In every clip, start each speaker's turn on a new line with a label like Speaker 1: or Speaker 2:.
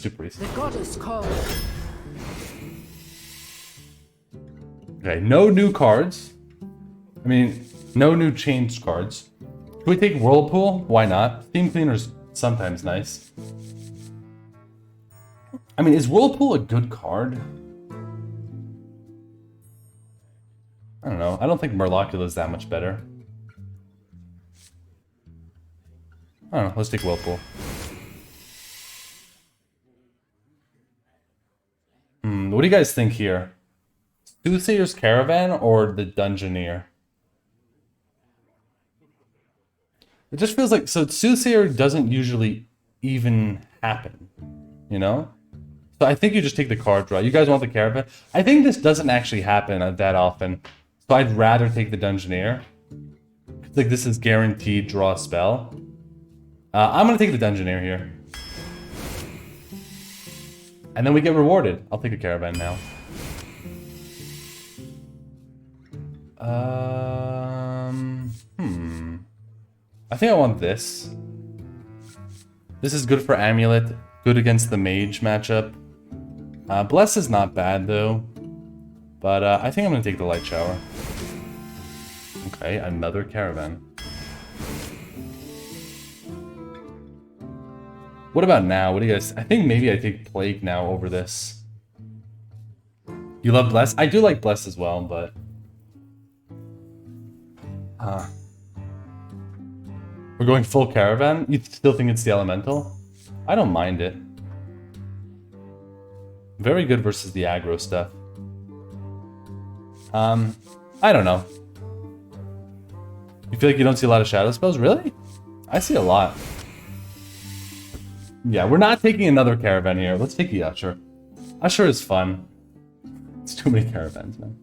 Speaker 1: do priest.
Speaker 2: The goddess calls.
Speaker 1: Okay, no new cards. I mean, no new changed cards. Can we take Whirlpool? Why not? Theme Cleaner's sometimes nice. I mean, is Whirlpool a good card? I don't know. I don't think Murlocula is that much better. I don't know. Let's take Whirlpool. What do you guys think here? Soothsayer's Caravan or the Dungeoneer? It just feels like... So Soothsayer doesn't usually even happen, you know? So I think you just take the card draw. You guys want the Caravan? I think this doesn't actually happen that often. So I'd rather take the Dungeoneer. Like this is guaranteed draw a spell. I'm going to take the Dungeoneer here. And then we get rewarded. I'll take a Caravan now. I think I want this. This is good for Amulet. Good against the Mage matchup. Bless is not bad though. But I think I'm going to take the Light Shower. Okay, another Caravan. What about now? What do you guys... I think maybe I take Plague now over this. You love Bless? I do like Bless as well, but... We're going full Caravan? You still think it's the Elemental? I don't mind it. Very good versus the aggro stuff. I don't know. You feel like you don't see a lot of shadow spells? Really? I see a lot. Yeah, we're not taking another Caravan here. Let's take the Usher. Usher is fun. It's too many Caravans, man.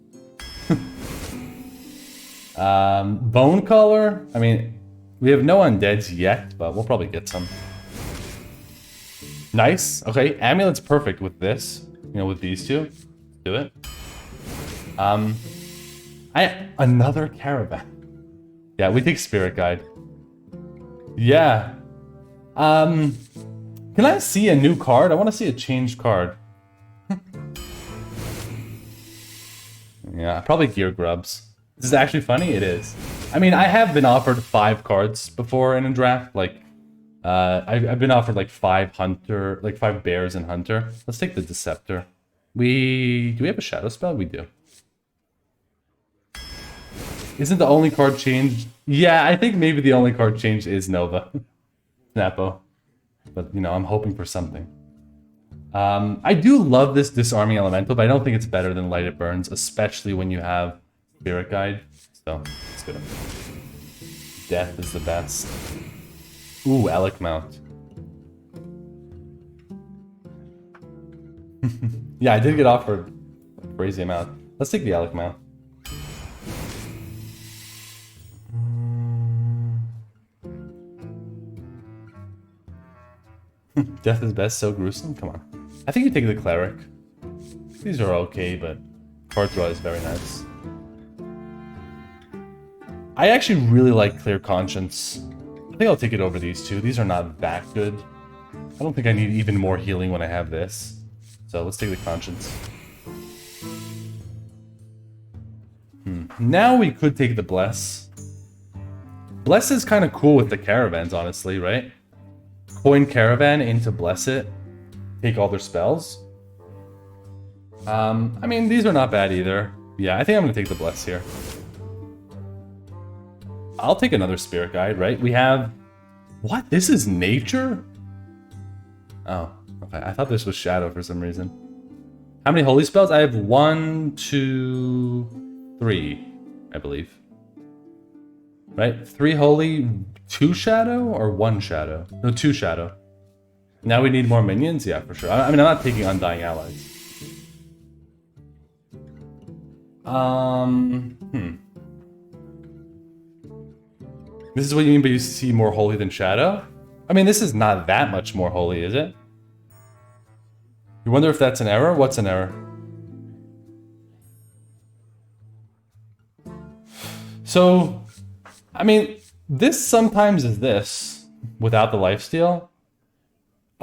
Speaker 1: Bone Color? I mean, we have no undeads yet, but we'll probably get some. Nice. Okay, Amulet's perfect with this. You know, with these two. Do it. Another Caravan. Yeah, we take Spirit Guide. Yeah. Can I see a new card? I want to see a changed card. Yeah, probably Gear Grubs. This is actually funny? It is. I mean, I have been offered 5 cards before in a draft. Like, I've been offered like 5 Hunter, like 5 Bears and Hunter. Let's take the Deceptor. Do we have a Shadow Spell? We do. Isn't the only card changed? Yeah, I think maybe the only card changed is Nova. Snappo. But, you know, I'm hoping for something. I do love this Disarming Elemental, but I don't think it's better than Light It Burns, especially when you have Spirit Guide. So, let's go. Death is the best. Ooh, Alec Mount. Yeah, I did get offered a crazy amount. Let's take the Alec Mount. Death is best, so gruesome? Come on. I think you take the Cleric. These are okay, but card draw is very nice. I actually really like Clear Conscience. I think I'll take it over these two. These are not that good. I don't think I need even more healing when I have this. So let's take the Conscience. Now we could take the Bless. Bless is kind of cool with the Caravans, honestly, right? Coin Caravan into Bless It. Take all their spells. I mean, these are not bad either. Yeah, I think I'm going to take the Bless here. I'll take another Spirit Guide, right? We have... What? This is Nature? Oh, okay. I thought this was Shadow for some reason. How many Holy Spells? I have 1, 2, 3, I believe. Right? 3 Holy, 2 Shadow, or 1 Shadow? No, 2 Shadow. Now we need more minions? Yeah, for sure. I mean, I'm not taking Undying Allies. This is what you mean by you see more holy than Shadow? I mean, this is not that much more holy, is it? You wonder if that's an error? What's an error? So, I mean, this sometimes is this, without the lifesteal.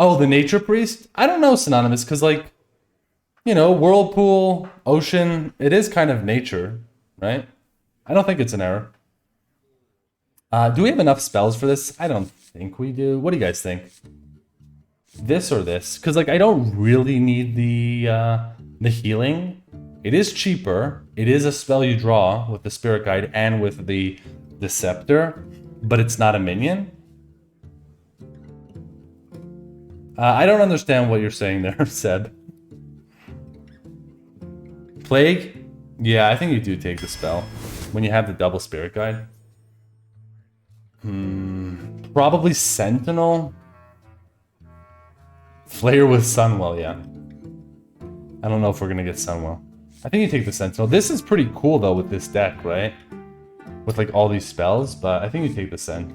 Speaker 1: Oh, the nature priest? I don't know, Synonymous, because like, you know, whirlpool, ocean, it is kind of nature, right? I don't think it's an error. Do we have enough spells for this? I don't think we do. What do you guys think? This or this? Because like I don't really need the healing. It is cheaper. It is a spell you draw with the spirit guide and with the scepter, but it's not a minion. I don't understand what you're saying there, Seb. Plague? Yeah, I think you do take the spell when you have the double spirit guide. Probably Sentinel. Flare with Sunwell, yeah. I don't know if we're gonna get Sunwell. I think you take the Sentinel. This is pretty cool though with this deck, right? With like all these spells, but I think you take the Sent.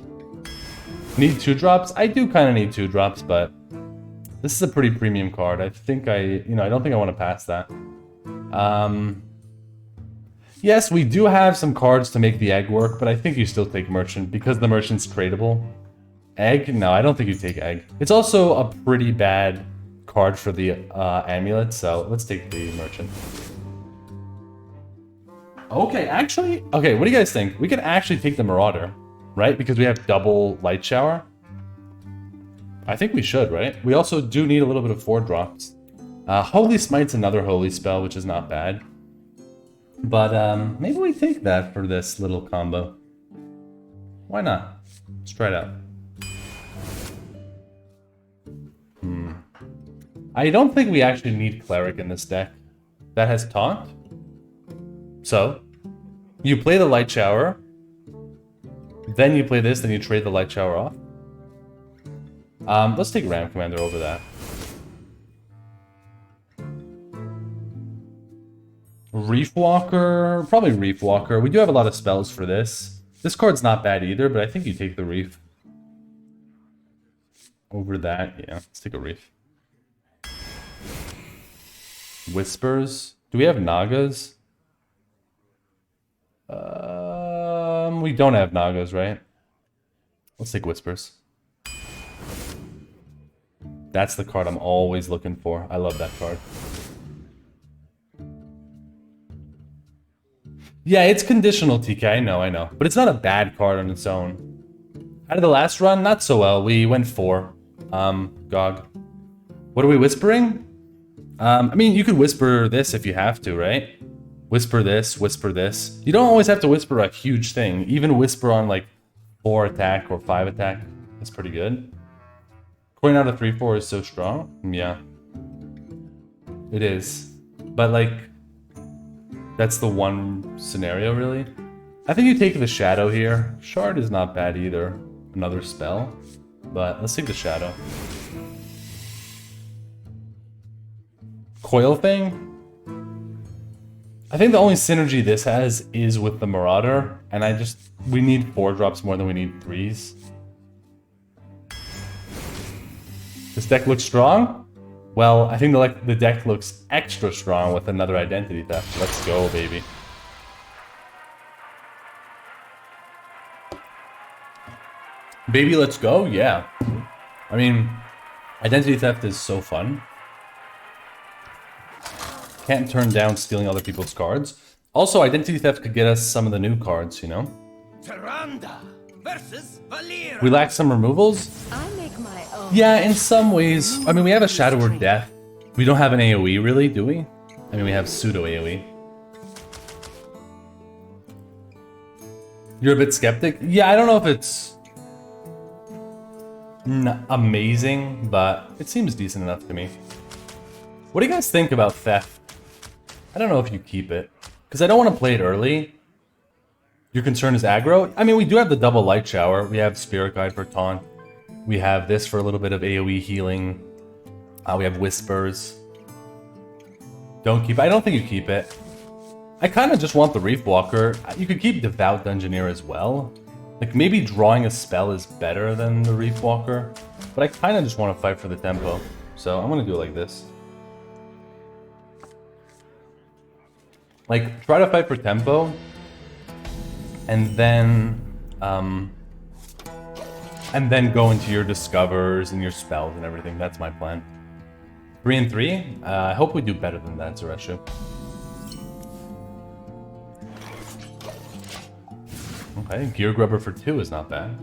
Speaker 1: Need 2-drops? I do kind of need 2-drops, but this is a pretty premium card. I think I don't think I want to pass that. Yes, we do have some cards to make the egg work, but I think you still take Merchant because the Merchant's tradable. Egg? No, I don't think you take Egg. It's also a pretty bad card for the amulet, so let's take the Merchant. Okay, actually, okay, what do you guys think? We could actually take the Marauder, right? Because we have double Light Shower. I think we should, right? We also do need a little bit of 4-drops. Holy Smite's another holy spell, which is not bad. But maybe we take that for this little combo. Why not? Let's try it out. I don't think we actually need Cleric in this deck. That has Taunt. So, you play the Light Shower, then you play this, then you trade the Light Shower off. Let's take Ram Commander over that. Reef Walker, probably Reef Walker. We do have a lot of spells for this. This card's not bad either, but I think you take the Reef. Over that, yeah, let's take a Reef. Whispers. Do we have Nagas? We don't have Nagas, right? Let's take Whispers. That's the card I'm always looking for. I love that card. Yeah, it's conditional, TK. I know. But it's not a bad card on its own. Out of the last run, not so well. We went 4. GOG. What are we whispering? I mean, you could whisper this if you have to, right? Whisper this, whisper this. You don't always have to whisper a huge thing. Even whisper on like 4 attack or 5 attack. That's pretty good. Coin out of 3/4 is so strong. Yeah. It is. But like, that's the one scenario, really. I think you take the Shadow here. Shard is not bad either. Another spell. But let's take the Shadow. Coil Thing? I think the only synergy this has is with the Marauder. And we need 4-drops more than we need 3s. This deck looks strong? Well, I think the deck looks extra strong with another Identity Theft. Let's go, baby. Baby, let's go? Yeah. I mean, Identity Theft is so fun. Can't turn down stealing other people's cards. Also, Identity Theft could get us some of the new cards, you know?
Speaker 2: Tyrande versus Valera.
Speaker 1: We lack some removals?
Speaker 3: I make my own.
Speaker 1: Yeah, in some ways. I mean, we have a Shadow Word Death. We don't have an AoE, really, do we? I mean, we have pseudo AoE. You're a bit skeptic? Yeah, I don't know if it's amazing, but it seems decent enough to me. What do you guys think about Theft? I don't know if you keep it, because I don't want to play it early. Your concern is aggro? I mean, we do have the double Light Shower. We have Spirit Guide for Taunt. We have this for a little bit of AoE healing. We have Whispers. Don't keep it. I don't think you keep it. I kind of just want the Reef Walker. You could keep Devout Dungeoneer as well. Like, maybe drawing a spell is better than the Reef Walker. But I kind of just want to fight for the tempo. So I'm going to do it like this. Like, try to fight for tempo. And then, and then go into your discovers and your spells and everything. That's my plan. 3 and 3. I hope we do better than that, Zereshu. Okay, Gear Grubber for 2 is not bad.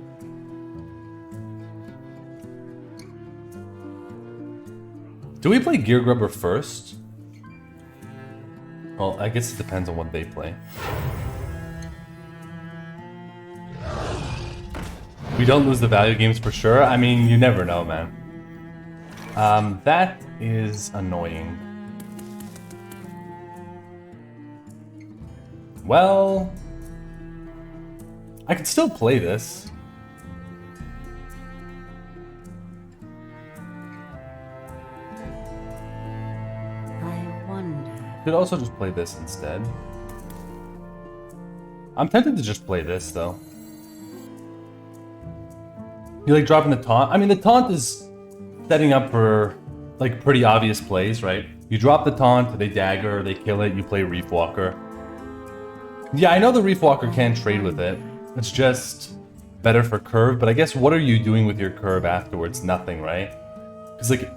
Speaker 1: Do we play Gear Grubber first? Well, I guess it depends on what they play. We don't lose the value games for sure. I mean, you never know, man. That is annoying. Well, I could still play this.
Speaker 3: I wonder.
Speaker 1: Could also just play this instead. I'm tempted to just play this though. You like dropping the taunt? I mean, the taunt is setting up for like pretty obvious plays, right? You drop the taunt, they dagger, they kill it, you play Reef Walker. Yeah, I know the Reef Walker can trade with it. It's just better for curve, but I guess what are you doing with your curve afterwards? Nothing, right? Because like,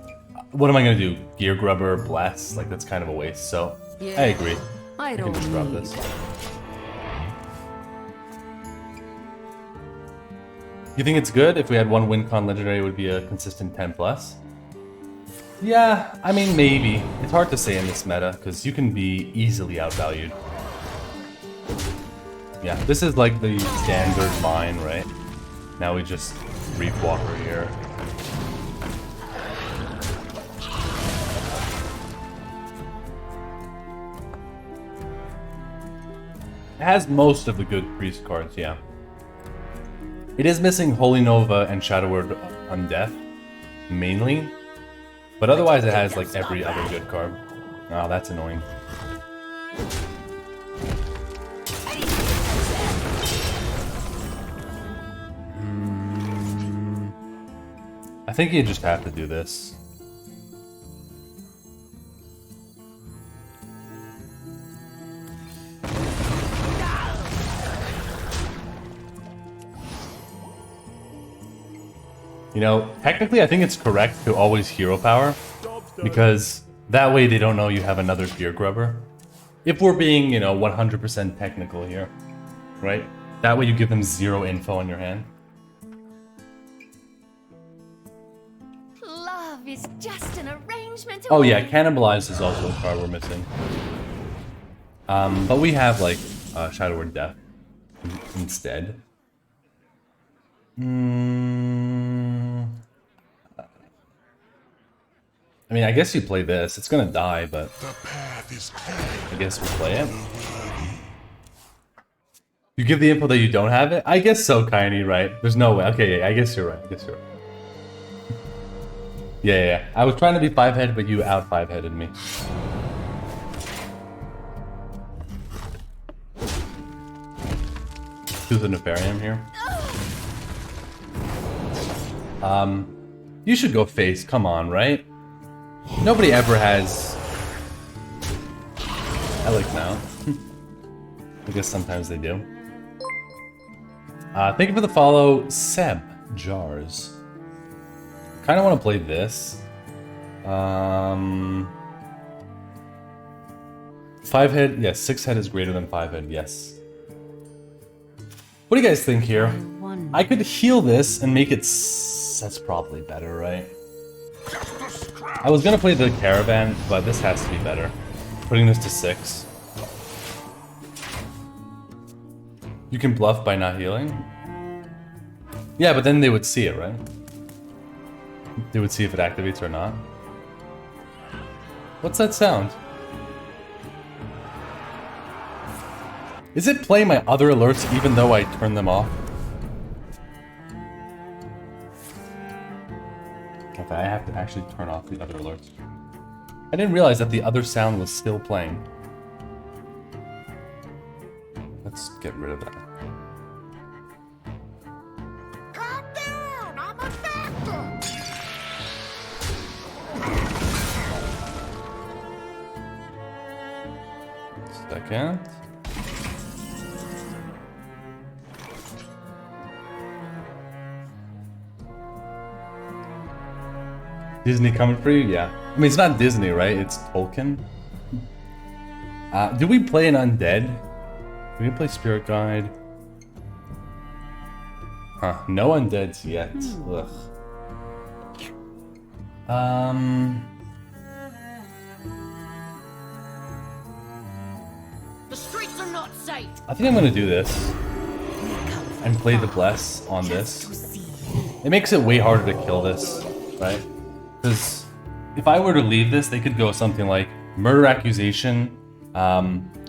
Speaker 1: what am I gonna do? Gear Grubber, Bless? Like that's kind of a waste, so
Speaker 3: Yeah,
Speaker 1: I agree.
Speaker 3: I
Speaker 1: I
Speaker 3: don't
Speaker 1: can just drop
Speaker 3: need
Speaker 1: this. You think it's good? If we had one WinCon Legendary, it would be a consistent 10 plus? Yeah, I mean, maybe. It's hard to say in this meta, because you can be easily outvalued. Yeah, this is like the standard line, right? Now we just Reef Walker here. It has most of the good priest cards, yeah. It is missing Holy Nova and Shadow Word Undeath, mainly. But otherwise it has like every other good card. Oh, that's annoying. I think you just have to do this. You know, technically I think it's correct to always hero power, because that way they don't know you have another Gear Grubber. If we're being, you know, 100% technical here, right? That way you give them 0 info on your hand.
Speaker 3: Love is just an arrangement.
Speaker 1: Oh yeah, Cannibalize is also a card we're missing. But we have like Shadow Word Death instead. I mean, I guess you play this. It's gonna die, but I guess we'll play it. You give the info that you don't have it? I guess so, Kaini, right? There's no way. Okay, yeah, I guess you're right. I guess you're right. Yeah. I was trying to be 5-head, but you out 5-headed me. Do the Nefarium here. You should go face. Come on, right? Nobody ever has. I like now. I guess sometimes they do. Thank you for the follow, Seb Jars. Kind of want to play this. 5-head, yes. 6-head is greater than 5-head, yes. What do you guys think here? I could heal this and make it. That's probably better, right? I was gonna play the Caravan, but this has to be better. Putting this to 6. You can bluff by not healing? Yeah, but then they would see it, right? They would see if it activates or not. What's that sound? Is it playing my other alerts even though I turn them off? Okay, I have to actually turn off the other alerts. I didn't realize that the other sound was still playing. Let's get rid of that.
Speaker 2: Calm down, I'm a doctor.
Speaker 1: Second. Disney coming for you? Yeah. I mean, it's not Disney, right? It's Tolkien. Do we play an undead? Do we play Spirit Guide? Huh. No undeads yet. Ugh.
Speaker 2: The streets are not safe.
Speaker 1: I think I'm gonna do this and play the Bless on this. It makes it way harder to kill this, right? Because if I were to leave this, they could go something like murder accusation,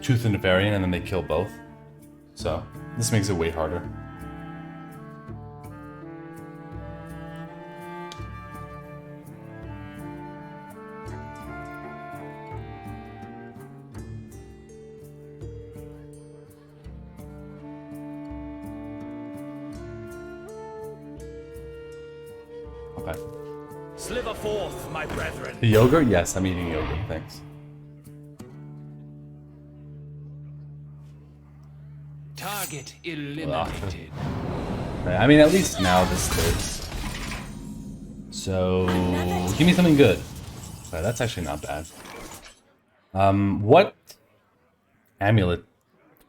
Speaker 1: truth and variant, and then they kill both. So this makes it way harder. Okay.
Speaker 4: Sliver forth, my brethren.
Speaker 1: The yogurt? Yes, I'm eating yogurt, thanks.
Speaker 4: Target eliminated.
Speaker 1: Right, I mean, at least now this lives. So, give me something good. Okay, that's actually not bad. What amulet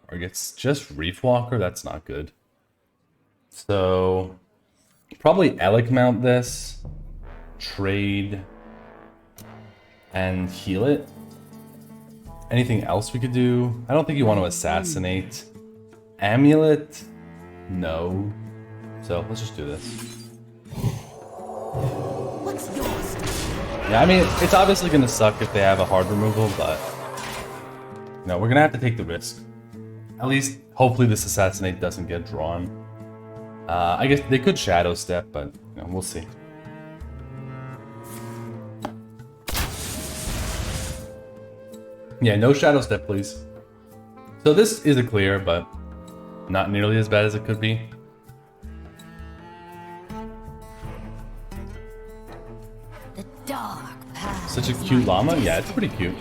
Speaker 1: targets? Just Reef Walker? That's not good. So, probably Alec mount this, trade, and heal it. Anything else we could do? I don't think you want to assassinate. Amulet? No. So let's just do this.
Speaker 3: What's yours?
Speaker 1: Yeah, I mean, it's obviously going to suck if they have a hard removal, but no, we're going to have to take the risk. At least, hopefully this assassinate doesn't get drawn. I guess they could shadow step, but you know, we'll see. Yeah, no shadow step, please. So this is a clear, but not nearly as bad as it could be.
Speaker 3: The dark path.
Speaker 1: Such a cute llama? Yeah, it's pretty cute.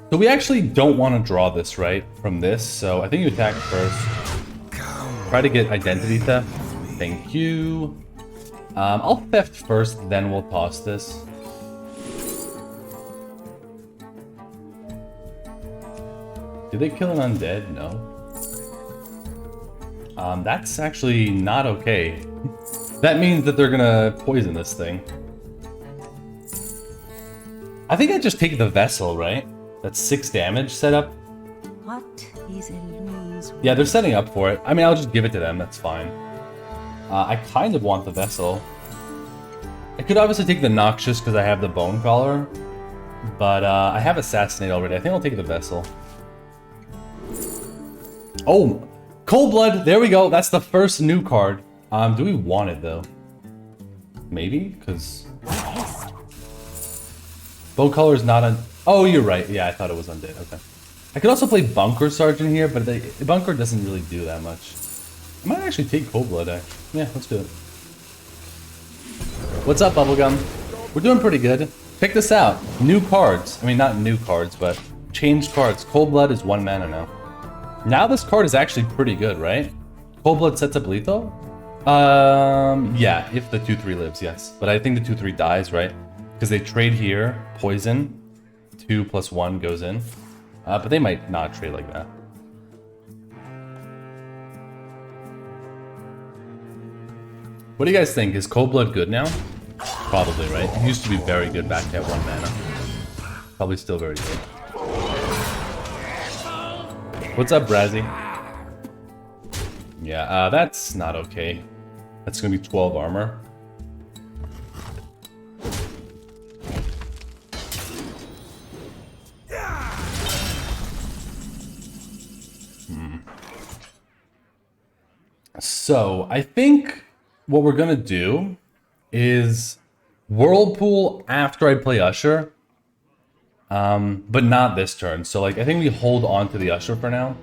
Speaker 1: So we actually don't want to draw this, right? From this, so I think you attack first. Try to get identity theft. Thank you. I'll theft first, then we'll toss this. Did they kill an undead? No. That's actually not okay. That means that they're gonna poison this thing. I think I just take the vessel, right? That's 6 damage set up.
Speaker 3: What is illusions?
Speaker 1: Yeah, they're setting up for it. I mean, I'll just give it to them, that's fine. I kind of want the vessel. I could obviously take the Noxious because I have the Bone Collar. But I have Assassinate already. I think I'll take the vessel. Oh! Cold Blood! There we go! That's the first new card. Do we want it, though? Maybe? Because... Bone Collar is not on... Oh, you're right. Yeah, I thought it was undead. Okay. I could also play Bunker Sergeant here, but the Bunker doesn't really do that much. I might actually take Cold Blood, Yeah, let's do it. What's up, Bubblegum? We're doing pretty good. Check this out. New cards. I mean, not new cards, but changed cards. Cold Blood is 1 mana now. Now this card is actually pretty good, right? Cold Blood sets up lethal? Yeah, if the 2-3 lives, yes. But I think the 2-3 dies, right? Because they trade here, poison, 2+1 goes in. But they might not trade like that. What do you guys think? Is Cold Blood good now? Probably, right? It used to be very good back at 1 mana. Probably still very good. What's up, Brazzy? Yeah, that's not okay. That's gonna be 12 armor. So, I think what we're gonna do is Whirlpool after I play Usher. But not this turn. So, like, I think we hold on to the Usher for now.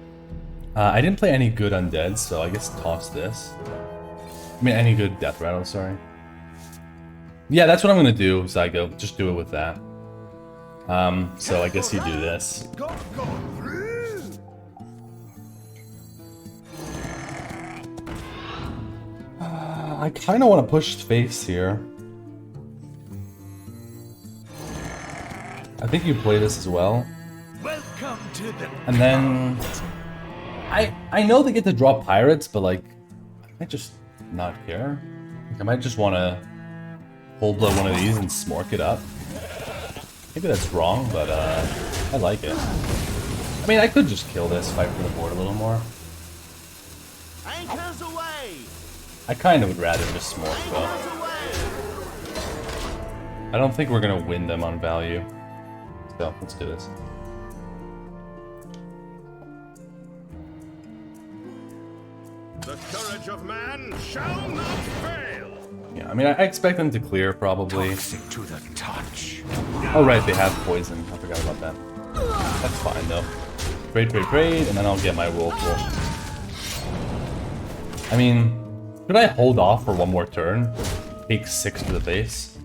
Speaker 1: I didn't play any good undead, so I guess toss this. I mean, any good death rattle, sorry. Yeah, that's what I'm gonna do, Zygo. Just do it with that. So I guess you do this. I kind of want to push face here. I think you play this as well.
Speaker 4: Welcome to the
Speaker 1: And then I know they get to draw pirates, but like I might just not care. Like, I might just want to cold blood one of these and smork it up. Maybe that's wrong, but I like it. I mean, I could just kill this, fight for the board a little more.
Speaker 2: Anchors away!
Speaker 1: I kind of would rather just smork though. I don't think we're gonna win them on value. So let's do this.
Speaker 2: The courage of man shall not fail!
Speaker 1: Yeah, I mean, I expect them to clear probably.
Speaker 4: toxic to the touch.
Speaker 1: Oh right, they have poison. I forgot about that. That's fine though. Trade, and then I'll get my whirlpool. I mean, could I hold off for one more turn? Take 6 to the face.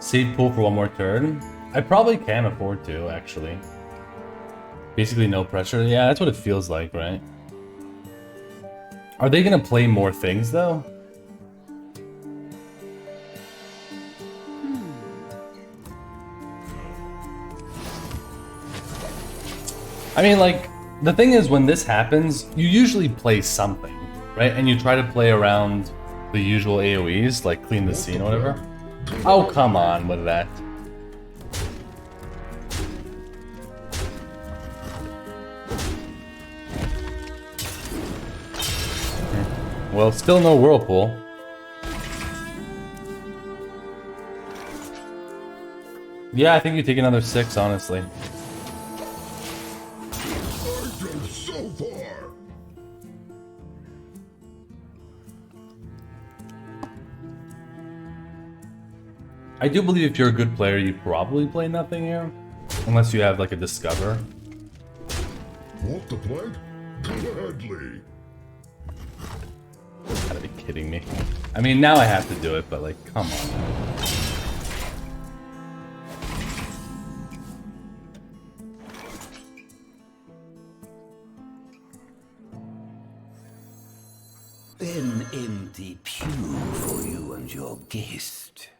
Speaker 1: Seed pool for one more turn? I probably can afford to, actually. Basically no pressure. Yeah, that's what it feels like, right? Are they gonna play more things, though? I mean, like, the thing is, when this happens, you usually play something, right? And you try to play around the usual AoEs, like clean the scene or whatever. Oh, come on with that. Well, still no whirlpool. Yeah, I think you take another 6, honestly.
Speaker 2: So far!
Speaker 1: I do believe if you're a good player, you probably play nothing here. Unless you have, like, a discover.
Speaker 2: Want the plank? Gladly!
Speaker 1: Gotta be kidding me. I mean, now I have to do it, but, like, come on.
Speaker 5: An empty pew for you and your guest.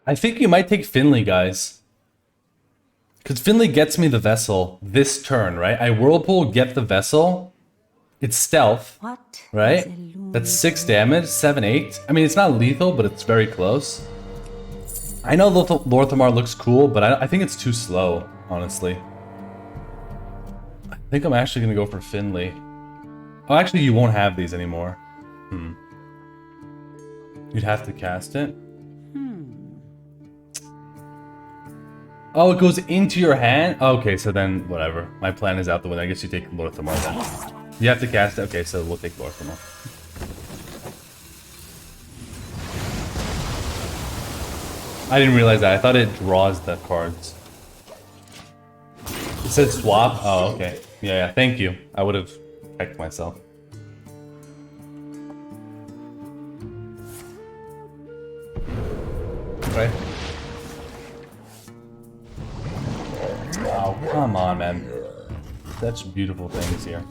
Speaker 1: I think you might take Finley, guys. Because Finley gets me the vessel this turn, right? I whirlpool, get the vessel. It's stealth,
Speaker 3: What
Speaker 1: right?
Speaker 3: is illusion?
Speaker 1: That's 6 damage, 7, 8. I mean, it's not lethal, but it's very close. I know Lorthamar looks cool, but I think it's too slow, honestly. I think I'm actually going to go for Finley. Oh, actually, you won't have these anymore. You'd have to cast it. Oh, it goes into your hand? Okay, so then, whatever. My plan is out the window. I guess you take Lorthamar then. You have to cast it? Okay, so we'll take Lorthamar. I didn't realize that. I thought it draws the cards. It said swap? Oh, okay. Yeah, thank you. I would have checked myself. Okay. Oh, come on, man. Such beautiful things here.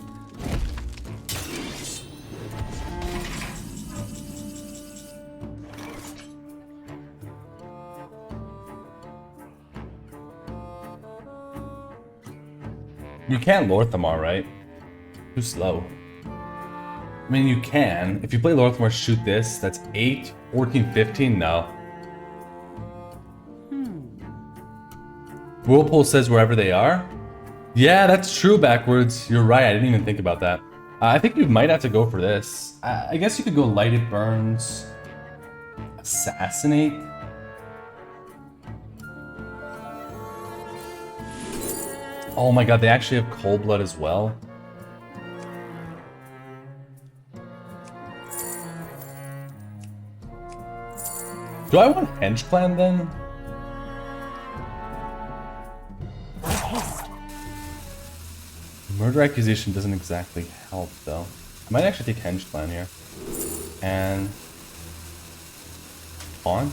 Speaker 1: You can't Lorthamar, right? Too slow. I mean, you can. If you play Lorthamar, shoot this. That's 8, 14, 15. No. Whirlpool says wherever they are. Yeah, that's true backwards. You're right. I didn't even think about that. I think you might have to go for this. I guess you could go Light It Burns. Assassinate. Oh my god, they actually have Cold Blood as well. Do I want Henge Clan then? Murder accusation doesn't exactly help though. I might actually take Henge Clan here. And taunt.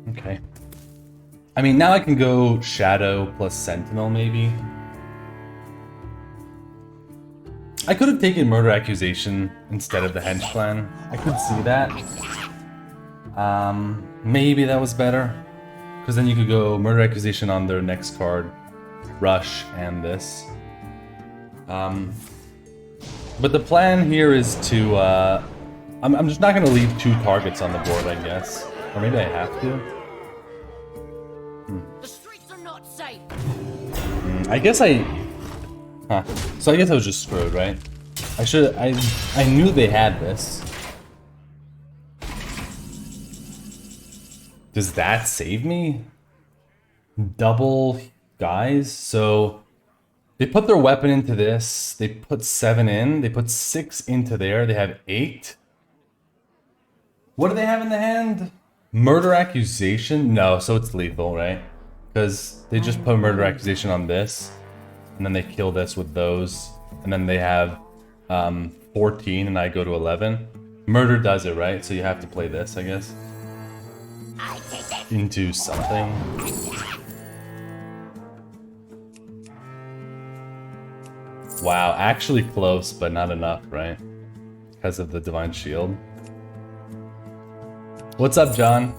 Speaker 1: Okay. I mean, now I can go Shadow plus Sentinel, maybe. I could have taken Murder Accusation instead of the Hench Plan. I could see that. Maybe that was better. Because then you could go Murder Accusation on their next card, Rush, and this. But the plan here is to... I'm just not going to leave 2 targets on the board, I guess. Or maybe I have to.
Speaker 3: The streets are not safe.
Speaker 1: I guess I... Huh. So I guess I was just screwed, right? I knew they had this. Does that save me? Double guys? So they put their weapon into this. They put 7 in. They put 6 into there. They have 8. What do they have in the hand? Murder Accusation? No, so it's lethal, right? Because they just put Murder Accusation on this. And then they kill this with those. And then they have 14 and I go to 11. Murder does it, right? So you have to play this, I guess. Into something. Wow, actually close, but not enough, right? Because of the Divine Shield. What's up, John?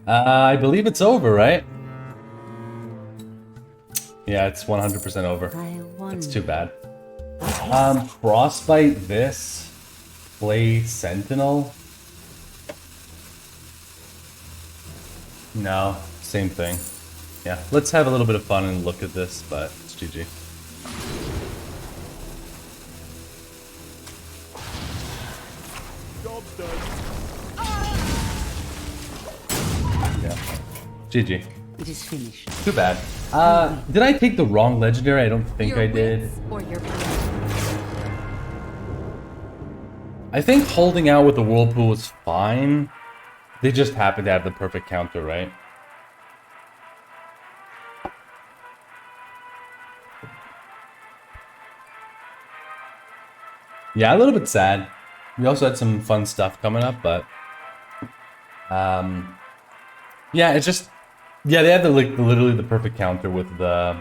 Speaker 1: I believe it's over, right? Yeah, it's 100% over. It's too bad. Frostbite this. Play Sentinel. No, same thing. Yeah, let's have a little bit of fun and look at this, but it's GG.
Speaker 2: Job's done.
Speaker 1: Yeah. GG.
Speaker 3: It is finished.
Speaker 1: Too bad. Did I take the wrong legendary? I don't think I did.
Speaker 3: Or your
Speaker 1: I think holding out with the Whirlpool was fine. They just happened to have the perfect counter, right? Yeah, a little bit sad. We also had some fun stuff coming up, but yeah, it's just they had the literally the perfect counter with the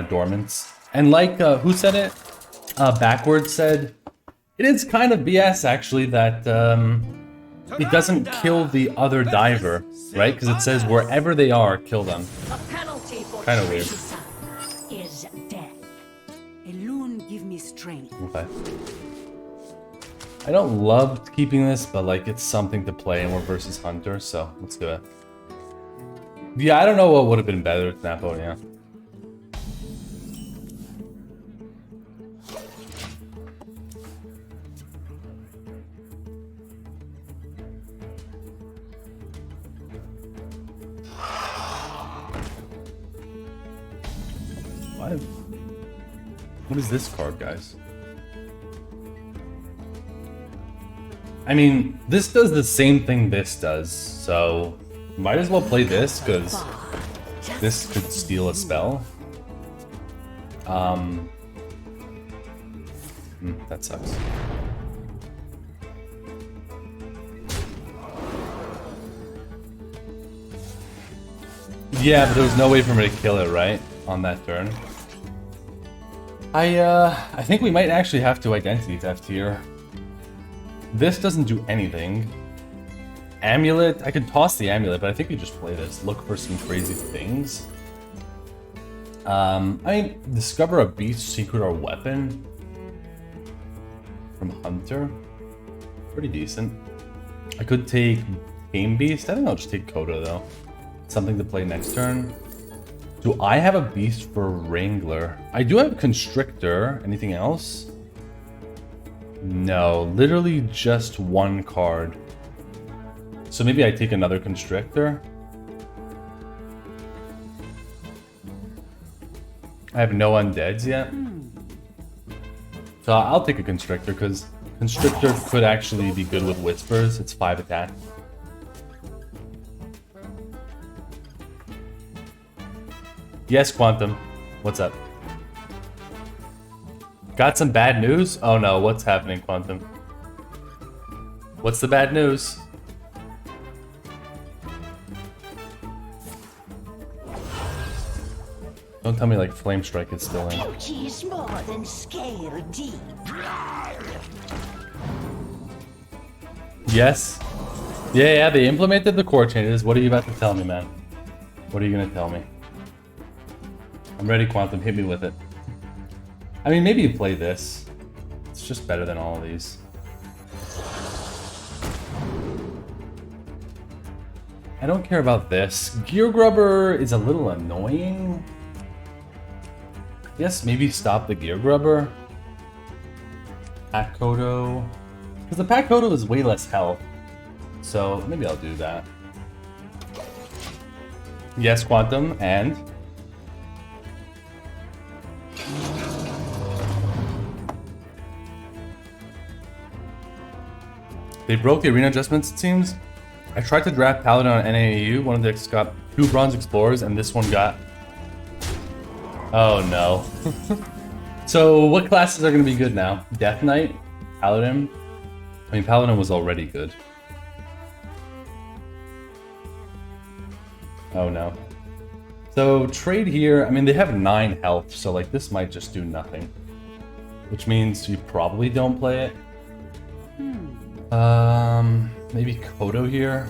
Speaker 1: dormants, and like who said it? Backwards said it is kind of BS actually that it doesn't kill the other diver, right? Because it says wherever they are, kill them.
Speaker 3: A penalty for
Speaker 1: Kind of weird.
Speaker 3: is death. A loon give me strength.
Speaker 1: Okay. I don't love keeping this, but like it's something to play, and we're versus Hunter, so let's do it. Yeah, I don't know what would have been better with Napo, yeah. What is this card, guys? I mean, this does the same thing this does, so might as well play this, because this could steal a spell. That sucks. Yeah, but there was no way for me to kill it, right? On that turn. I think we might actually have to identity theft here. This doesn't do anything. Amulet, I could toss the amulet, but I think we just play this. Look for some crazy things. I mean, discover a beast, secret, or weapon from Hunter. Pretty decent. I could take Game Beast. I think I'll just take Coda though. Something to play next turn. Do I have a beast for Wrangler? I do have Constrictor. Anything else? No, literally just one card. So maybe I take another Constrictor. I have no undeads yet. So I'll take a Constrictor because Constrictor could actually be good with Whispers. It's 5 attack. Yes, Quantum. What's up? Got some bad news? Oh no, what's happening, Quantum? What's the bad news? Don't tell me like Flame Strike is still in.
Speaker 3: Beauty is more than scale deep.
Speaker 1: Yes. Yeah, they implemented the core changes. What are you about to tell me, man? What are you gonna tell me? I'm ready, Quantum. Hit me with it. I mean, maybe you play this. It's just better than all of these. I don't care about this. Gear Grubber is a little annoying. Yes, maybe stop the Gear Grubber. Pack Kodo. Because the Pack Kodo is way less health. So maybe I'll do that. Yes, Quantum, and... They broke the arena adjustments, it seems. I tried to draft Paladin on NAU. One of the decks got 2 Bronze Explorers, and this one got... Oh no. So what classes are going to be good now? Death Knight? Paladin? I mean, Paladin was already good. Oh no. So trade here, I mean, they have 9 health, so like this might just do nothing. Which means you probably don't play it. Maybe Kodo here.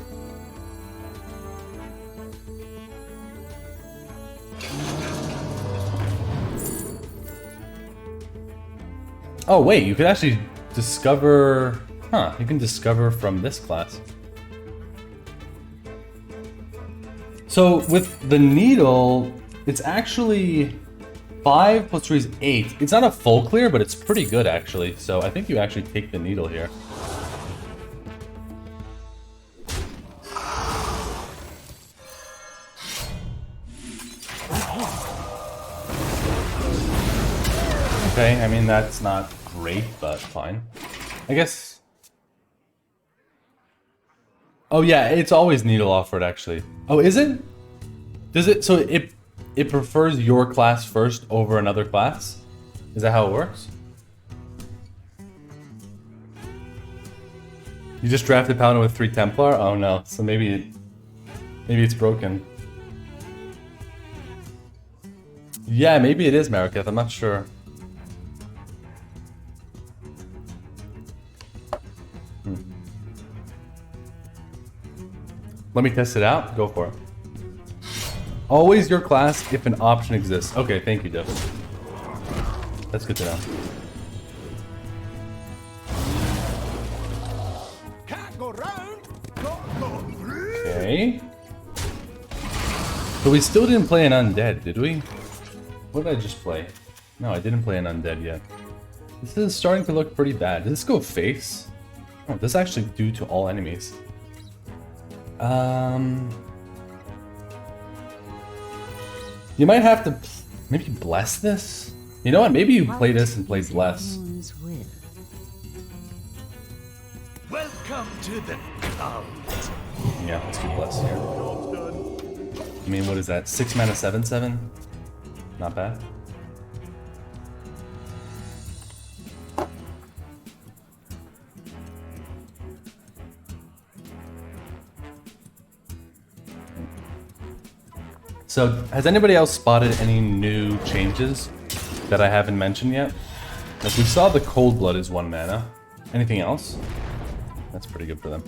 Speaker 1: Oh wait, you could actually discover... Huh, you can discover from this class. So with the needle, it's actually 5 plus 3 is 8. It's not a full clear, but it's pretty good actually. So I think you actually take the needle here. Okay, I mean, that's not great, but fine. I guess... Oh yeah, it's always needle offered, actually. Oh, is it? Does it... So it prefers your class first over another class? Is that how it works? You just drafted Paladin with 3 Templar? Oh no, so maybe it's broken. Yeah, maybe it is Mariketh, I'm not sure. Let me test it out. Go for it. Always your class if an option exists. Okay, thank you, Jeff. That's good to know.
Speaker 4: Can't go round, gotta go through.
Speaker 1: Okay. But we still didn't play an undead, did we? What did I just play? No, I didn't play an undead yet. This is starting to look pretty bad. Does this go face? Oh, this actually do to all enemies. You might have to maybe bless this. You know what? Maybe you play this and play bless.
Speaker 4: Welcome to the cult.
Speaker 1: Yeah, let's do bless here. I mean, what is that? 6 mana 7/7? Not bad. So, has anybody else spotted any new changes that I haven't mentioned yet? Like, we saw the Cold Blood is 1 mana. Anything else? That's pretty good for them.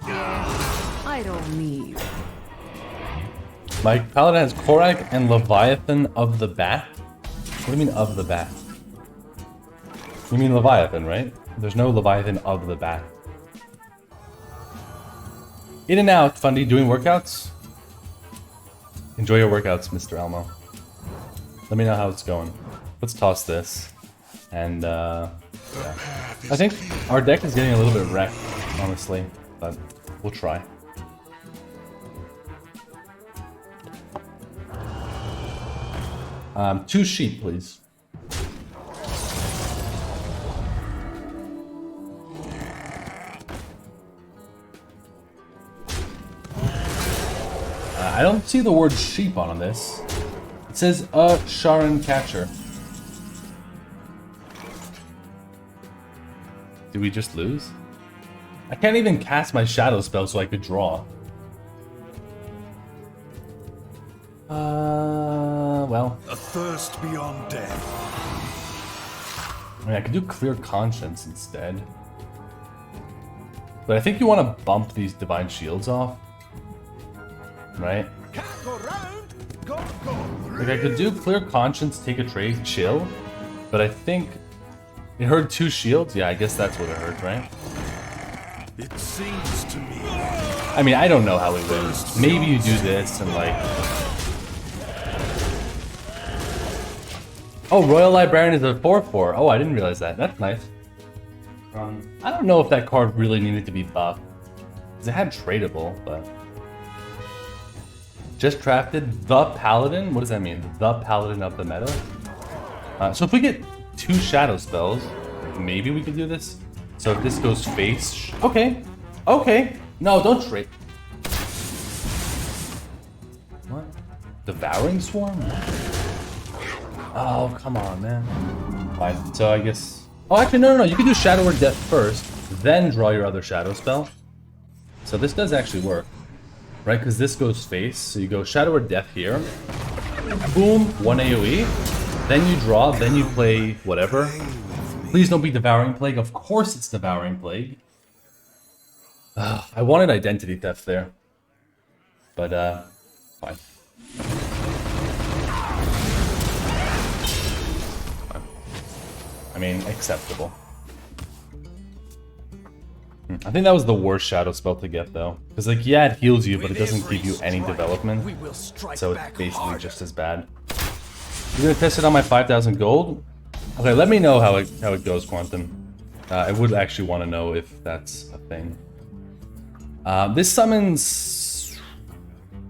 Speaker 3: I don't need.
Speaker 1: My Paladin has Korak and Leviathan of the Bat? What do you mean of the Bat? You mean Leviathan, right? There's no Leviathan of the Bat. In and out, Fundy, doing workouts? Enjoy your workouts, Mr. Elmo. Let me know how it's going. Let's toss this. And, yeah. I think our deck is getting a little bit wrecked, honestly. But we'll try. Two sheep, please. I don't see the word sheep on this. It says a Sharon catcher. Did we just lose? I can't even cast my shadow spell so I could draw. Well.
Speaker 2: A thirst beyond death.
Speaker 1: I mean, I could do Clear Conscience instead. But I think you want to bump these Divine Shields off. Right?
Speaker 4: Can't go round, gotta go through.
Speaker 1: Like, I could do Clear Conscience, take a trade, chill. But I think it hurt 2 shields? Yeah, I guess that's what it hurt, right?
Speaker 2: It seems to me.
Speaker 1: I mean, I don't know how we win. Maybe you do this and like... Oh, Royal Librarian is a 4/4. Oh, I didn't realize that. That's nice. I don't know if that card really needed to be buffed. Because it had tradable, but... Just drafted the Paladin? What does that mean? The Paladin of the meta? So if we get 2 shadow spells, maybe we could do this? So if this goes face... Okay. Okay. No, don't trade. What? Devouring Swarm? Oh, come on, man. Fine. So I guess... Oh, actually, no. You can do Shadow or Death first, then draw your other shadow spell. So this does actually work. Right? Because this goes face. So you go Shadow or Death here. Boom. 1 AoE. Then you draw. Then you play whatever. Please don't be Devouring Plague. Of course it's Devouring Plague. I wanted Identity Theft there. But, fine. I mean, acceptable. I think that was the worst shadow spell to get, though. Because, like, yeah, it heals you, but it doesn't give you any development. So it's basically just as bad. You're gonna test it on my 5,000 gold? Okay, let me know how it goes, Quantum. I would actually want to know if that's a thing. This summons...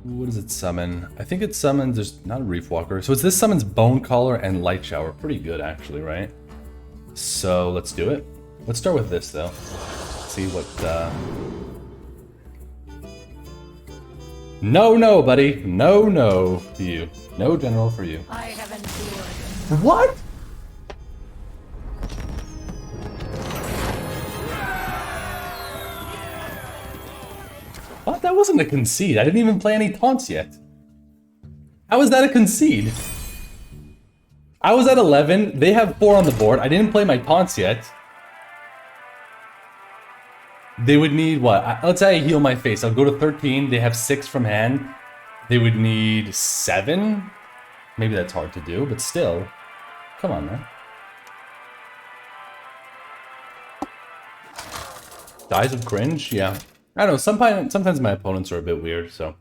Speaker 1: What does it summon? I think it summons... There's not a Reef Walker. So this summons Bone Caller and Light Shower. Pretty good, actually, right? So let's do it. Let's start with this, though. See what... No, buddy. No for you. No general for you.
Speaker 3: I have endured.
Speaker 1: What? What? That wasn't a concede. I didn't even play any taunts yet. How is that a concede? I was at 11. They have 4 on the board. I didn't play my taunts yet. They would need what? Let's say I heal my face. I'll go to 13. They have 6 from hand. They would need 7. Maybe that's hard to do, but still. Come on, man. Dies of Cringe? Yeah. I don't know. Sometimes my opponents are a bit weird, so.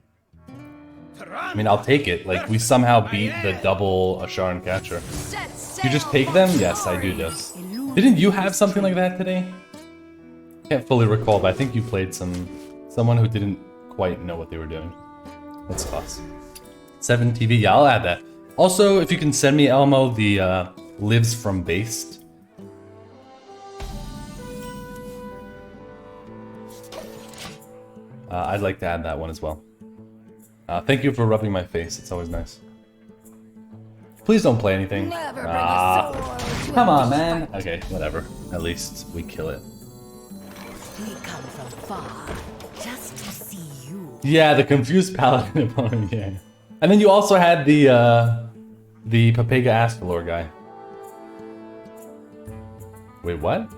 Speaker 1: I mean, I'll take it. Like, we somehow beat the double Asharan Catcher. You just take them? Yes, I do this. Didn't you have something like that today? Can't fully recall, but I think you played someone who didn't quite know what they were doing. That's us. 7 TV, yeah, I'll add that. Also, if you can send me, Elmo, the Lives from Based. I'd like to add that one as well. Thank you for rubbing my face, it's always nice. Please don't play anything. Come on, man. Okay, whatever. At least we kill it.
Speaker 3: We come from far just to see you.
Speaker 1: Yeah, the confused paladin opponent, yeah. And then you also had the Papega Ascalor guy. Wait, what?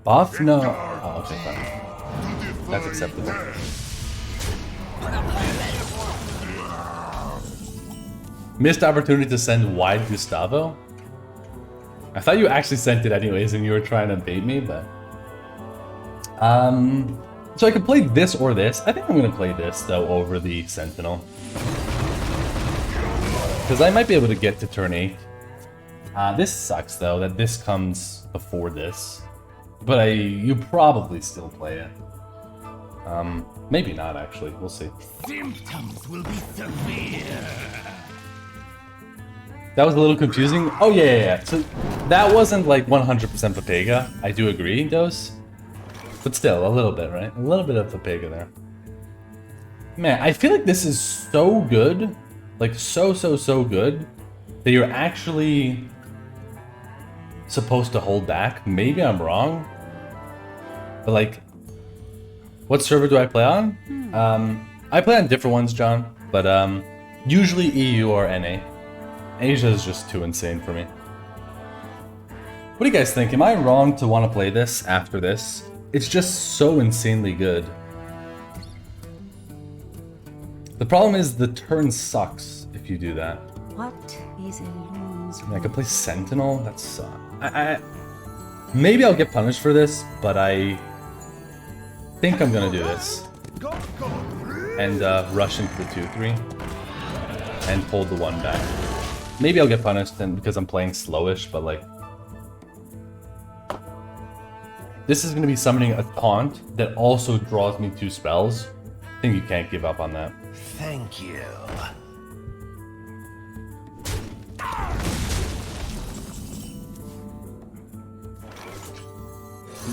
Speaker 1: Buff? No. Oh, okay, fine. That's acceptable. Missed opportunity to send wide Gustavo? I thought you actually sent it anyways and you were trying to bait me, but... So I could play this or this. I think I'm gonna play this, though, over the Sentinel. Because I might be able to get to turn 8. This sucks, though, that this comes before this. But you probably still play it. Maybe not, actually. We'll see.
Speaker 2: Symptoms will be severe.
Speaker 1: That was a little confusing. Oh, yeah. So that wasn't like 100% Papega. I do agree, Dose. But still, a little bit, right? A little bit of Papega there. Man, I feel like this is so good. Like, so good. That you're actually supposed to hold back. Maybe I'm wrong. But like, what server do I play on? I play on different ones, John. But usually EU or NA. Asia is just too insane for me. What do you guys think? Am I wrong to want to play this after this? It's just so insanely good. The problem is the turn sucks if you do that.
Speaker 3: What is a loon's
Speaker 1: I could play Sentinel? That sucks. Maybe I'll get punished for this, but I think I'm gonna do this. And rush into the 2-3. And hold the 1 back. Maybe I'll get punished then because I'm playing slowish, but like... This is gonna be summoning a taunt that also draws me 2 spells. I think you can't give up on that.
Speaker 5: Thank you.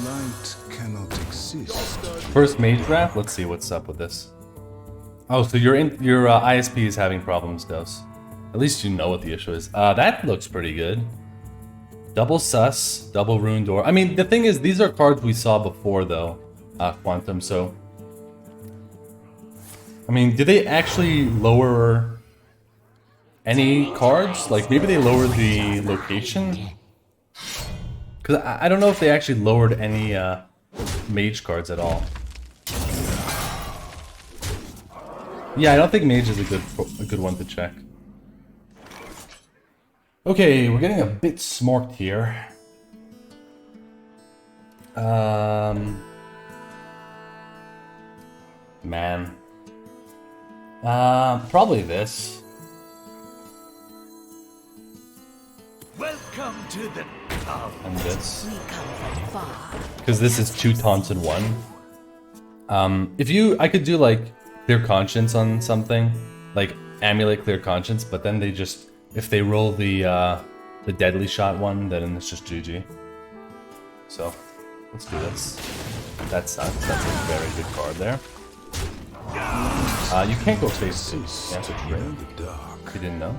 Speaker 4: Light cannot exist.
Speaker 1: First mage draft. Let's see what's up with this. Oh, so your ISP is having problems, Dos. At least you know what the issue is. That looks pretty good. Double sus, double rune door. I mean, the thing is, these are cards we saw before, though. Quantum. So, I mean, did they actually lower any cards? Like, maybe they lowered the location. Because I don't know if they actually lowered any mage cards at all. Yeah, I don't think mage is a good one to check. Okay, we're getting a bit smorked here. Man. Probably this.
Speaker 5: Welcome to the club.
Speaker 1: And this.
Speaker 3: we come from far.
Speaker 1: Because this is 2 taunts in 1. I could do like Clear Conscience on something. Like Amulet Clear Conscience, but then they just, if they roll the deadly shot one, then it's just GG. So, let's do this. That sucks. That's a very good card there. You can't go phase 2. You have to trade. You didn't know?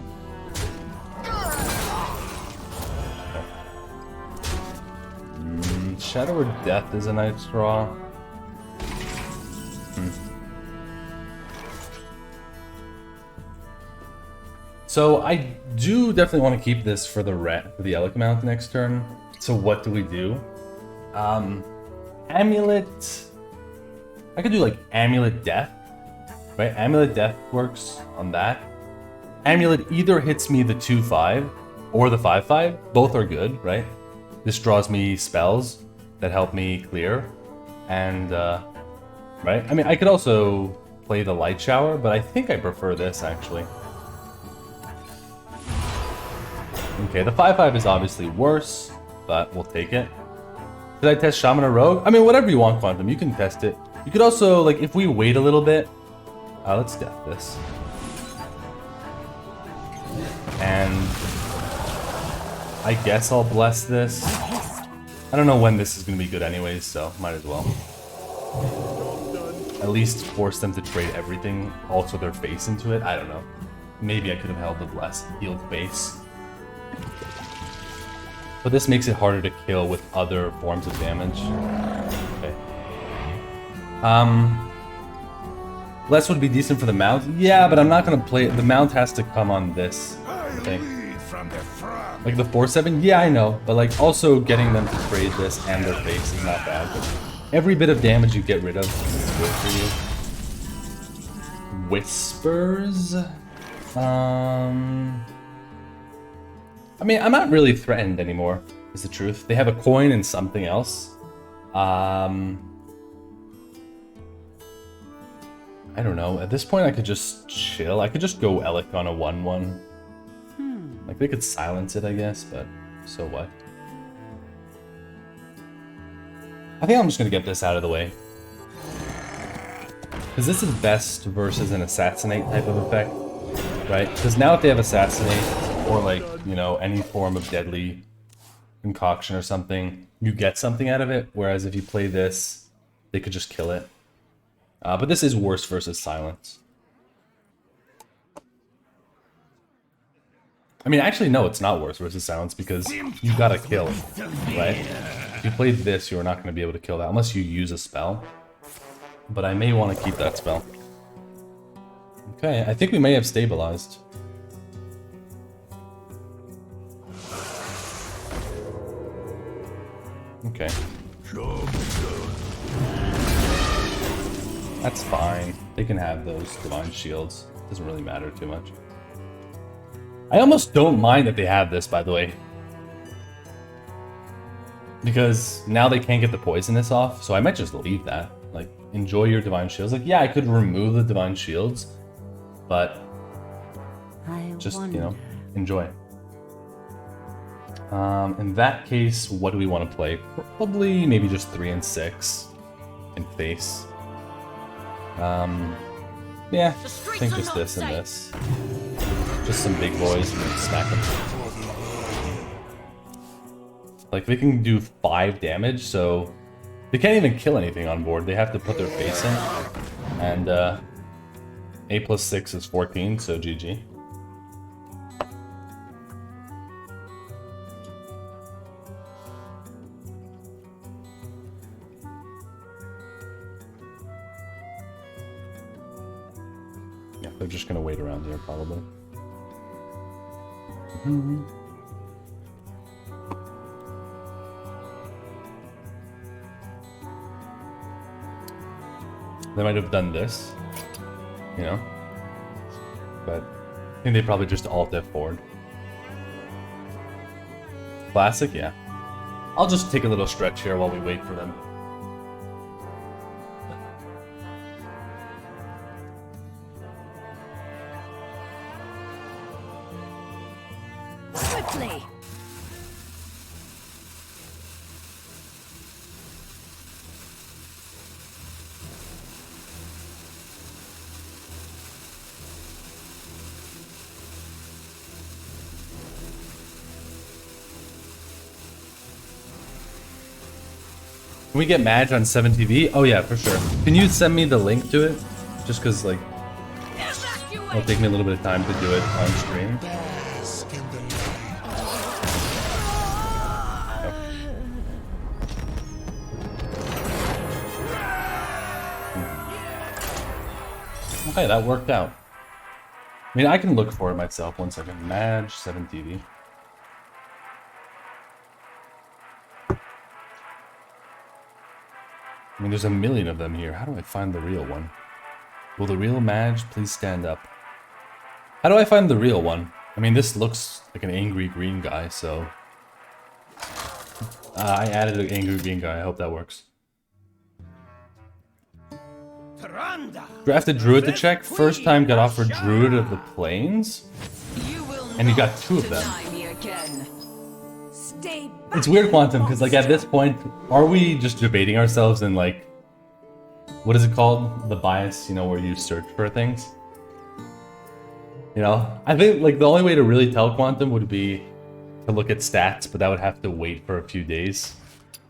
Speaker 1: Shadow or Death is a nice draw. So I do definitely want to keep this for the Elec mount next turn. So what do we do? Amulet. I could do like Amulet Death, right? Amulet Death works on that. Amulet either hits me the 2/5 or the 5/5. Both are good, right? This draws me spells that help me clear, and right. I mean, I could also play the Light Shower, but I think I prefer this actually. Okay, the 5/5 is obviously worse, but we'll take it. Did I test Shaman or Rogue? I mean, whatever you want, Quantum. You can test it. You could also, like, if we wait a little bit... let's death this. And... I guess I'll bless this. I don't know when this is going to be good anyways, so might as well. At least force them to trade everything, also their face into it. I don't know. Maybe I could have held the bless, healed face. But this makes it harder to kill with other forms of damage. Okay. Bless would be decent for the mount. Yeah, but I'm not gonna play it. The mount has to come on this thing. Like the 4/7, yeah, I know. But like also getting them to trade this and their face is not bad. Every bit of damage you get rid of is good for you. Whispers. I mean, I'm not really threatened anymore, is the truth. They have a coin and something else. I don't know. At this point, I could just chill. I could just go Elec on a 1/1. Like, they could silence it, I guess, but so what? I think I'm just going to get this out of the way. Because this is best versus an Assassinate type of effect, right? Because now if they have Assassinate, or like, you know, any form of deadly concoction or something, you get something out of it, whereas if you play this, they could just kill it. But this is worse versus silence. I mean, actually, no, it's not worse versus silence because you got to kill, right? If you played this, you are not going to be able to kill that unless you use a spell. But I may want to keep that spell. Okay, I think we may have stabilized. Okay. That's fine. They can have those divine shields. Doesn't really matter too much. I almost don't mind that they have this, by the way. Because now they can't get the poisonous off, so I might just leave that. Like, enjoy your divine shields. Like, yeah, I could remove the divine shields, but just, you know, enjoy. In that case, what do we want to play? Probably maybe just 3 and 6 in face. Yeah, I think just this and this. Just some big boys and then smack them. Like, they can do 5 damage, so they can't even kill anything on board. They have to put their face in. And, 8 plus 6 is 14, so GG. Yeah, they're just gonna wait around here, probably. They might have done this, you know, but I think they probably just alt F4'd. Classic, yeah. I'll just take a little stretch here while we wait for them.
Speaker 3: Swiftly.
Speaker 1: Can we get Madge on 7TV? Oh yeah, for sure. Can you send me the link to it? Just because, like, it'll take me a little bit of time to do it on stream. Okay, that worked out. I mean, I can look for it myself. 1 second. Madge 7TV. I mean, there's a million of them here. How do I find the real one? Will the real Madge please stand up? How do I find the real one? I mean, this looks like an angry green guy, so... I added an angry green guy. I hope that works. Drafted Druid to check. First time got offered Druid of the Plains. And you got 2 of them. It's weird, Quantum, because, like, at this point, are we just debating ourselves in, like, what is it called? The bias, you know, where you search for things? You know? I think, like, the only way to really tell, Quantum, would be to look at stats, but that would have to wait for a few days.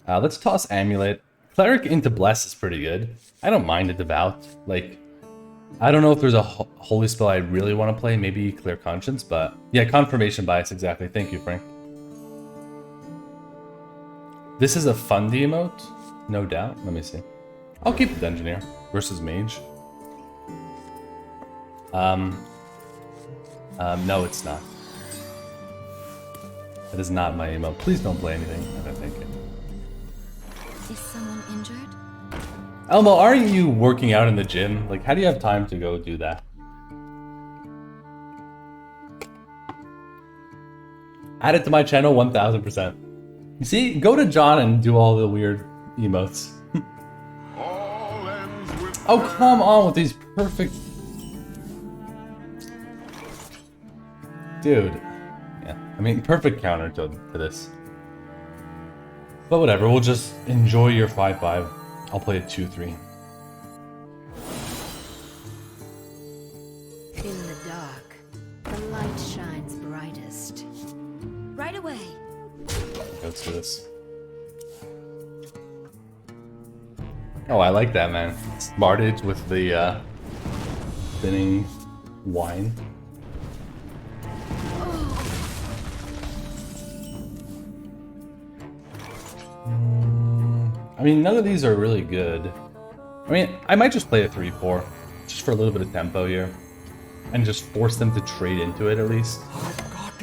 Speaker 1: Let's toss Amulet. Cleric into Bless is pretty good. I don't mind a Devout. Like, I don't know if there's a holy spell I really want to play. Maybe Clear Conscience, but... Yeah, Confirmation Bias, exactly. Thank you, Frank. This is a Fundi emote? No doubt. Let me see. I'll keep the Dungeoneer versus Mage. No, it's not. That is not my emote. Please don't play anything. I don't think it.
Speaker 6: Is someone injured?
Speaker 1: Elmo, aren't you working out in the gym? Like, how do you have time to go do that? Add it to my channel 1000%. You see, go to John and do all the weird emotes. Oh, come on with these perfect... Dude. Yeah, I mean, perfect counter to this. But whatever, we'll just enjoy your 5-5. I'll play a 2-3.
Speaker 6: In the dark, the light shines brightest. Right away.
Speaker 1: Let's do this. Oh, I like that, man. Smartage with the thinning wine. I mean, none of these are really good. I mean, I might just play a 3-4, just for a little bit of tempo here. And just force them to trade into it at least.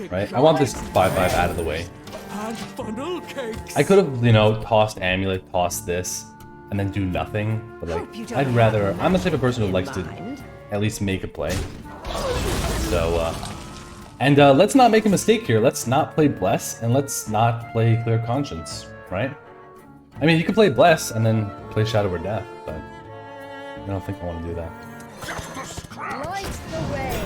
Speaker 1: Right? I want this 5-5 out of the way.
Speaker 4: And funnel cakes.
Speaker 1: I could have, you know, tossed Amulet, tossed this, and then do nothing. But like, I'd rather... I'm the type of person who likes to at least make a play. So, and let's not make a mistake here. Let's not play Bless, and let's not play Clear Conscience, right? I mean, you can play Bless and then play Shadow or Death, but I don't think I want to do that.
Speaker 6: Light the way.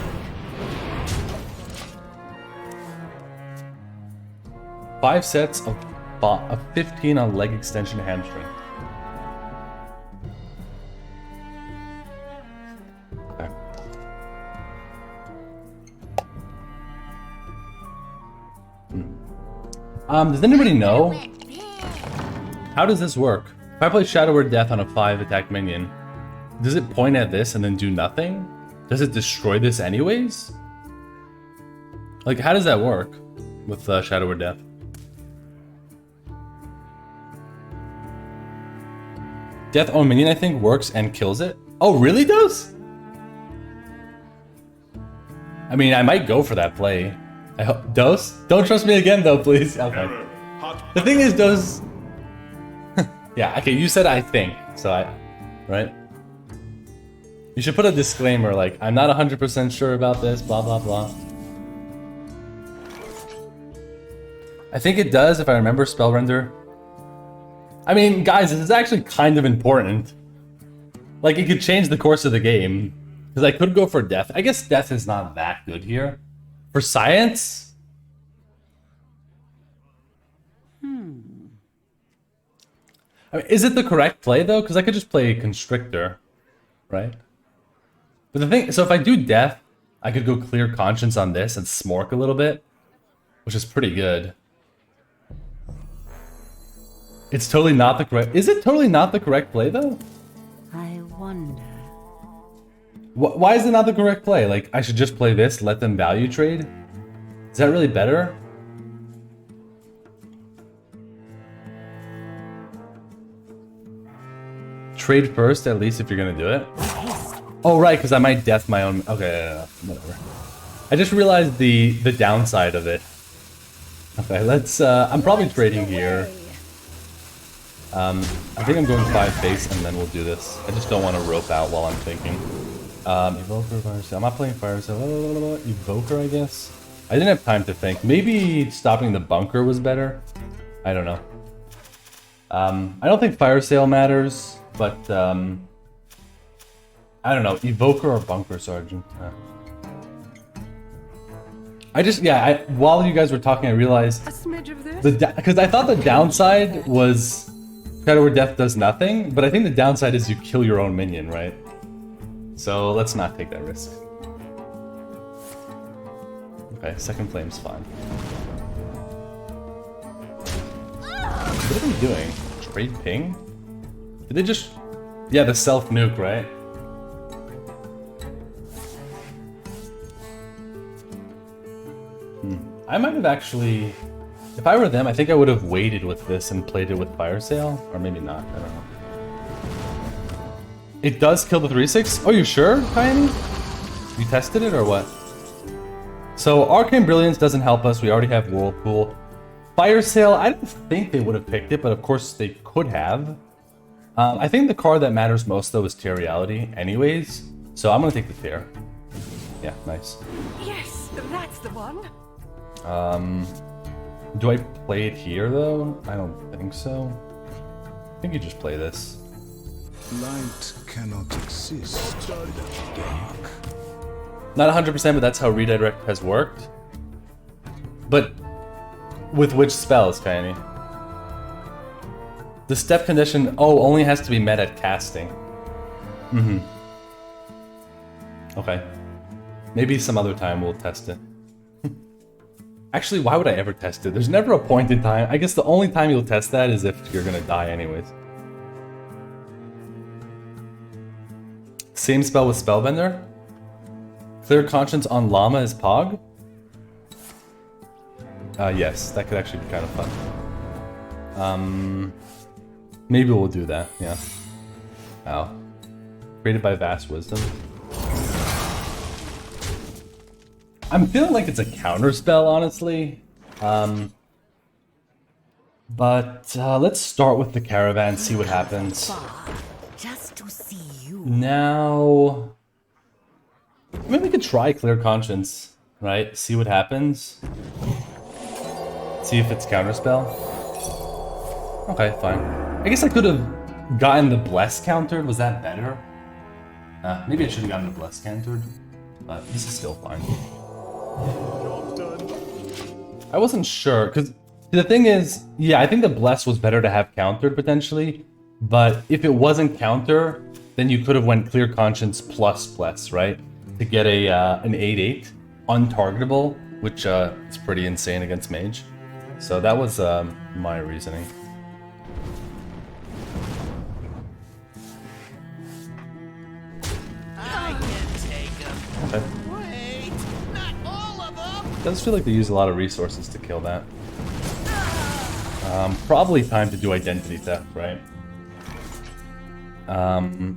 Speaker 1: 5 sets of 15 on leg extension hamstring. Okay. Does anybody know? How does this work? If I play Shadow or Death on a 5 attack minion, does it point at this and then do nothing? Does it destroy this anyways? Like, how does that work with Shadow or Death? Death on minion, I think, works and kills it. Oh, really does? I mean, I might go for that play. I hope. Dose? Don't trust me again, though, please. Okay. The thing is, Dose... Yeah, okay, you said I think, so right? You should put a disclaimer like, I'm not 100% sure about this, blah, blah, blah. I think it does, if I remember Spellrender. I mean, guys, this is actually kind of important. Like, it could change the course of the game. Because I could go for Death. I guess Death is not that good here. For Science... I mean, is it the correct play, though? Because I could just play Constrictor, right? But the thing... So if I do Death, I could go Clear Conscience on this and smork a little bit. Which is pretty good. It's totally not the correct... Is it totally not the correct play, though?
Speaker 3: I wonder.
Speaker 1: Why is it not the correct play? Like, I should just play this, let them value trade? Is that really better? Trade first, at least, if you're gonna do it. Oh, right, because I might death my own... Okay, whatever. I just realized the downside of it. Okay, let's... I'm probably trading here. I think I'm going 5 face, and then we'll do this. I just don't want to rope out while I'm thinking. Evoker, Fire Sale. I'm not playing Fire Sale. Evoker, I guess. I didn't have time to think. Maybe stopping the bunker was better. I don't know. I don't think Fire Sale matters, but I don't know. Evoker or Bunker Sergeant. I just, yeah, while you guys were talking, I realized...
Speaker 3: A smidge of this?
Speaker 1: Because I thought the downside was Shadow or Death does nothing, but I think the downside is you kill your own minion, right? So let's not take that risk. Okay, second flame's fine. What are they doing? Trade ping? Did they just... Yeah, the self-nuke, right? I might have actually... If I were them, I think I would have waited with this and played it with Fire Sale. Or maybe not, I don't know. It does kill the 3/6? Oh, you sure, Kaini? You tested it or what? So, Arcane Brilliance doesn't help us. We already have Whirlpool. Fire Sale, I don't think they would have picked it, but of course they could have. I think the card that matters most, though, is Terriality anyways. So I'm going to take the Tear. Yeah, nice.
Speaker 3: Yes, that's the one.
Speaker 1: Do I play it here, though? I don't think so. I think you just play this.
Speaker 2: Light cannot exist without dark.
Speaker 1: Not 100%, but that's how Redirect has worked. But with which spells, Kaini? The step condition, only has to be met at casting. Okay. Maybe some other time we'll test it. Actually, why would I ever test it? There's never a point in time. I guess the only time you'll test that is if you're gonna die anyways. Same spell with Spellbender? Clear Conscience on Llama is Pog? Yes, that could actually be kind of fun. Maybe we'll do that, yeah. Wow. Created by Vast Wisdom. I'm feeling like it's a counter spell, honestly. But let's start with the caravan, see what happens.
Speaker 3: Just to see you.
Speaker 1: Now, maybe we could try Clear Conscience, right? See what happens. See if it's counterspell. Okay, fine. I guess I could have gotten the Bless countered. Was that better? Maybe I should have gotten the Bless countered, but this is still fine. I wasn't sure, because the thing is, yeah, I think the Bless was better to have countered potentially, but if it wasn't counter, then you could have went Clear Conscience plus Bless, right? To get a an 8/8 untargetable, which is pretty insane against Mage. So that was my reasoning.
Speaker 4: I can take them.
Speaker 1: Okay.
Speaker 4: Wait, not all of them.
Speaker 1: Does feel like they use a lot of resources to kill that. Probably time to do Identity Theft, right?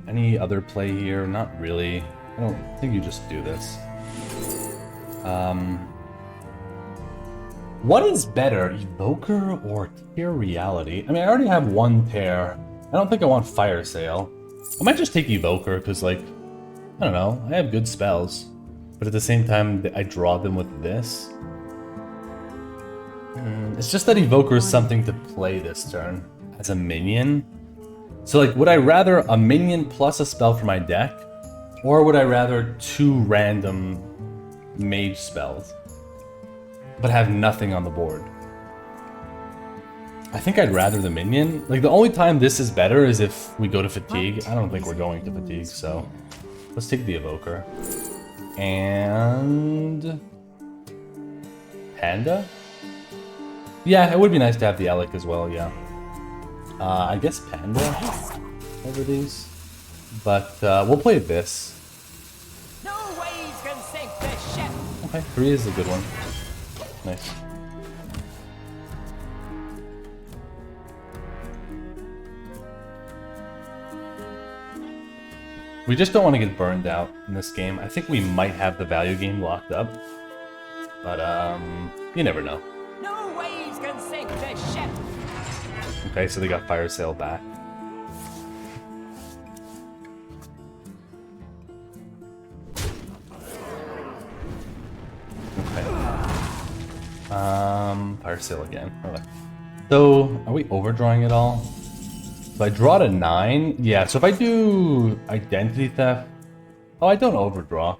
Speaker 1: Any other play here? Not really. I don't think you just do this. What is better, Evoker or Tear Reality? I mean, I already have one Tear. I don't think I want Fire Sale. I might just take Evoker, because, like, I don't know, I have good spells. But at the same time, I draw them with this. It's just that Evoker is something to play this turn as a minion. So, like, would I rather a minion plus a spell for my deck? Or would I rather 2 random mage spells, but have nothing on the board? I think I'd rather the minion. Like, the only time this is better is if we go to Fatigue. I don't think we're going to Fatigue, so let's take the Evoker. And Panda? Yeah, it would be nice to have the Alec as well, yeah. I guess Panda over these. But we'll play this.
Speaker 4: No waves can sink this ship.
Speaker 1: Okay, 3 is a good one. Nice. We just don't want to get burned out in this game. I think we might have the value game locked up. But, you never know.
Speaker 4: No waves can sink this ship.
Speaker 1: Okay, so they got Fire Sale back. Okay. Fire Sale again. Okay. So, are we overdrawing it all? So I draw to 9. Yeah, so if I do Identity Theft... Oh, I don't overdraw.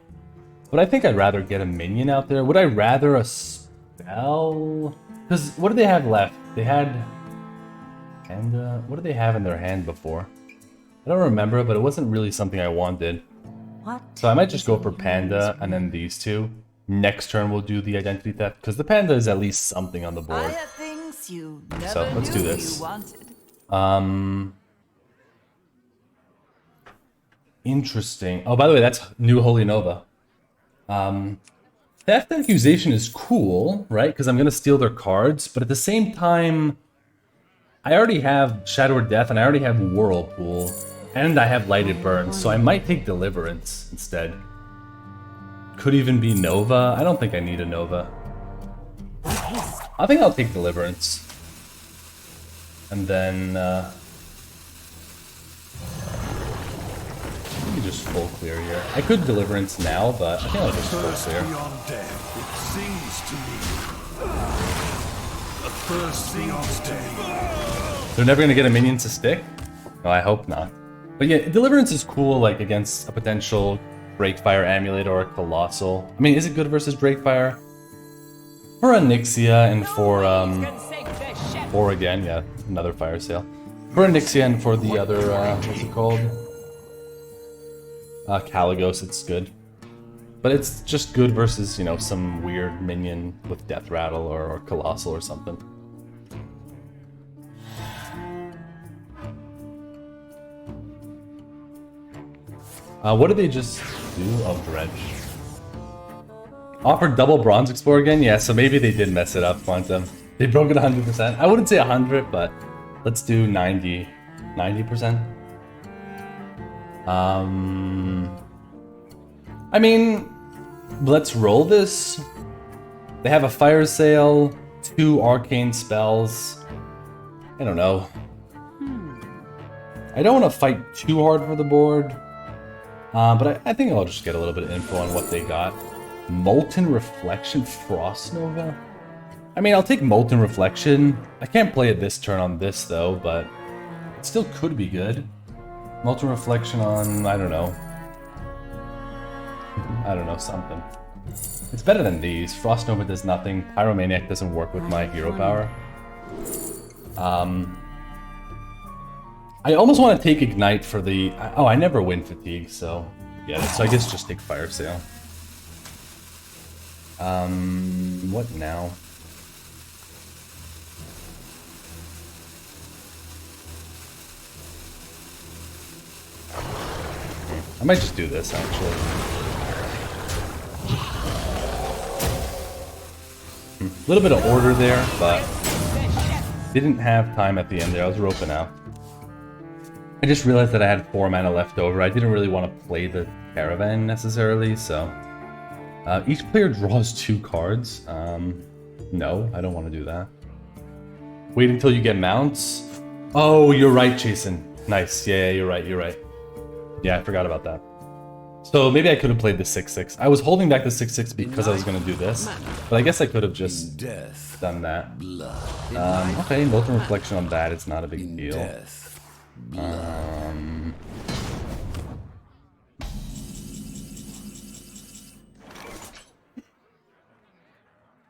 Speaker 1: But I think I'd rather get a minion out there. Would I rather a spell? Because what do they have left? They had... And what did they have in their hand before? I don't remember, but it wasn't really something I wanted.
Speaker 3: What?
Speaker 1: So I might just go for Panda and then these two. Next turn we'll do the Identity Theft, because the Panda is at least something on the
Speaker 4: I
Speaker 1: board.
Speaker 4: have things you never
Speaker 1: So let's do
Speaker 4: knew
Speaker 1: this.
Speaker 4: you wanted.
Speaker 1: Interesting. Oh, by the way, that's new Holy Nova. Theft Accusation is cool, right? Because I'm going to steal their cards, but at the same time, I already have Shadow or Death, and I already have Whirlpool, and I have Lighted Burn, so I might take Deliverance instead. Could even be Nova. I don't think I need a Nova. I think I'll take Deliverance. And then, maybe just full clear here. I could Deliverance now, but I think I'll just full clear.
Speaker 2: Beyond death, it sings to me. A thirst beyond death.
Speaker 1: They're never gonna get a minion to stick? No, I hope not. But yeah, Deliverance is cool, like, against a potential Breakfire Amulet or a Colossal. I mean, is it good versus Breakfire? For Onyxia and for, or again, yeah, another Fire Sale. For Onyxia and for the other, what's it called? Caligos, it's good. But it's just good versus, you know, some weird minion with Death Rattle or Colossal or something. What did they just do? Oh, dredge. Offered double bronze explorer again? Yeah, so maybe they did mess it up, Quantum. They broke it 100%. I wouldn't say 100, but let's do 90. 90%. I mean, let's roll this. They have a fire sale, 2 arcane spells. I don't know. I don't want to fight too hard for the board. But I think I'll just get a little bit of info on what they got. Molten Reflection, Frost Nova? I mean, I'll take Molten Reflection. I can't play it this turn on this, though, but it still could be good. Molten Reflection on, I don't know. I don't know, something. It's better than these. Frost Nova does nothing. Pyromaniac doesn't work with my hero power. I almost want to take Ignite for the... Oh, I never win Fatigue, so... Yeah, so I guess just take Fire Sale. What now? I might just do this, actually. A little bit of order there, but didn't have time at the end there. I was roping out. I just realized that I had 4 mana left over. I didn't really want to play the Caravan necessarily, so... each player draws 2 cards. No, I don't want to do that. Wait until you get mounts? Oh, you're right, Jason. Nice. Yeah, you're right, you're right. Yeah, I forgot about that. So maybe I could have played the 6/6. I was holding back the 6/6 because I was going to do this, but I guess I could have just done that. Okay, Molten Reflection on that is not a big deal.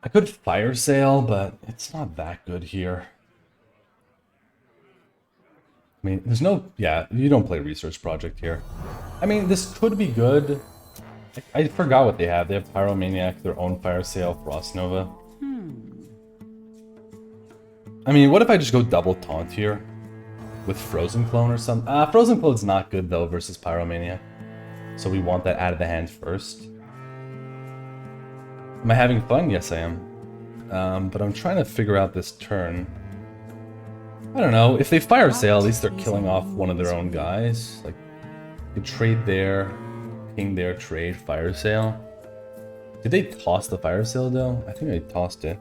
Speaker 1: I could Fire Sale, but it's not that good here. I mean, there's no... Yeah, you don't play Research Project here. I mean, this could be good. I forgot what they have. They have Pyromaniac, their own Fire Sale, Frost Nova. I mean, what if I just go double taunt here? With Frozen Clone or something? Frozen Clone's not good, though, versus Pyromaniac. So we want that out of the hand first. Am I having fun? Yes, I am. But I'm trying to figure out this turn. I don't know. If they Fire Sale, at least they're killing off one of their own guys. Like, you trade there, ping there, trade, Fire Sale. Did they toss the Fire Sale, though? I think they tossed it.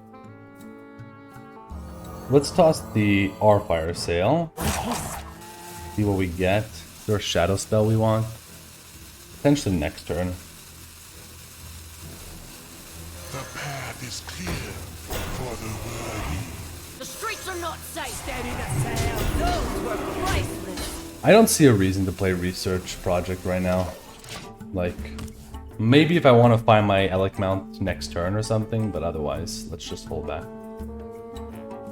Speaker 1: Let's toss the our Fire Sale. See what we get. Is there a Shadow Spell we want? Potentially next turn.
Speaker 2: The path is clear for the worthy.
Speaker 6: The streets are not safe. Dead in a town. Those were priceless.
Speaker 1: I don't see a reason to play Research Project right now. Like, maybe if I want to find my Elec Mount next turn or something, but otherwise, let's just hold back.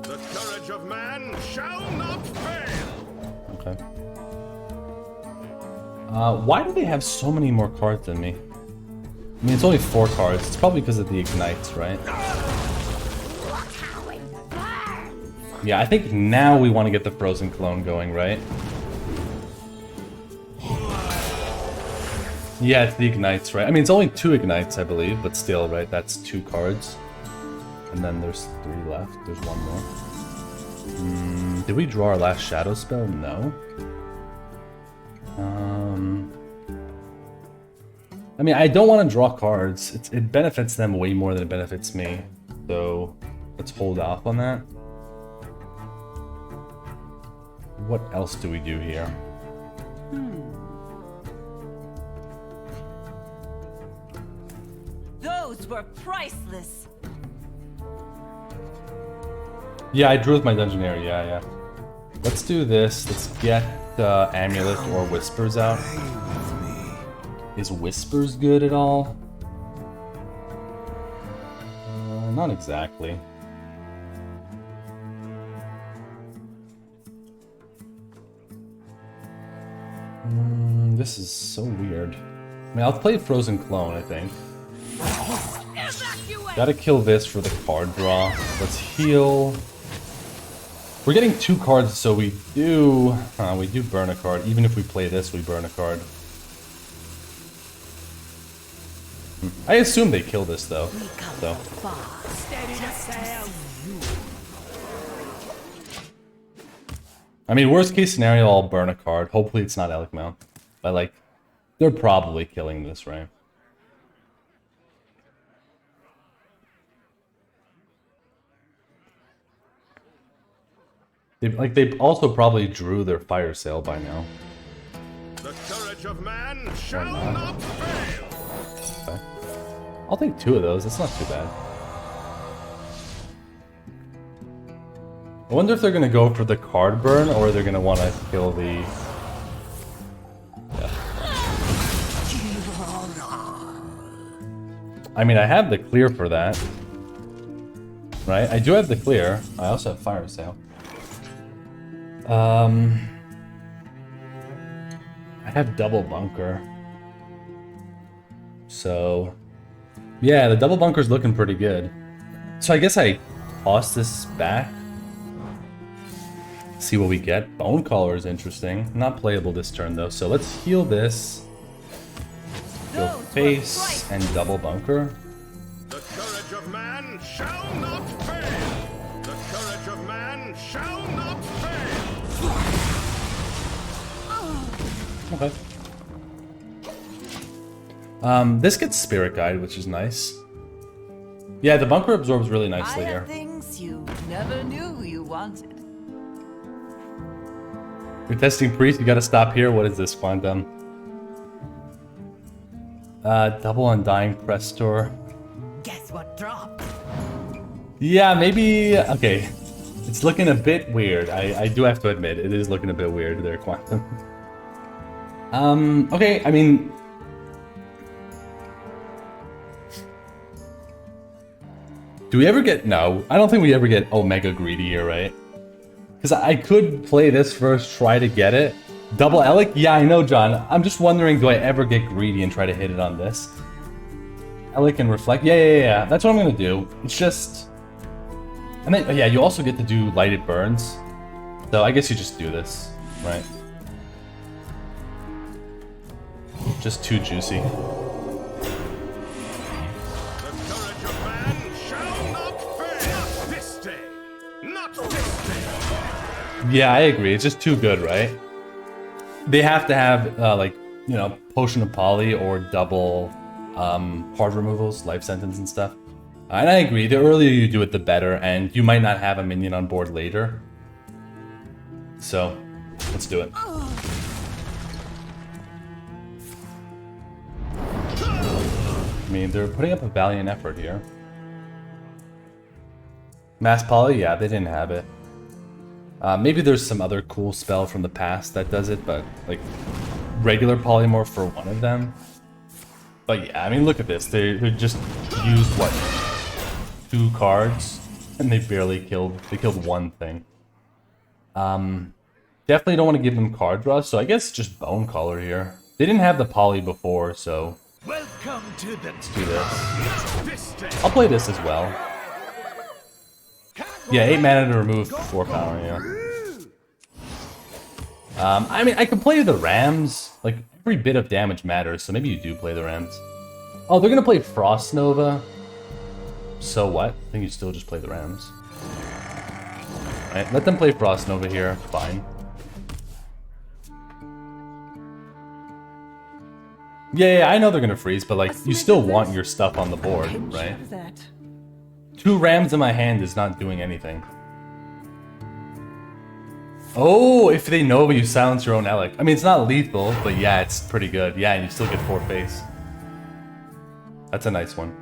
Speaker 2: The courage of man shall not fail.
Speaker 1: Okay. Why do they have so many more cards than me? I mean, it's only 4 cards. It's probably because of the Ignites, right? Yeah, I think now we want to get the Frozen Clone going, right? Yeah, it's the Ignites, right? I mean, it's only 2 Ignites, I believe, but still, right? That's 2 cards. And then there's 3 left. There's 1 more. Did we draw our last Shadow Spell? No. I mean, I don't want to draw cards. It benefits them way more than it benefits me. So, let's hold off on that. What else do we do here?
Speaker 6: Those were priceless.
Speaker 1: Yeah, I drew with my Dungeoneer. Yeah. Let's do this. Let's get Amulet or Whispers out. Is Whispers good at all? Not exactly. This is so weird. I mean, I'll play Frozen Clone, I think. Gotta kill this for the card draw. Let's heal. We're getting 2 cards, so we do burn a card. Even if we play this, we burn a card. I assume they kill this though.
Speaker 3: We come
Speaker 1: So
Speaker 3: from far. Steady the sail.
Speaker 1: I mean, worst case scenario, I'll burn a card. Hopefully it's not Elk Mount. But like, they're probably killing this, right? They also probably drew their fire sale by now.
Speaker 2: The courage of man shall not fail.
Speaker 1: Okay. I'll take 2 of those. That's not too bad. I wonder if they're gonna go for the card burn or they're gonna want to kill the. Yeah. I mean, I have the clear for that, right? I do have the clear. I also have fire sale. I have double bunker. So, yeah, the double bunker's looking pretty good. So I guess I toss this back. See what we get. Bone Collar is interesting. Not playable this turn though. So let's heal this. Go face and double bunker.
Speaker 2: The courage of man shall not fail. The courage of man shall not fail.
Speaker 1: Okay. This gets Spirit Guide, which is nice. Yeah, the bunker absorbs really nicely
Speaker 3: I
Speaker 1: here.
Speaker 3: have things you never knew you wanted.
Speaker 1: You're testing priest, you gotta stop here. What is this, Quantum? Double Undying Prestor.
Speaker 3: Guess what dropped?
Speaker 1: Yeah, maybe. Okay. It's looking a bit weird. I do have to admit, it is looking a bit weird there, Quantum. Okay, I mean. Do we ever get. No, I don't think we ever get Omega Greedy here, right? Because I could play this first, try to get it. Double Elic? Yeah, I know, John. I'm just wondering, do I ever get greedy and try to hit it on this? Elic and Reflect? Yeah. That's what I'm going to do. It's just... And then, yeah, you also get to do Lighted Burns. So I guess you just do this, right? Just too juicy.
Speaker 2: The courage of man shall not fail. Not this day. Not this day.
Speaker 1: Yeah, I agree. It's just too good, right? They have to have, like, you know, Potion of Poly or double hard removals, life sentence and stuff. And I agree, the earlier you do it, the better, and you might not have a minion on board later. So, let's do it. I mean, they're putting up a valiant effort here. Mass Poly? Yeah, they didn't have it. Maybe there's some other cool spell from the past that does it, but like regular polymorph for one of them. But yeah, I mean, look at this. They just used what, 2 cards, and they barely killed. They killed one thing. Definitely don't want to give them card draw, so I guess just Bone Collar here. They didn't have the poly before, so
Speaker 4: Welcome to the
Speaker 1: let's do this.
Speaker 2: This day.
Speaker 1: I'll play this as well. Yeah, 8 mana to remove 4 power, yeah. I mean, I could play the Rams. Like, every bit of damage matters, so maybe you do play the Rams. Oh, they're gonna play Frost Nova. So what? I think you still just play the Rams. Alright, let them play Frost Nova here. Fine. Yeah, I know they're gonna freeze, but like, you still want your stuff on the board, right? 2 Rams in my hand is not doing anything. Oh, if they Nova, you silence your own Elic. I mean, it's not lethal, but yeah, it's pretty good. Yeah, and you still get 4 face. That's a nice one.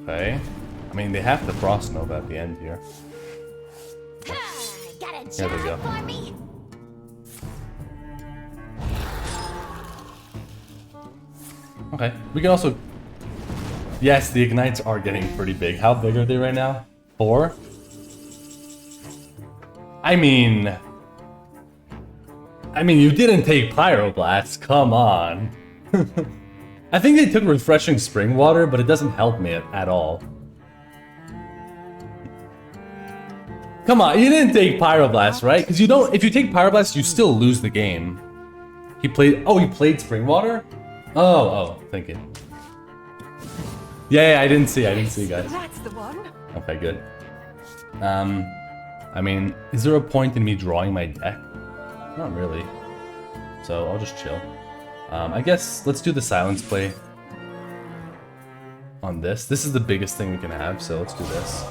Speaker 1: Okay. I mean, they have to Frost Nova at the end here. There we go. Okay, we can also... Yes, the Ignites are getting pretty big. How big are they right now? 4? I mean, you didn't take Pyroblast, come on. I think they took Refreshing Spring Water, but it doesn't help me at all. Come on, you didn't take Pyroblast, right? Because you don't. If you take Pyroblast, you still lose the game. He played. Oh, he played Springwater. Oh, thinking. Yeah, I didn't see, guys.
Speaker 6: That's the one.
Speaker 1: Okay, good. I mean, is there a point in me drawing my deck? Not really. So I'll just chill. I guess let's do the silence play on this. This is the biggest thing we can have, so let's do this.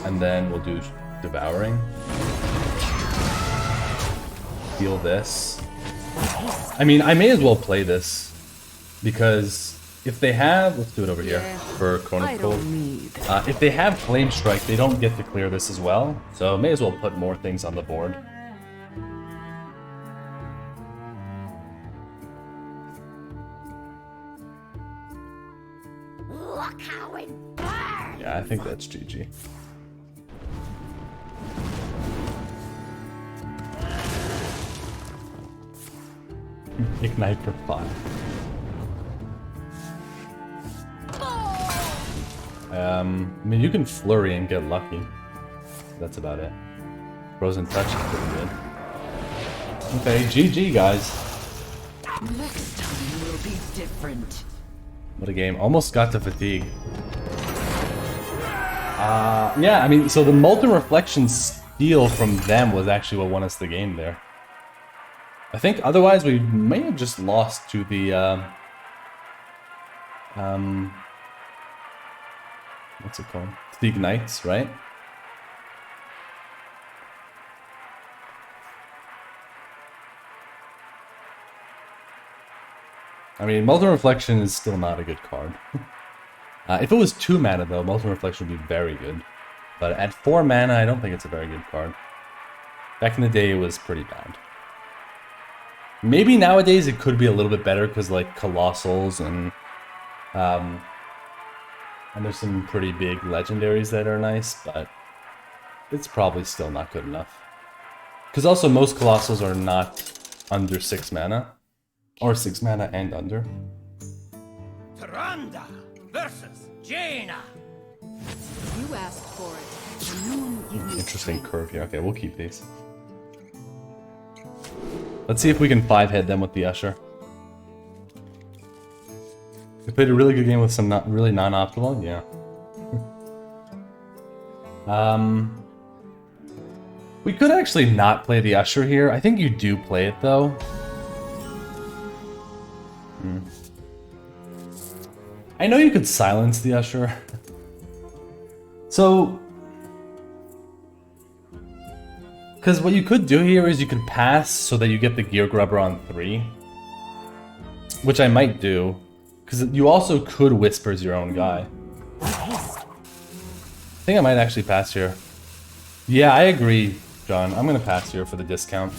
Speaker 1: And then we'll do devouring. Heal this. I mean, I may as well play this because if they have, let's do it over here for Chronic Cold. If they have Flame Strike, they don't get to clear this as well, so may as well put more things on the board.
Speaker 6: Look how it burns.
Speaker 1: Yeah, I think that's GG. Ignite for 5. I mean, you can flurry and get lucky. That's about it. Frozen touch is pretty good. Okay, GG, guys.
Speaker 3: Next time will be different.
Speaker 1: What a game. Almost got to fatigue. Yeah, I mean, so the Molten Reflection steal from them was actually what won us the game there. I think otherwise we may have just lost to the, what's it called? The Ignites, right? I mean, Molten Reflection is still not a good card. If it was 2 mana though, Molten Reflection would be very good. But at 4 mana, I don't think it's a very good card. Back in the day, it was pretty bad. Maybe nowadays it could be a little bit better because like Colossals and there's some pretty big legendaries that are nice, but it's probably still not good enough. Because also most Colossals are not under 6 mana. Or 6 mana and under.
Speaker 4: Taranda versus Jaina.
Speaker 6: You asked for it.
Speaker 3: The moon give me
Speaker 1: Interesting curve here. Okay, we'll keep these. Let's see if we can 5-head them with the Usher. We played a really good game with some really non-optimal, yeah. We could actually not play the Usher here. I think you do play it though. I know you could silence the Usher. So, because what you could do here is you could pass so that you get the Gear Grubber on 3. Which I might do. Because you also could Whispers your own guy. I think I might actually pass here. Yeah, I agree, John. I'm going to pass here for the discount.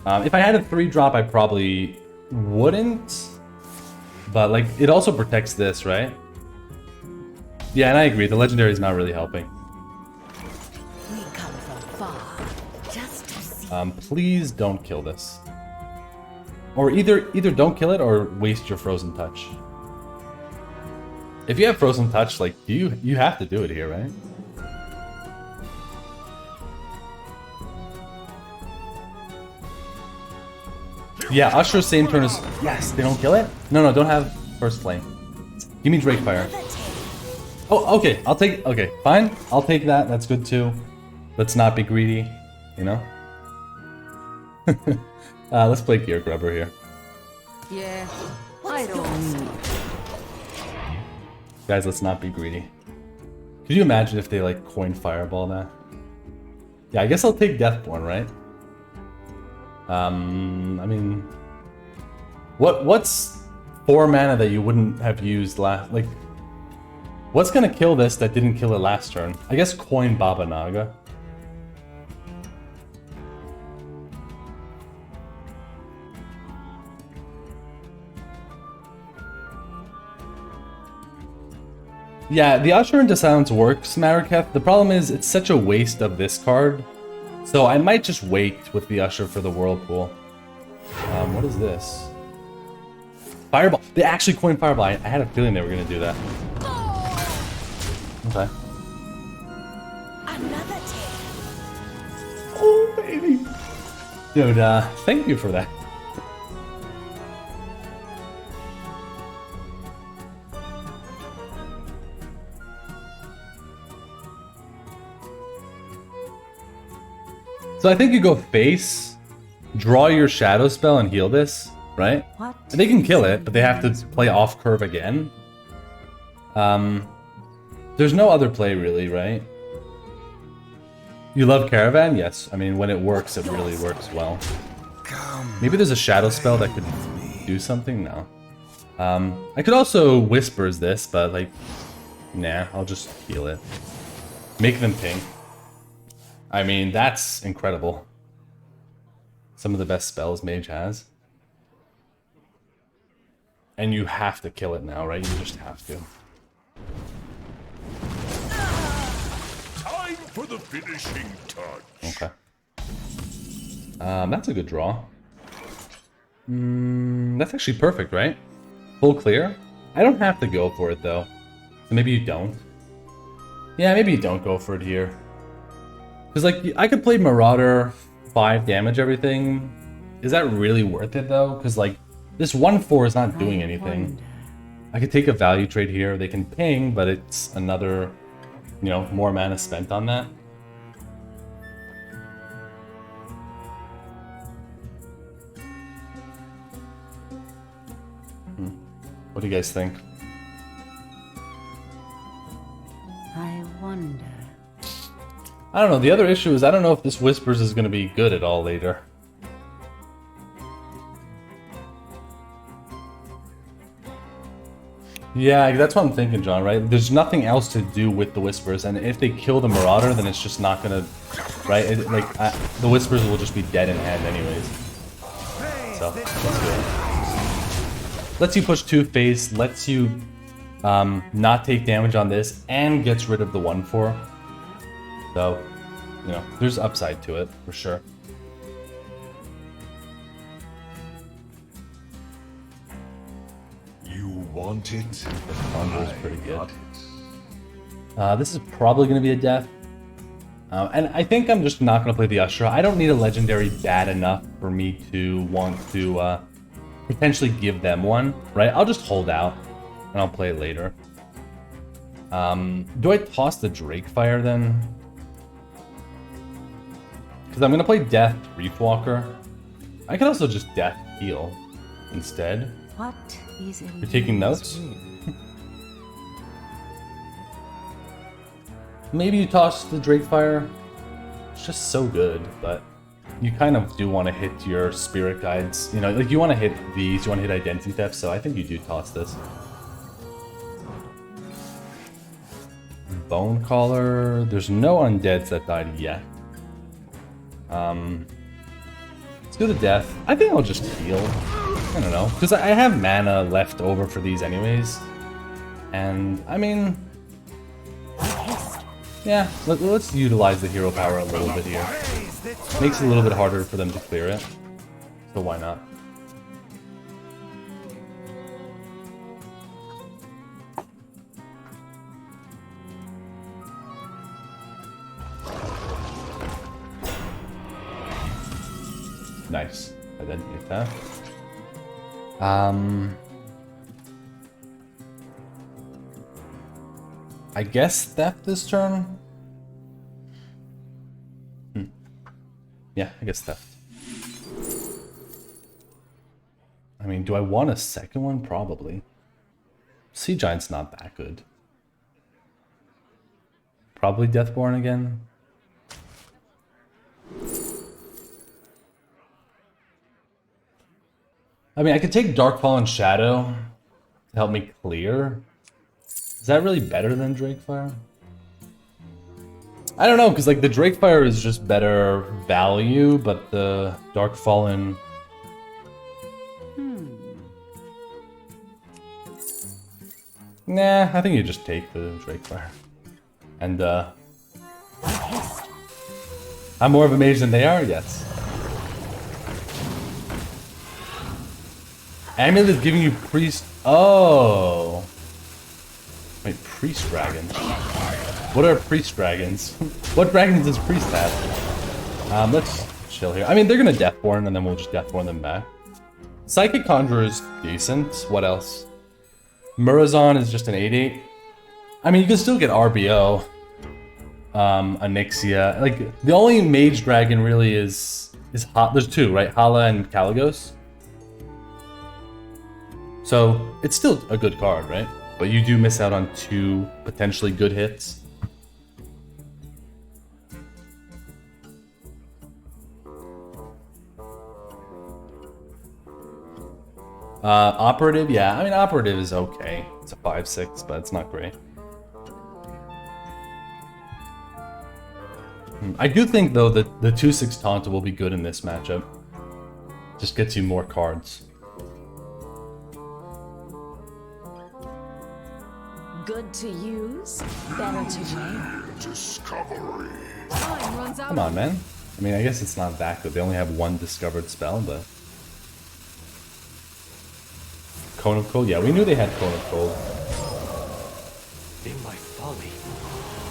Speaker 1: If I had a 3-drop, I probably wouldn't. But, like, it also protects this, right? Yeah, and I agree. The Legendary is not really helping.
Speaker 3: We come from far just to see.
Speaker 1: Please don't kill this. Or either don't kill it or waste your Frozen Touch. If you have Frozen Touch, like, you have to do it here, right? Yeah, Usher, same turn as... Yes, they don't kill it? No, don't have First Flame. Give me Drake Fire. Oh, okay, I'll take... Okay, fine. I'll take that. That's good, too. Let's not be greedy, you know? Let's play Gear Grubber here.
Speaker 6: Yeah, I don't need.
Speaker 1: Guys, let's not be greedy. Could you imagine if they, like, coin Fireball that? Yeah, I guess I'll take Deathborn, right? I mean... What's 4 mana that you wouldn't have used last... Like, what's gonna kill this that didn't kill it last turn? I guess coin Baba Naga. Yeah, the Usher into Silence works, Maraketh. The problem is, it's such a waste of this card. So I might just wait with the Usher for the Whirlpool. What is this? Fireball! They actually coined Fireball. I had a feeling they were going to do that. Okay.
Speaker 6: Another tip.
Speaker 1: Oh, baby. Dude, thank you for that. So I think you go face, draw your shadow spell and heal this, right?
Speaker 3: What?
Speaker 1: And they can kill it, but they have to play off curve again. There's no other play really, right? You love Caravan? Yes. I mean, when it works, it really works well. Maybe there's a shadow spell that could do something? No. I could also Whispers this, but like, nah, I'll just heal it. Make them pink. I mean, that's incredible. Some of the best spells Mage has. And you have to kill it now, right? You just have to.
Speaker 2: Time for the finishing touch.
Speaker 1: Okay. That's a good draw. That's actually perfect, right? Full clear? I don't have to go for it, though. So maybe you don't. Yeah, maybe you don't go for it here. Because, like, I could play Marauder, 5 damage everything. Is that really worth it, though? Because, like, this 1/4 is not doing anything. I could take a value trade here. They can ping, but it's another, you know, more mana spent on that. What do you guys think?
Speaker 3: I wonder.
Speaker 1: I don't know. The other issue is I don't know if this Whispers is going to be good at all later. Yeah, that's what I'm thinking, John, right? There's nothing else to do with the Whispers, and if they kill the Marauder, then it's just not going to... Right? The Whispers will just be dead in hand anyways. So, let's do it. Lets you push 2 face, lets you not take damage on this, and gets rid of the 1/4. So, you know, there's upside to it, for sure.
Speaker 2: You want it?
Speaker 1: The Conjure is pretty good. This is probably going to be a death. And I think I'm just not going to play the Usher. I don't need a legendary bad enough for me to want to potentially give them one, right? I'll just hold out, and I'll play it later. Do I toss the Drakefire then? Because I'm going to play Death Reefwalker. I could also just Death Heal instead.
Speaker 3: What is it?
Speaker 1: You're taking notes? Maybe you toss the Drakefire. It's just so good, but you kind of do want to hit your Spirit Guides. You know, like you want to hit these, you want to hit Identity Theft, so I think you do toss this. Bone Caller. There's no undeads that died yet. Let's go to Death. I think I'll just heal. I don't know, because I have mana left over for these anyways. And, I mean... Yeah, let's utilize the hero power a little bit here. Makes it a little bit harder for them to clear it. So why not? Nice. Identity theft. I guess theft this turn? Yeah, I guess theft. I mean, do I want a second one? Probably. Sea Giant's not that good. Probably Deathborn again. I mean, I could take Darkfall and Shadow to help me clear. Is that really better than Drakefire? I don't know, because like the Drakefire is just better value, but the Darkfallen... Nah, I think you just take the Drakefire. And I'm more of a mage than they are? Yes. Amulet is giving you priest... Oh! Wait, priest dragon. What are priest dragons? What dragons does priest have? Let's chill here. I mean, they're gonna Deathborn, and then we'll just Deathborn them back. Psychic Conjurer is decent. What else? Murazon is just an 8/8. I mean, you can still get RBO. Onyxia. Like, the only mage dragon really is there's two, right? Hala and Kaligos. So, it's still a good card, right? But you do miss out on two potentially good hits. Operative, yeah. I mean, Operative is okay. It's a 5/6, but it's not great. I do think, though, that the 2/6 Taunta will be good in this matchup. Just gets you more cards.
Speaker 6: Good to use, better to win.
Speaker 2: Discovery.
Speaker 6: Time runs out.
Speaker 1: Come on, man. I mean, I guess it's not that good. They only have one discovered spell, but... Cone of Cold? Yeah, we knew they had Cone of Cold.
Speaker 4: In my folly,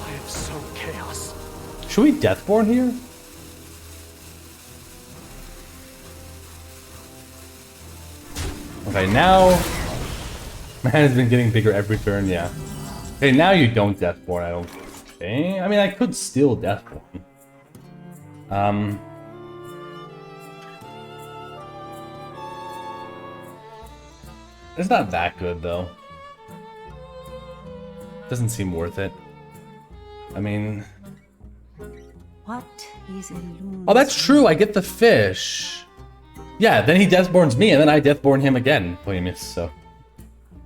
Speaker 4: I have sown chaos.
Speaker 1: Should we Deathborn here? Okay, now... My hand has been getting bigger every turn, yeah. Okay, now you don't Deathborn, I don't... Okay, I mean, I could still Deathborn. It's not that good, though. Doesn't seem worth it. I mean...
Speaker 3: What is a loon?
Speaker 1: Oh, that's true, I get the fish. Yeah, then he Deathborns me, and then I Deathborn him again, Poemus, so...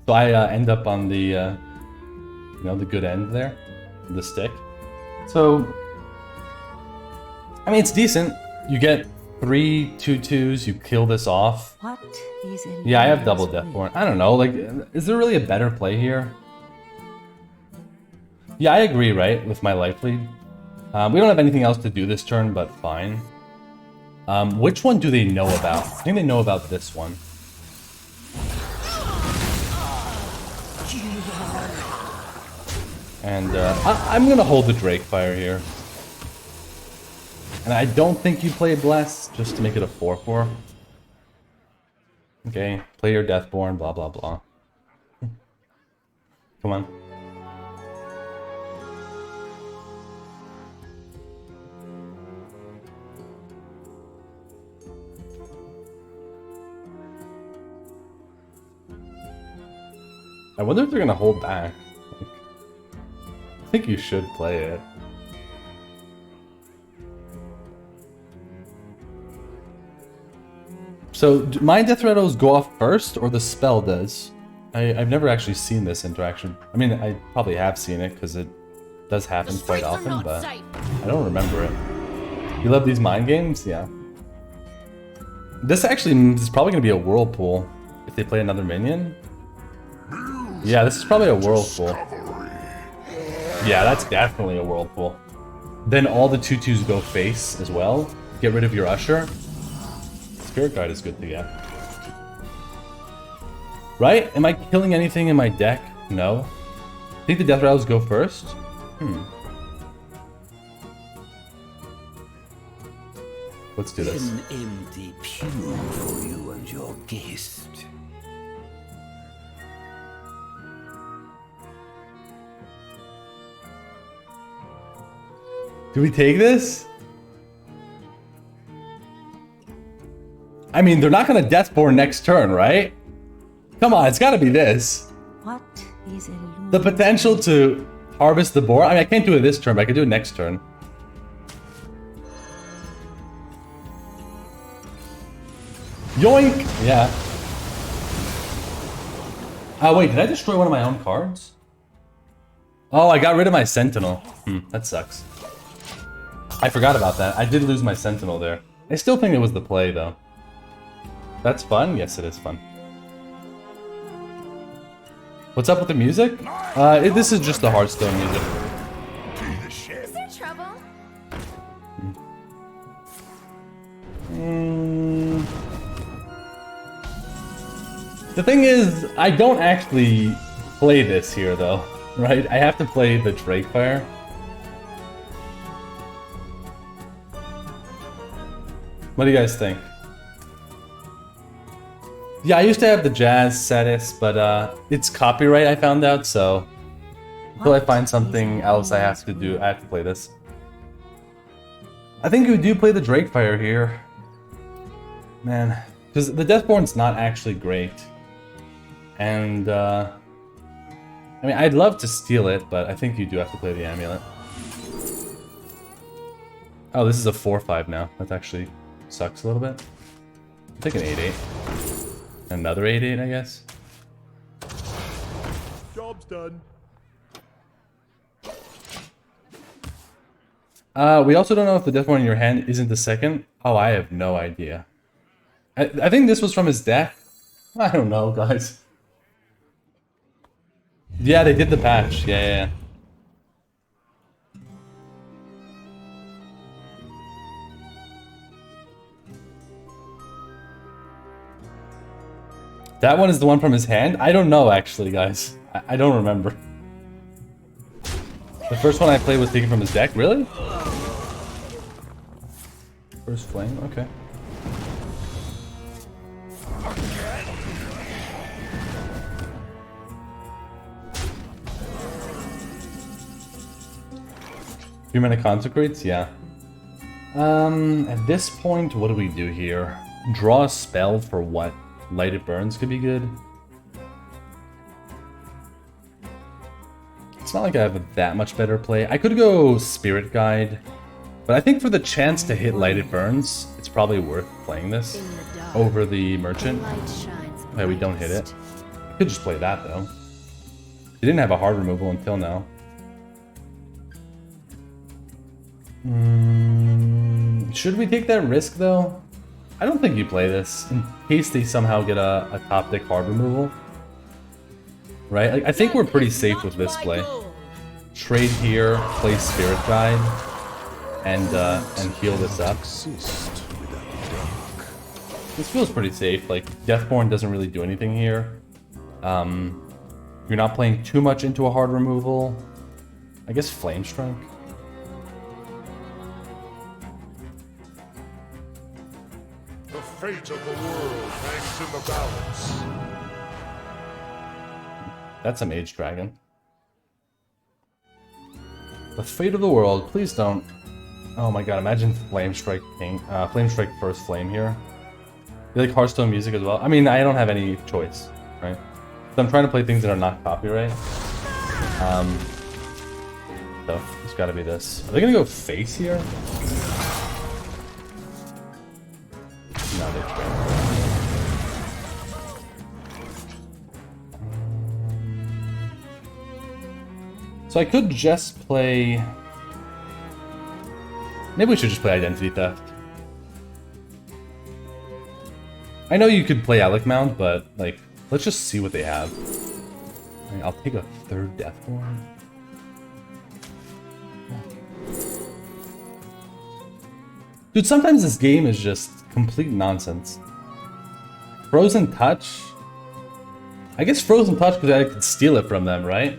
Speaker 1: So I end up on the, you know, the good end there. The stick. So... I mean, it's decent. You get 3 2/2s, you kill this off.
Speaker 3: What is a
Speaker 1: Yeah, I have double
Speaker 3: loon's will?
Speaker 1: Deathborn. I don't know, like, is there really a better play here? Yeah, I agree, right, with my life lead. We don't have anything else to do this turn, but fine. Which one do they know about? I think they know about this one. And I'm gonna hold the Drakefire here. And I don't think you play Bless, just to make it a 4/4. Okay, play your Deathborn, blah blah blah. Come on. I wonder if they're gonna hold back. Like, I think you should play it. So, do my Death Rattles go off first, or the spell does? I've never actually seen this interaction. I mean, I probably have seen it, because it does happen quite often, but I don't remember it. You love these mind games? Yeah. This actually is probably going to be a Whirlpool, if they play another minion. Yeah, this is probably a Whirlpool. Yeah, that's definitely a Whirlpool. Then all the 2/2s go face as well. Get rid of your Usher. Spirit Guide is good to get. Right? Am I killing anything in my deck? No. I think the Death Rattles go first? Let's do this.
Speaker 5: An empty pew for you and your guest.
Speaker 1: Do we take this? I mean, they're not gonna Deathborn next turn, right? Come on, it's gotta be this.
Speaker 3: What is a loon?
Speaker 1: The potential to harvest the board. I mean, I can't do it this turn, but I can do it next turn. Yoink! Yeah. Oh, wait, did I destroy one of my own cards? Oh, I got rid of my Sentinel. That sucks. I forgot about that. I did lose my Sentinel there. I still think it was the play, though. That's fun? Yes, it is fun. What's up with the music? This is just the Hearthstone music.
Speaker 6: Is there trouble?
Speaker 1: The thing is, I don't actually play this here, though. Right? I have to play the Drakefire. What do you guys think? Yeah, I used to have the jazz status, but it's copyright, I found out, so until I find something else I have to do, I have to play this. I think you do play the Drakefire here. Man, because the Deathborn's not actually great. And, I mean, I'd love to steal it, but I think you do have to play the Amulet. Oh, this is a 4-5 now. That actually sucks a little bit. I'll take an 8-8. Another 8-8, I guess.
Speaker 4: Job's done.
Speaker 1: We also don't know if the Deathborn in your hand isn't the second. Oh, I have no idea. I think this was from his deck. I don't know, guys. Yeah, they did the patch. Yeah. That one is the one from his hand? I don't know, actually, guys. I don't remember. The first one I played was taken from his deck? Really? First flame? Okay. Few mana consecrates? Yeah. At this point, what do we do here? Draw a spell for what? Lighted Burns could be good. It's not like I have that much better play. I could go Spirit Guide, but I think for the chance to hit Lighted Burns, it's probably worth playing this over the Merchant. Okay, we don't hit it. I could just play that though. He didn't have a hard removal until now. Should we take that risk though? I don't think you play this in case they somehow get a top deck hard removal. Right? Like, I think we're pretty safe with this play. Trade here, play Spirit Guide, and heal this up. This feels pretty safe. Like, Deathborn doesn't really do anything here. You're not playing too much into a hard removal. I guess Flame Strike.
Speaker 2: The fate of the world hangs in the balance.
Speaker 1: That's a Mage Dragon. The fate of the world. Please don't. Oh my god, imagine Flame Strike King. Flame Strike first flame here. You like Hearthstone music as well? I mean, I don't have any choice, right? So I'm trying to play things that are not copyright. So it's gotta be this. Are they gonna go face here? No, they don't. So I could just play... Maybe we should just play Identity Theft. I know you could play Alec Mount, but, like, let's just see what they have. I'll take a third Deathborn. Dude, sometimes this game is just complete nonsense. Frozen Touch? I guess Frozen Touch because I could steal it from them, right?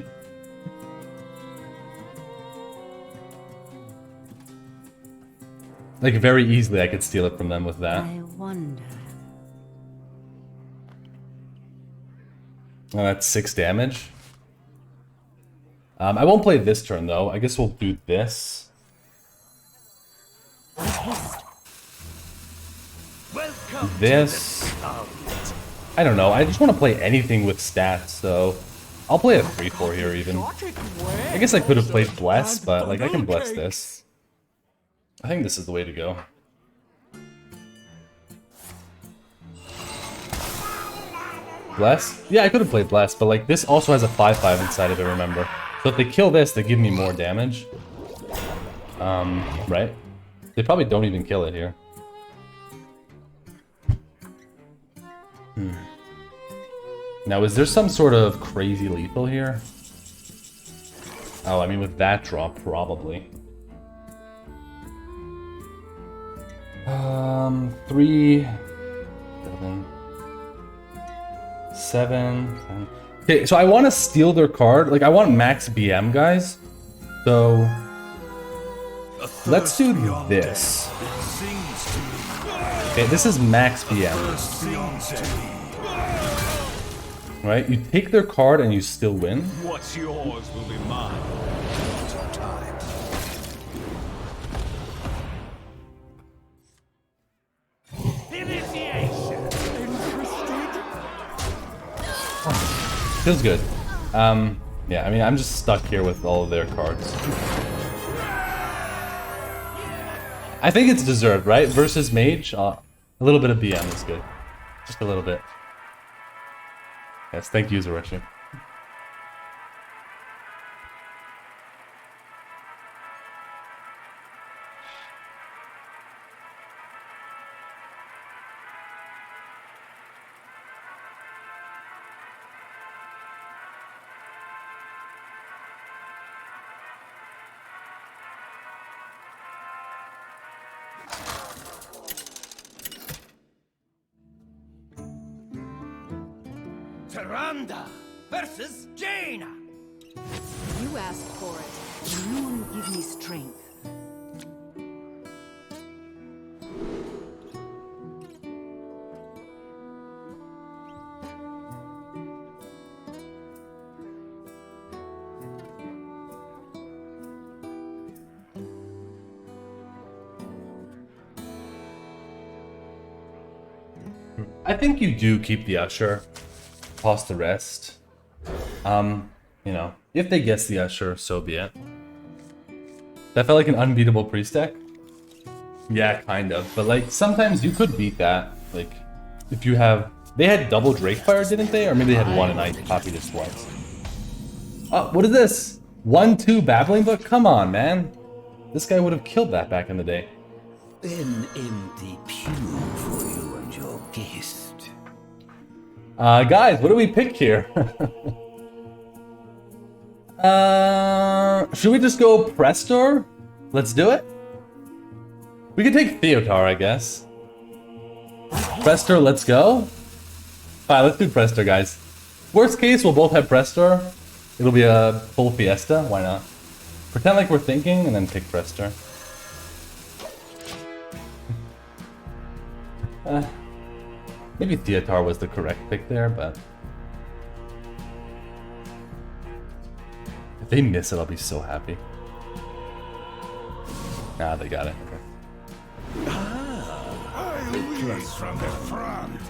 Speaker 1: Like, very easily I could steal it from them with that.
Speaker 3: I wonder.
Speaker 1: Oh, that's 6 damage. I won't play this turn, though. I guess we'll do this. This. I don't know. I just want to play anything with stats, so I'll play a 3-4 here, even. I guess I could have played Bless, but, like, I can Bless this. I think this is the way to go. Bless? Yeah, I could have played Bless, but like this also has a 5-5 inside of it, remember. So if they kill this, they give me more damage. Right? They probably don't even kill it here. Now, is there some sort of crazy lethal here? Oh, I mean, with that draw, probably. 3, 7, 10. Okay, so I want to steal their card. Like, I want max BM, guys. So Let's do this. Okay, this is max BM. Right? You take their card and you still win.
Speaker 2: What's yours will be mine. Initiation.
Speaker 1: Feels good. Yeah, I mean, I'm just stuck here with all of their cards. I think it's deserved, right? Versus Mage, a little bit of BM is good. Just a little bit. Yes, thank you, Zoreshi.
Speaker 4: Tyrande versus Jaina.
Speaker 6: You asked for it.
Speaker 3: The moon give me strength.
Speaker 1: I think you do keep the Usher. Toss the rest. You know, if they guess the Usher, so be it. That felt like an unbeatable priest deck? Yeah, kind of. But like, sometimes you could beat that. Like, if you have... They had double Drakefire, didn't they? Or maybe they had one and I copied it twice. Oh, what is this? 1-2 Babbling Book? Come on, man. This guy would have killed that back in the day.
Speaker 5: An empty pew for you and your guest.
Speaker 1: Guys, what do we pick here? Should we just go Prestor? Let's do it. We could take Theotar, I guess. Prestor, let's go. Alright, let's do Prestor, guys. Worst case, we'll both have Prestor. It'll be a full fiesta. Why not? Pretend like we're thinking and then pick Prestor. Maybe Theotar was the correct pick there, but... If they miss it, I'll be so happy. Ah, they got it. Okay.
Speaker 2: I'll lead from the front.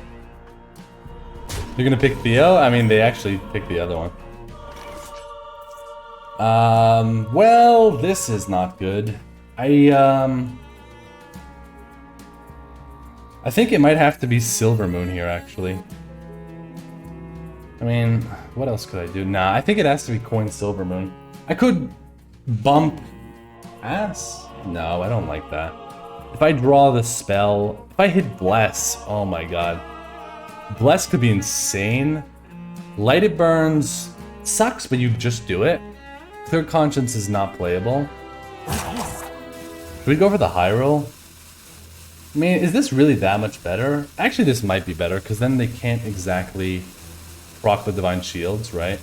Speaker 1: You're gonna pick Theo? I mean, they actually picked the other one. Well, this is not good. I think it might have to be Silver Moon here, actually. I mean, what else could I do? Nah, I think it has to be Coin Silver Moon. I could bump Ass? No, I don't like that. If I draw the spell, if I hit Bless, oh my god. Bless could be insane. Lighted Burns sucks, but you just do it. Clear Conscience is not playable. Should we go for the high roll? I mean, is this really that much better? Actually, this might be better, because then they can't exactly proc the Divine Shields, right?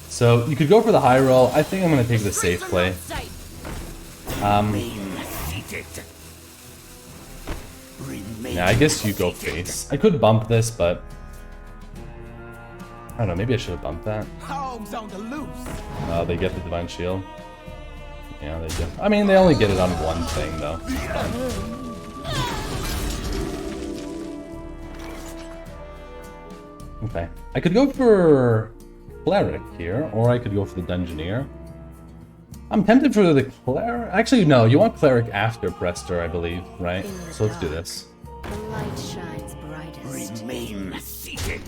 Speaker 1: So, you could go for the high roll. I think I'm going to take the safe play. Yeah, I guess you go face. I could bump this, but... I don't know, maybe I should have bumped that.
Speaker 4: Hogs on the loose.
Speaker 1: Oh, they get the Divine Shield. Yeah, they do. I mean, they only get it on one thing, though. Okay. I could go for Cleric here, or I could go for the Dungeoneer. I'm tempted for the Cleric. Actually, no, you want Cleric after Prestor, I believe, right? So let's do this.
Speaker 6: The light shines brightest.
Speaker 5: Remain seated.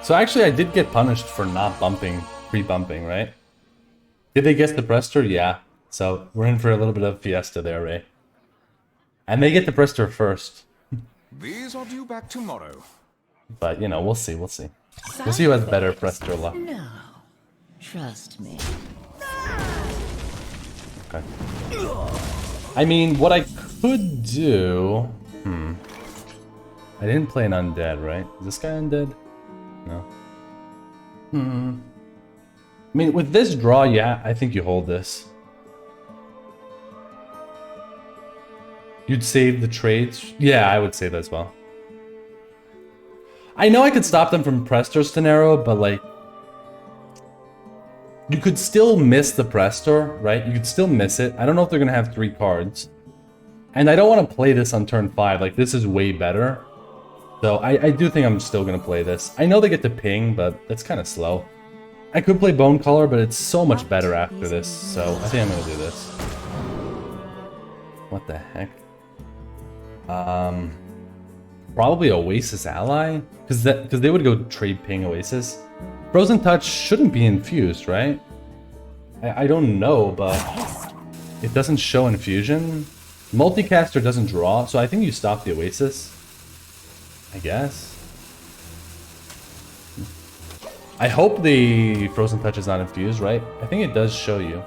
Speaker 1: So actually, I did get punished for not bumping, pre-bumping, right? Did they guess the Prestor? Yeah. So we're in for a little bit of fiesta there, Ray. And they get the Prestor first.
Speaker 2: These are due back tomorrow.
Speaker 1: But, you know, we'll see, we'll see. We'll see who has better Prestor luck.
Speaker 7: No. Trust me.
Speaker 1: Okay. I mean, what I could do... I didn't play an undead, right? Is this guy undead? No. I mean, with this draw, yeah, I think you hold this. You'd save the trades? Yeah, I would save that as well. I know I could stop them from Prestor Stenero, but like... You could still miss the Prestor, right? You could still miss it. I don't know if they're going to have 3 cards. And I don't want to play this on turn 5. Like, this is way better. So I do think I'm still going to play this. I know they get to ping, but that's kind of slow. I could play Bone Color, but it's so much better after this. So I think I'm going to do this. What the heck? Probably Oasis Ally? Because they would go trade ping Oasis. Frozen Touch shouldn't be infused, right? I don't know, but it doesn't show infusion. Multicaster doesn't draw, so I think you stop the Oasis. I guess. I hope the Frozen Touch is not infused, right? I think it does show you.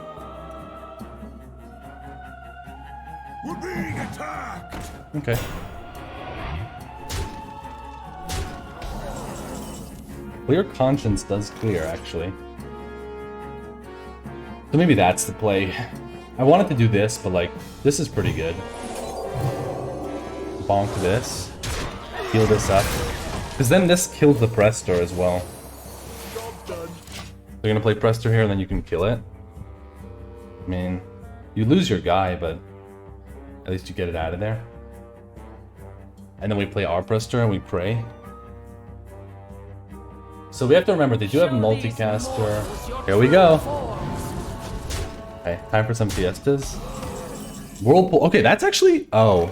Speaker 4: We're being attacked.
Speaker 1: Okay. Clear Conscience does clear, actually. So maybe that's the play. I wanted to do this, but like, this is pretty good. Bonk this. Heal this up. Because then this kills the Prestor as well. They're gonna play Prestor here and then you can kill it. I mean, you lose your guy, but at least you get it out of there. And then we play our Prestor and we pray. So we have to remember, they do have multicaster. Here we go. Okay, time for some fiestas. Whirlpool. Okay, that's actually... Oh.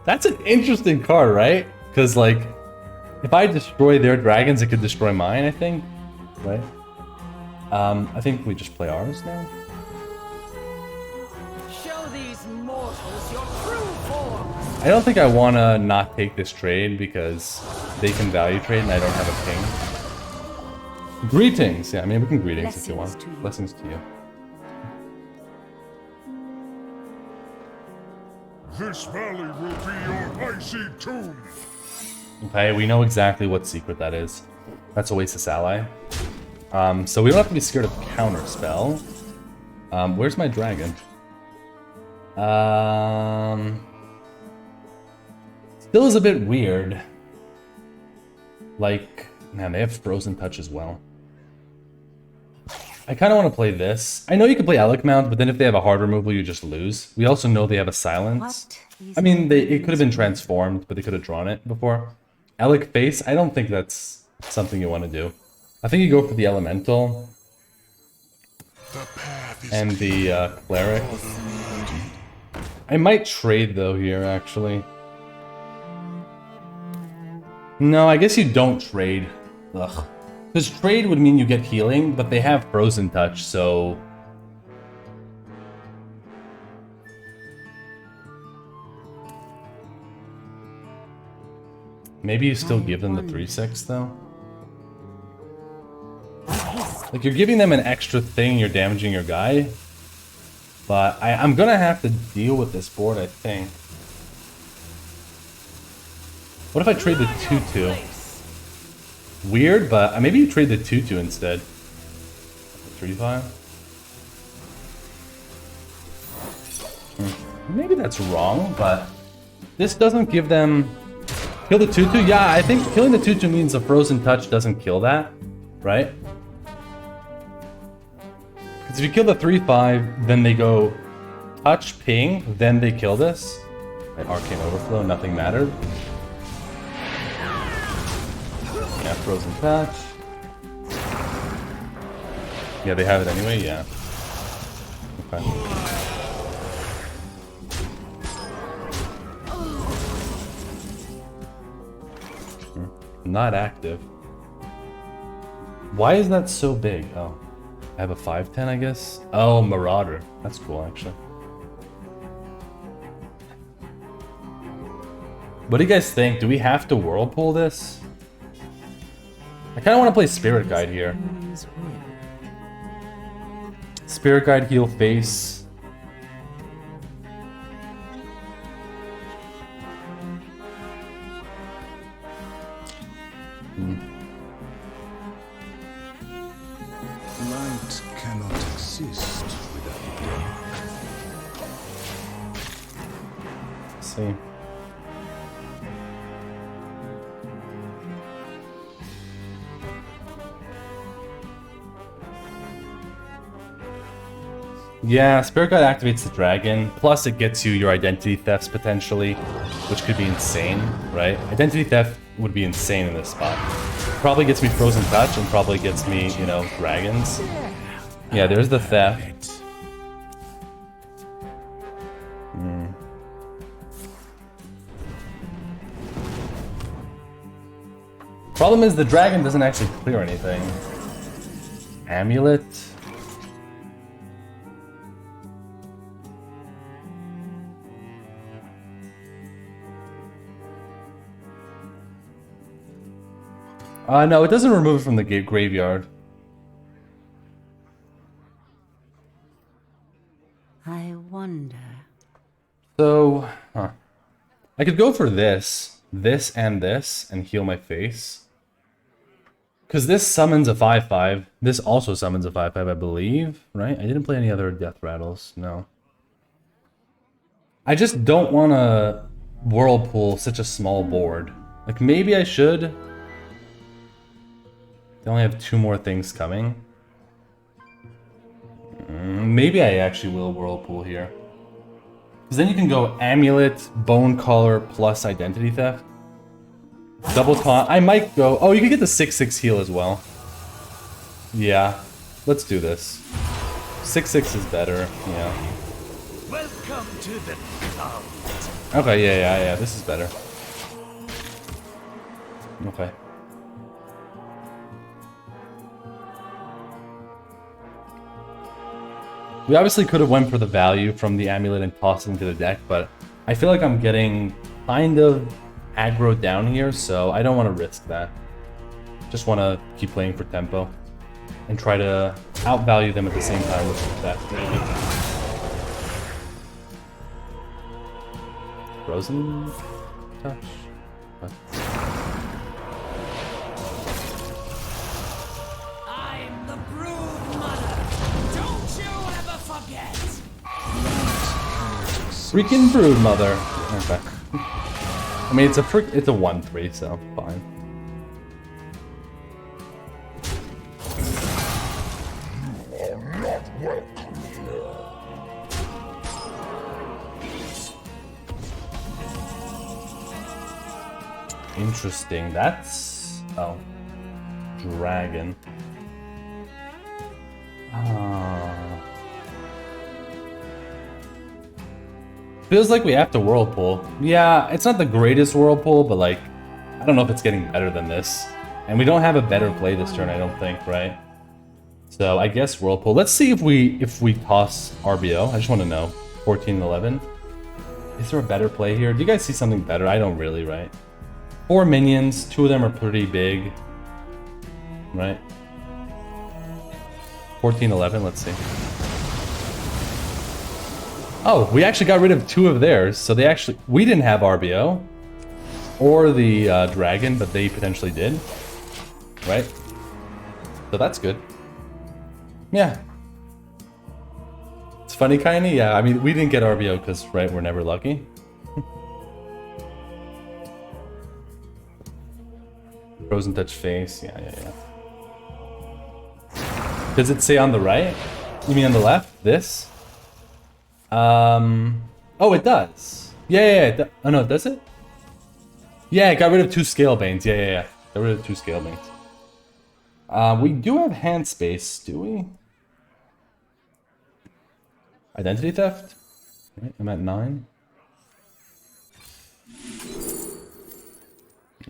Speaker 1: That's an interesting card, right? Because, like, if I destroy their dragons, it could destroy mine, I think. Right? I think we just play ours now.
Speaker 3: Show these mortals your true form.
Speaker 1: I don't think I want to not take this trade because they can value trade and I don't have a ping. Greetings! Yeah, I mean, we can greetings if you want. Blessings to you.
Speaker 2: This valley will be your icy tomb.
Speaker 1: Okay, we know exactly what secret that is. That's Oasis Ally. So we don't have to be scared of counterspell. Where's my dragon? Still is a bit weird. Like, man, they have Frozen Touch as well. I kind of want to play this. I know you can play Alec Mount, but then if they have a hard removal, you just lose. We also know they have a Silence. I mean, it could have been transformed, but they could have drawn it before. Alec Face, I don't think that's something you want to do. I think you go for the Elemental. And the Cleric. I might trade, though, here, actually. No, I guess you don't trade. Ugh. Because trade would mean you get healing, but they have Frozen Touch, so... Maybe you still give them the 3/6, though? Like, you're giving them an extra thing, you're damaging your guy. But I'm gonna have to deal with this board, I think. What if I trade the 2/2? Weird, but maybe you trade the 2/2 instead. 3/5? Maybe that's wrong, but this doesn't give them... Kill the 2/2? Yeah, I think killing the 2/2 means a Frozen Touch doesn't kill that, right? Because if you kill the 3/5, then they go touch, ping, then they kill this. Right, Arcane Overflow, nothing mattered. Yeah, Frozen Touch. Yeah, they have it anyway, yeah. Okay. Not active. Why is that so big? Oh. I have a 5/10, I guess? Oh, Marauder. That's cool, actually. What do you guys think? Do we have to Whirlpool this? I kind of want to play Spirit Guide here. Spirit Guide, heal face.
Speaker 4: Light cannot exist without dark.
Speaker 1: Let's see. Yeah, Spirit Guide activates the dragon, plus it gets you your identity thefts potentially, which could be insane, right? Identity theft would be insane in this spot. Probably gets me Frozen Touch and probably gets me, you know, dragons. Yeah, there's the theft. Problem is the dragon doesn't actually clear anything. Amulet. No, it doesn't remove it from the graveyard.
Speaker 3: I wonder.
Speaker 1: So, I could go for this, and heal my face. Because this summons a 5/5. This also summons a 5/5, I believe, right? I didn't play any other death rattles, no. I just don't want to whirlpool such a small board. Like, maybe I should. They only have 2 more things coming. Maybe I actually will whirlpool here. Because then you can go Amulet, Bone Collar, plus Identity Theft. Double taunt. I might go... Oh, you can get the 6/6 heal as well. Yeah. Let's do this. 6/6 is better. Yeah.
Speaker 4: Welcome to the cult.
Speaker 1: Okay, yeah. This is better. Okay. We obviously could have went for the value from the amulet and tossed it into the deck, but I feel like I'm getting kind of aggro down here, so I don't want to risk that. Just want to keep playing for tempo and try to outvalue them at the same time, which is that. Frozen touch? What?
Speaker 8: I'm the brood mother. Don't you ever forget.
Speaker 1: Freaking brood mother. Okay. I mean, it's a 1/3, so fine. Interesting. That's... Oh. Dragon. Feels like we have to whirlpool. Yeah, it's not the greatest whirlpool, but like, I don't know if it's getting better than this. And we don't have a better play this turn, I don't think, right? So I guess whirlpool. Let's see if we toss RBO. I just want to know. 14 and 11. Is there a better play here? Do you guys see something better? I don't really, right? 4 minions, 2 of them are pretty big. Right? 14, 11, let's see. Oh, we actually got rid of 2 of theirs, so we didn't have RBO. Or the dragon, but they potentially did. Right? So that's good. Yeah. It's funny, kinda, yeah. I mean, we didn't get RBO because, right, we're never lucky. Frozen touch face, yeah. Does it say on the right? You mean on the left? This? Oh, it does. Yeah. Oh no, does it? Yeah, it got rid of 2 scale banes. Yeah. Got rid of 2 scale banes. We do have hand space, do we? Identity theft? Right, I'm at 9.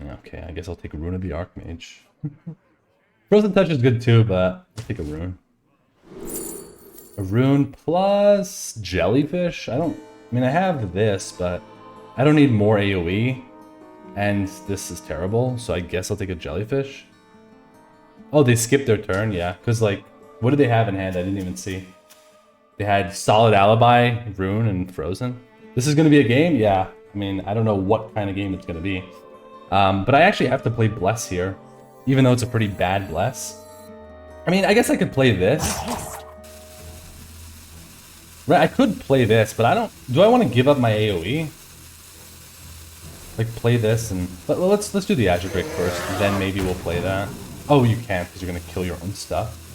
Speaker 1: Okay, I guess I'll take a Rune of the Archmage. Frozen Touch is good too, but I'll take a Rune. A Rune plus Jellyfish? I mean, I have this, but I don't need more AoE. And this is terrible, so I guess I'll take a Jellyfish. Oh, they skipped their turn? Yeah, because like, what did they have in hand? I didn't even see. They had Solid Alibi, Rune, and Frozen. This is going to be a game? Yeah. I mean, I don't know what kind of game it's going to be. But I actually have to play Bless here. even though it's a pretty bad bless. I mean, I guess I could play this. Right, I could play this, but I don't... Do I want to give up my AoE? Like, play this and... Let's do the Azure Drake first, and then maybe we'll play that. Oh, you can't, because you're going to kill your own stuff.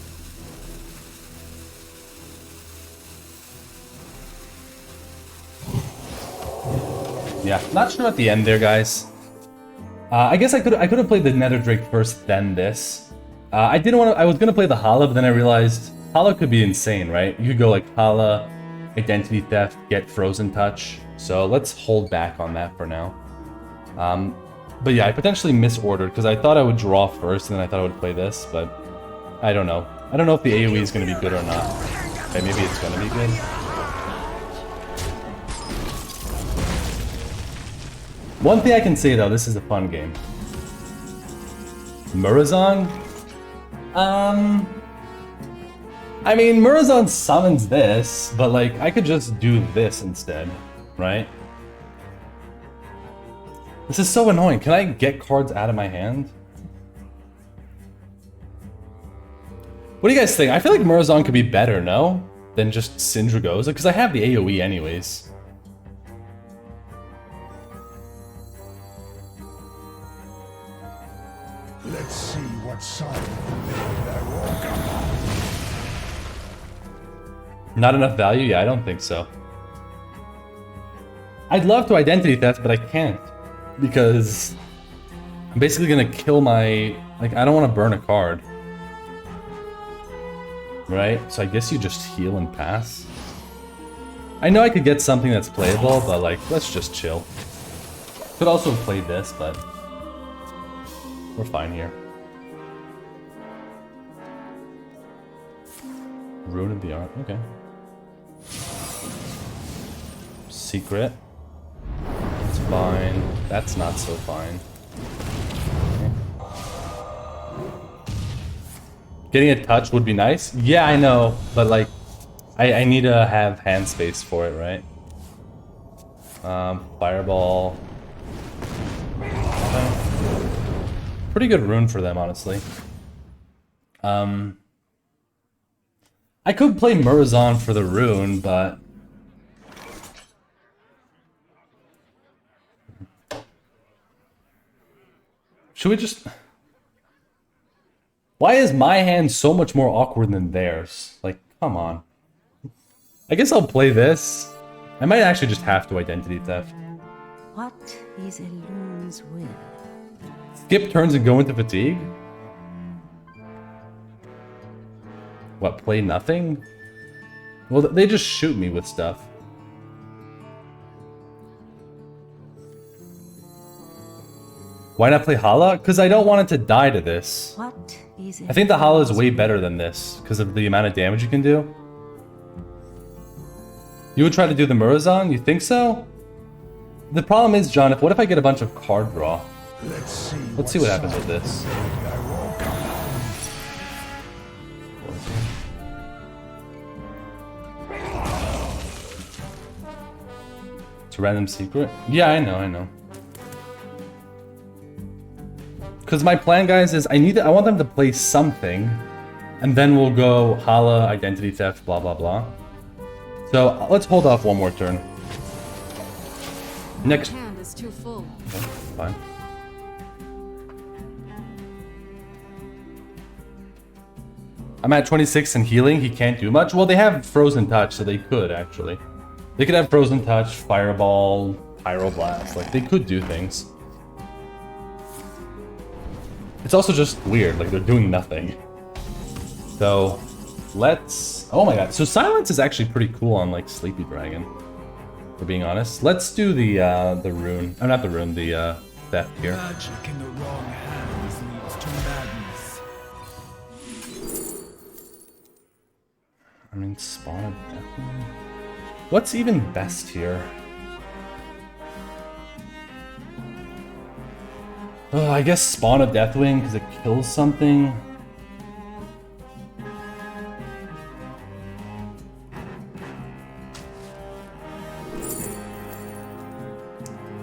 Speaker 1: Yeah, not sure at the end there, guys. I guess I could have played the Nether Drake first, then this. I didn't want to... I was going to play the Hala, but then I realized Hala could be insane, right? You could go like Hala, Identity Theft, get Frozen Touch. So let's hold back on that for now. But yeah, I potentially misordered because I thought I would draw first and then I thought I would play this, but I don't know. I don't know if the AoE is going to be good or not. Okay, maybe it's going to be good. One thing I can say though, this is a fun game. Murazon? I mean, Murazon summons this, but like, I could just do this instead, right? This is so annoying. Can I get cards out of my hand? What do you guys think? I feel like Murazon could be better, no? Than just Syndragoza, because I have the AoE anyways.
Speaker 4: Let's see what side of the bed I walk on.
Speaker 1: Not enough value? Yeah, I don't think so. I'd love to Identity Theft, but I can't. Because I'm basically gonna kill my... Like, I don't want to burn a card. Right? So I guess you just heal and pass. I know I could get something that's playable, but like, let's just chill. Could also have played this, but... We're fine here. Rune of the Art, okay. Secret. It's fine. That's not so fine. Okay. Getting a touch would be nice. Yeah, I know, but like, I need to have hand space for it, right? Fireball. Okay. Pretty good rune for them, honestly. I could play Murazon for the rune, but... Should we just... Why is my hand so much more awkward than theirs? Like, come on. I guess I'll play this. I might actually just have to Identity Theft.
Speaker 3: What is a loon's will?
Speaker 1: Skip turns and go into fatigue? What, play nothing? Well, they just shoot me with stuff. Why not play Hala? Because I don't want it to die to this.
Speaker 3: What is a
Speaker 1: I think the Hala is way better than this because of the amount of damage you can do. You would try to do the Murazon? You think so? The problem is, John, what if I get a bunch of card draw? Let's see what happens with this. It's a random secret? Yeah, I know. Because my plan, guys, is I want them to play something, and then we'll go Hala, Identity Theft, blah blah blah. So let's hold off one more turn. Next.
Speaker 6: Hand is too full.
Speaker 1: Okay, fine. I'm at 26 and healing. He can't do much. Well, they have Frozen Touch, so they could actually. They could have Frozen Touch, Fireball, Pyroblast. Like, they could do things. It's also just weird. Like, they're doing nothing. So, let's... Oh my god. So, Silence is actually pretty cool on, like, Sleepy Dragon. For being honest. Let's do the rune. Oh, not the rune. The, theft here.
Speaker 8: Magic in the wrong hands leads to madness.
Speaker 1: I mean, Spawn of Deathwing. What's even best here? Oh, I guess Spawn of Deathwing because it kills something.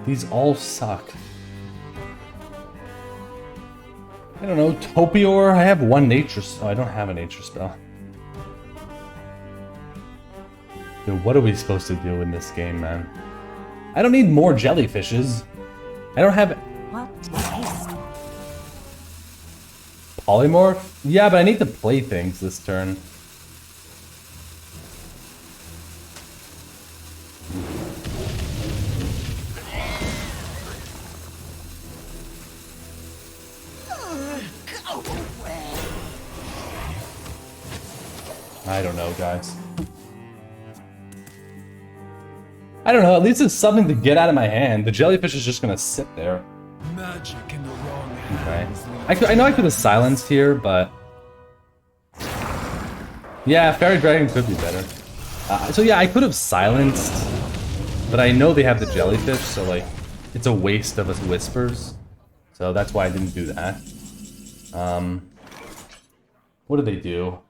Speaker 1: These all suck. I don't know, Topior. I have one nature. Oh, I don't have a nature spell. Dude, what are we supposed to do in this game, man? I don't need more jellyfishes. I don't have
Speaker 3: What taste?
Speaker 1: polymorph. Yeah, but I need to play things this turn. I don't know, guys. I don't know, at least it's something to get out of my hand. The jellyfish is just gonna sit there.
Speaker 8: Magic in the wrong
Speaker 1: Okay.
Speaker 8: hands.
Speaker 1: I know I could have silenced here, but... Yeah, Fairy Dragon could be better. So yeah, I could have silenced, but I know they have the jellyfish, so like, it's a waste of us whispers. So that's why I didn't do that. What do they do?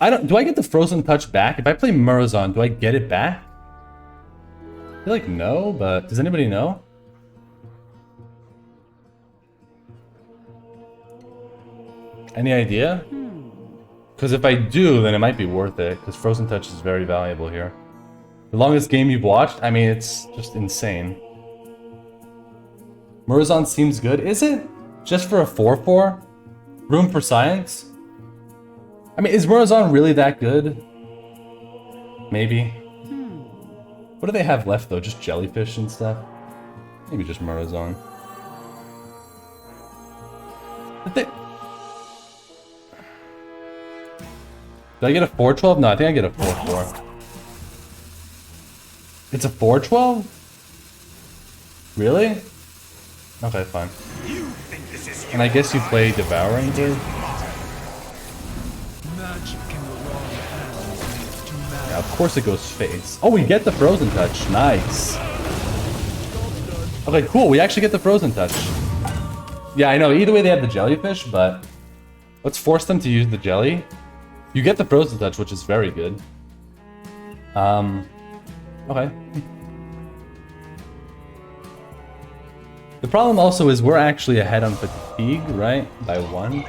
Speaker 1: I don't. Do I get the Frozen Touch back? If I play Murazon, do I get it back? I feel like no, but does anybody know? Any idea? Because if I do, then it might be worth it, because Frozen Touch is very valuable here. The longest game you've watched? I mean, it's just insane. Murazon seems good. Is it? Just for a 4/4? Room for Science? I mean, is Murazon really that good? Maybe. What do they have left, though? Just jellyfish and stuff? Maybe just Murazon. Did I get a 4/12? No, I think I get a 4/4. It's a 4/12? Really? Okay, fine. And I guess you play Devouring Bird?
Speaker 8: Magic in the wrong hands leads to madness.
Speaker 1: Yeah, of course it goes face. Oh, we get the Frozen Touch. Nice. Okay, cool. We actually get the Frozen Touch. Yeah, I know. Either way, they have the jellyfish, but let's force them to use the jelly. You get the Frozen Touch, which is very good. Okay. The problem also is we're actually ahead on fatigue, right? By 1.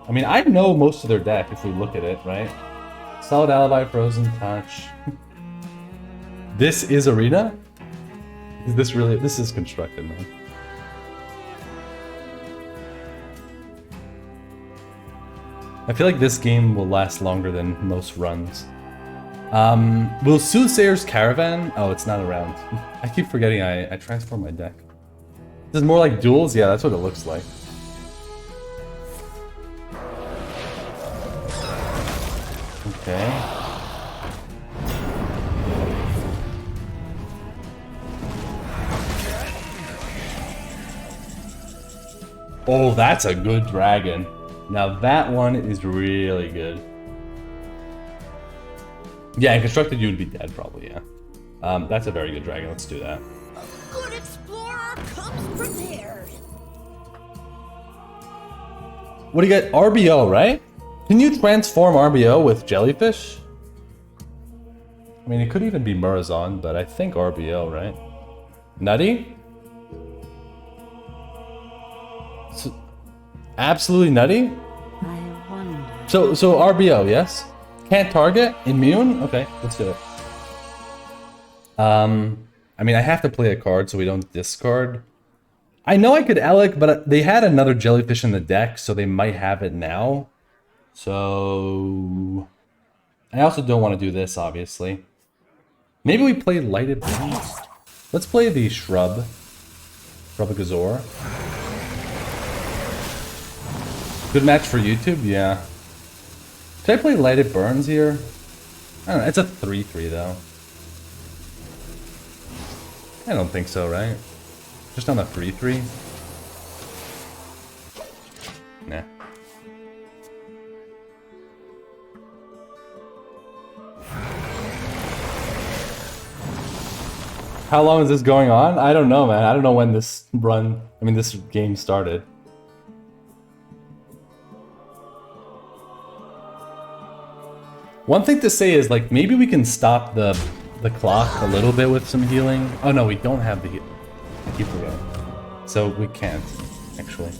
Speaker 1: I mean, I know most of their deck if we look at it, right? Solid Alibi, Frozen Touch. This is Arena? Is this really... This is constructed, man. I feel like this game will last longer than most runs. Will Soothsayer's Caravan? Oh, it's not around. I keep forgetting I transform my deck. This is more like duels? Yeah, that's what it looks like. Okay. Oh, that's a good dragon. Now that one is really good. Yeah, in constructed you would be dead probably, yeah. That's a very good dragon, let's do that.
Speaker 7: A good explorer comes prepared.
Speaker 1: What do you get? RBO, right? Can you transform RBO with jellyfish? I mean, it could even be Murazon, but I think RBO, right? Nutty? So, absolutely nutty?
Speaker 3: I wonder.
Speaker 1: So RBO, yes? Can't target? Immune? Okay, let's do it. I mean, I have to play a card so we don't discard. I know I could Alec, but they had another jellyfish in the deck, so they might have it now. So... I also don't want to do this, obviously. Maybe we play Lighted Beast. Let's play the Shrub. Shrubagazor. Good match for YouTube? Yeah. Should I play Lighted Burns here? I don't know, it's a 3/3 though. I don't think so, right? Just on a 3/3? Nah. How long is this going on? I don't know, man. I don't know when this this game started. One thing to say is, like, maybe we can stop the clock a little bit with some healing. Oh no, we don't have the heal. I keep forgetting. So we can't, actually.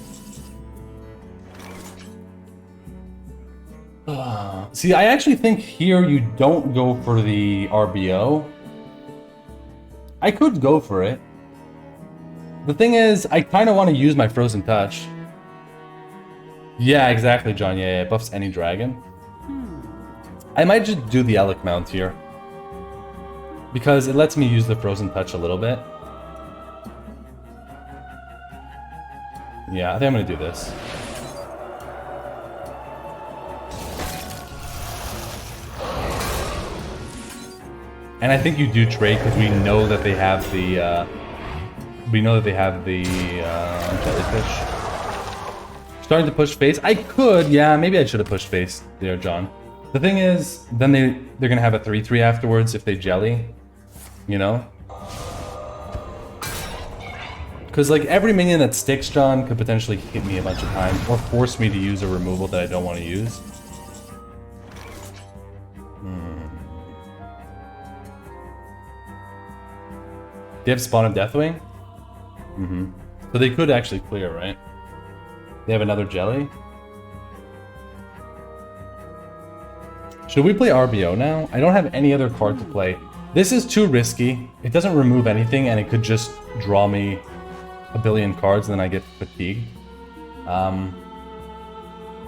Speaker 1: See, I actually think here you don't go for the RBO. I could go for it. The thing is, I kind of want to use my Frozen Touch. Yeah, exactly, John. Yeah, it buffs any dragon. I might just do the Alec mount here. Because it lets me use the Frozen Touch a little bit. Yeah, I think I'm going to do this. And I think you do trade because we know that they have the jellyfish. Starting to push face. I could, yeah, maybe I should have pushed face there, John. The thing is, then they're gonna have a 3/3 afterwards if they jelly, you know? Because like every minion that sticks, John, could potentially hit me a bunch of times or force me to use a removal that I don't want to use. They have Spawn of Deathwing? So they could actually clear, right? They have another jelly? Should we play RBO now? I don't have any other card to play. This is too risky. It doesn't remove anything and it could just draw me a billion cards and then I get fatigued.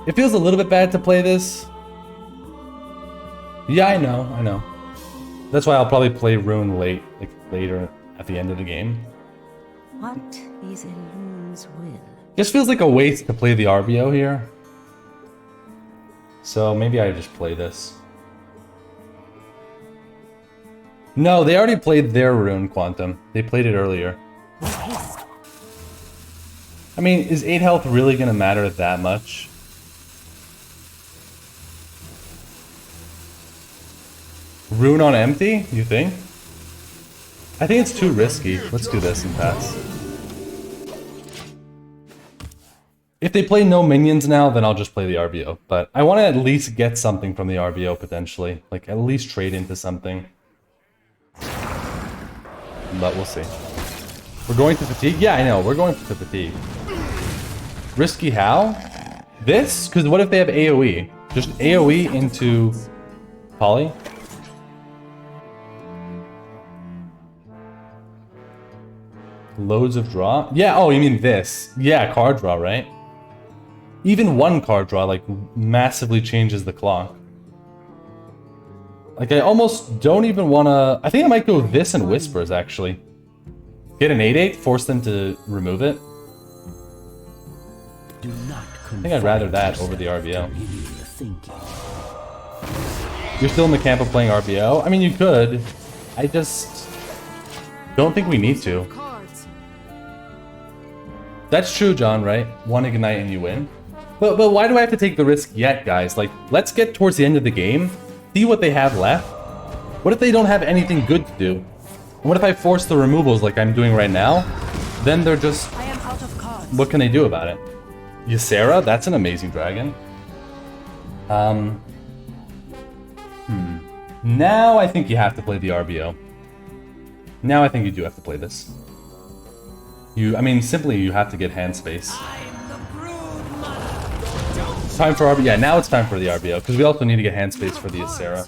Speaker 1: It feels a little bit bad to play this. Yeah, I know. That's why I'll probably play Rune late, like later at the end of the game.
Speaker 3: What is Elun's will?
Speaker 1: Just feels like a waste to play the RBO here. So maybe I just play this. No, they already played their Rune Quantum. They played it earlier. I mean, is 8 health really gonna matter that much? Rune on empty, you think? I think it's too risky. Let's do this and pass. If they play no minions now, then I'll just play the RBO. But I want to at least get something from the RBO, potentially. Like, at least trade into something. But we'll see. We're going to fatigue? Yeah, I know. We're going to fatigue. Risky how? This? Because what if they have AoE? Just AoE into Poly? Loads of draw? Yeah, oh, you mean this. Yeah, card draw, right? Even one card draw, like, massively changes the clock. Like, I almost don't even want to... I think I might go this and Whispers, actually. Get an 8/8, force them to remove it.
Speaker 5: Do not
Speaker 1: I think I'd rather that over the RBO. You're still in the camp of playing RBO? I mean, you could. I just... don't think we need to. That's true, John, right? One Ignite and you win. But why do I have to take the risk yet, guys? Like, let's get towards the end of the game, see what they have left. What if they don't have anything good to do? What if I force the removals like I'm doing right now? Then they're just...
Speaker 3: I am out of cards.
Speaker 1: What can they do about it? Ysera? That's an amazing dragon. Now I think you have to play the RBO. Now I think you do have to play this. I mean, simply you have to get hand space. Time for RBO. Yeah, now it's time for the RBO, because we also need to get hand space for the Ysera.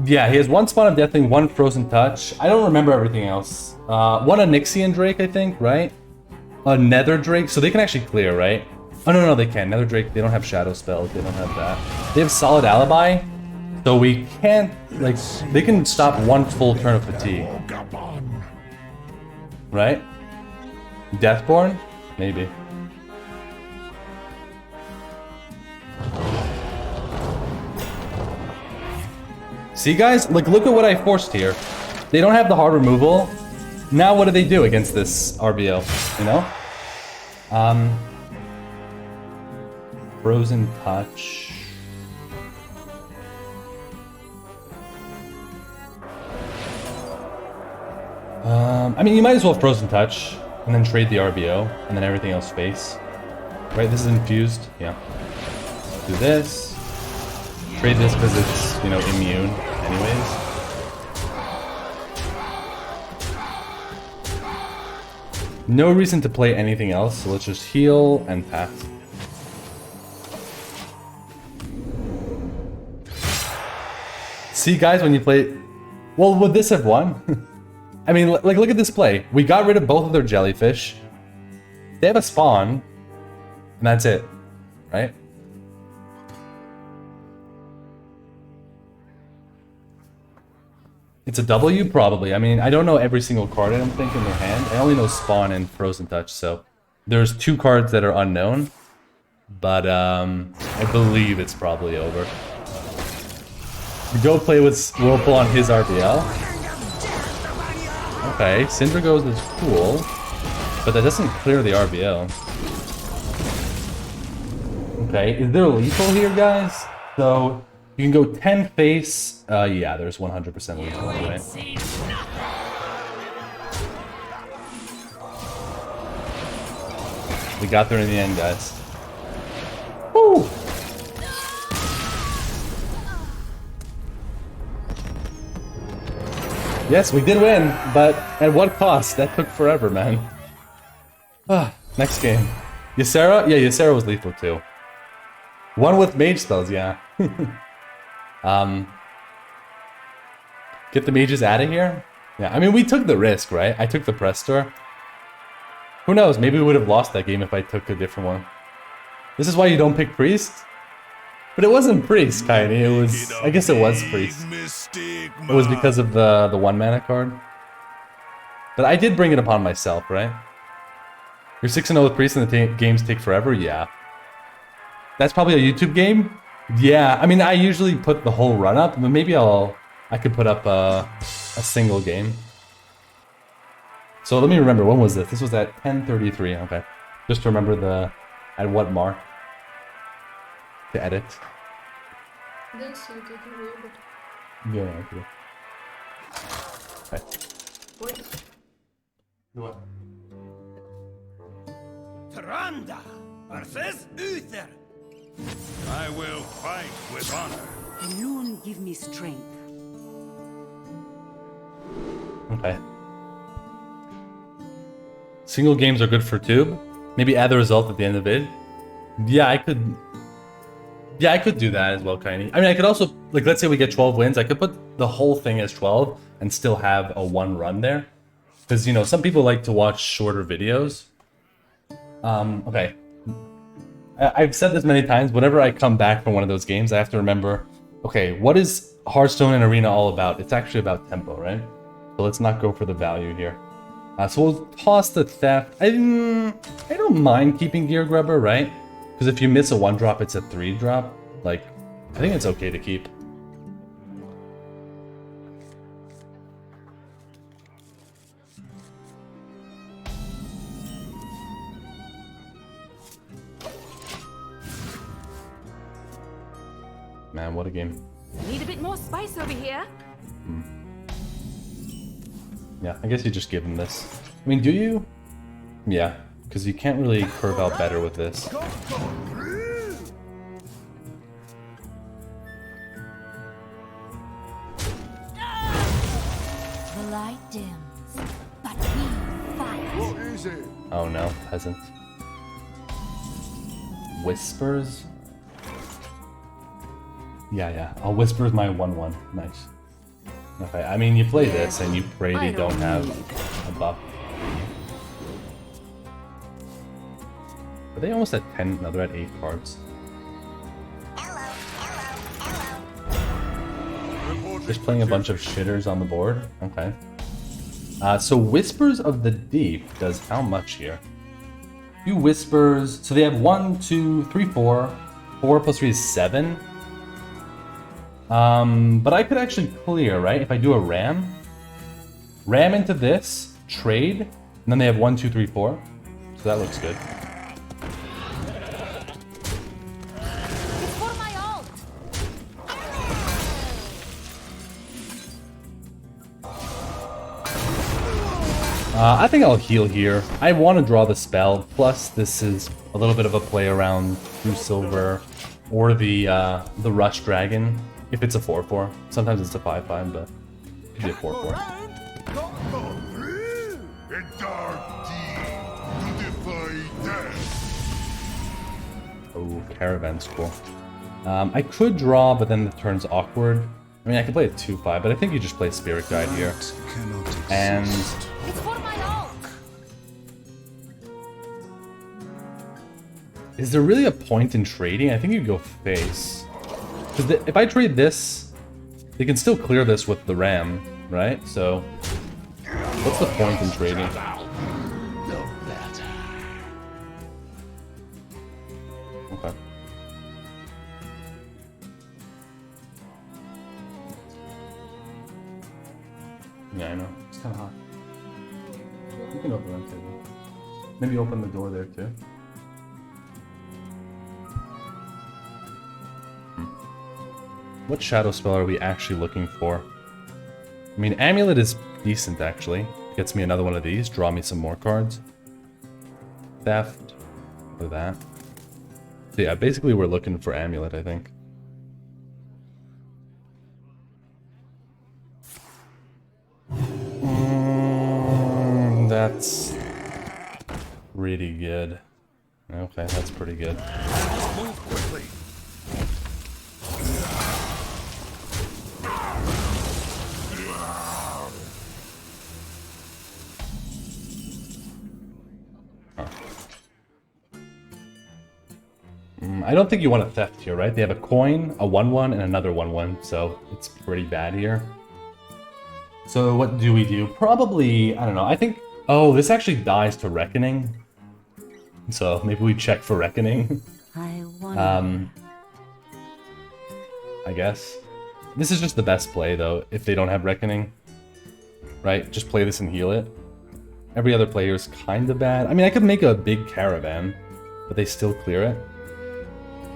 Speaker 1: Yeah, he has one Spawn of Deathwing, one Frozen Touch. I don't remember everything else. One Onyxian Drake, I think, right? A Nether Drake, so they can actually clear, right? Oh, no, they can. Nether Drake, they don't have Shadow Spells, they don't have that. They have Solid Alibi, so we can't, like, they can stop one full turn of fatigue. Right? Deathborn? Maybe. See, guys? Like, look at what I forced here. They don't have the hard removal. Now what do they do against this RBO? You know? Frozen Touch. I mean, you might as well Frozen Touch, and then trade the RBO, and then everything else face. Right, this is infused, yeah. Do this. Trade this because it's, you know, immune anyways. No reason to play anything else, so let's just heal and pass. See, guys, when you play... Well, would this have won? I mean, like, look at this play. We got rid of both of their jellyfish. They have a spawn. And that's it. Right? It's a W, probably. I mean, I don't know every single card I don't think in their hand. I only know Spawn and Frozen Touch, so... There's 2 cards that are unknown. But, I believe it's probably over. Go play with Whirlpool on his RBL. Okay, Cinder Goes is cool. But that doesn't clear the RBL. Okay, is there lethal here, guys? So, you can go 10 face. Yeah, there's 100% lethal anyway. We got there in the end, guys. Woo! Yes, we did win, but at what cost? That took forever, man. Ah, next game. Ysera? Yeah, Ysera was lethal too. One with mage spells, yeah. Get the mages out of here? Yeah, I mean, we took the risk, right? I took the Prestor. Who knows? Maybe we would have lost that game if I took a different one. This is why you don't pick Priest? But it wasn't Priest, Kaini. It was... I guess it was Priest. It was because of the 1-mana card. But I did bring it upon myself, right? You're 6-0 with Priest and the games take forever? Yeah. That's probably a YouTube game? Yeah, I mean, I usually put the whole run up, but maybe I could put up a single game. So let me remember, when was this? This was at 10:33, okay. Just to remember at what mark to edit.
Speaker 9: Yes, you did read it.
Speaker 1: Yeah, okay. Okay.
Speaker 9: What?
Speaker 1: What?
Speaker 8: Tranda versus Uther.
Speaker 2: I will fight with honor.
Speaker 3: Alone give me strength.
Speaker 1: Okay. Single games are good for tube. Maybe add the result at the end of it. Yeah, I could do that as well, Kaini. I mean, I could also, like, let's say we get 12 wins. I could put the whole thing as 12 and still have a 1 run there. Because, you know, some people like to watch shorter videos. Okay. I've said this many times. Whenever I come back from one of those games, I have to remember, okay, what is Hearthstone and Arena all about? It's actually about tempo, right? So let's not go for the value here. So we'll toss the Theft. I don't mind keeping Gear Grubber, right? Because if you miss a 1-drop, it's a 3-drop. Like, I think it's okay to keep. Man, what a game.
Speaker 6: Need a bit more spice over here.
Speaker 1: Yeah, I guess you just give him this. I mean, do you? Yeah, because you can't really curve out better with this.
Speaker 6: The light dims, but we fight.
Speaker 4: What is it?
Speaker 1: Oh no, peasant. Whispers? Yeah, I'll Whispers my 1/1. Nice. Okay, I mean, you play this and you pray they don't have a buff. Are they almost at 10? No, they're at 8 cards. Just playing a bunch of shitters on the board? Okay. So Whispers of the Deep does how much here? 2 Whispers. So they have 1, 2, 3, 4. 4 plus 3 is 7. But I could actually clear, right? If I do a ram into this, trade, and then they have 1, 2, 3, 4. So that looks good.
Speaker 6: Before my ult.
Speaker 1: I think I'll heal here. I want to draw the spell. Plus, this is a little bit of a play around True Silver or the Rush Dragon. If it's a 4/4, sometimes it's a 5/5, but usually a 4/4.
Speaker 2: The dark deed.
Speaker 1: Oh, Caravan's cool. I could draw, but then the turn's awkward. I mean, I could play a 2-5, but I think you just play Spirit Guide here. And...
Speaker 7: It's for my ult.
Speaker 1: is there really a point in trading? I think you go face. Because if I trade this, they can still clear this with the ram, right? So, what's the point in trading? Okay. Yeah, I know. It's kind of hot. You can open that too. Maybe open the door there too. What shadow spell are we actually looking for? I mean, Amulet is decent, actually. Gets me another one of these. Draw me some more cards. Theft. Or that. So yeah, basically we're looking for Amulet, I think. That's pretty good. Okay, that's pretty good.
Speaker 2: Move quickly.
Speaker 1: I don't think you want a theft here, right? They have a coin, a 1-1, and another 1-1, so it's pretty bad here. So what do we do? Probably, I don't know, I think... oh, this actually dies to Reckoning. So maybe we check for Reckoning.
Speaker 3: I wonder.
Speaker 1: I guess. This is just the best play, though, if they don't have Reckoning. Right? Just play this and heal it. Every other player is kind of bad. I mean, I could make a big Caravan, but they still clear it.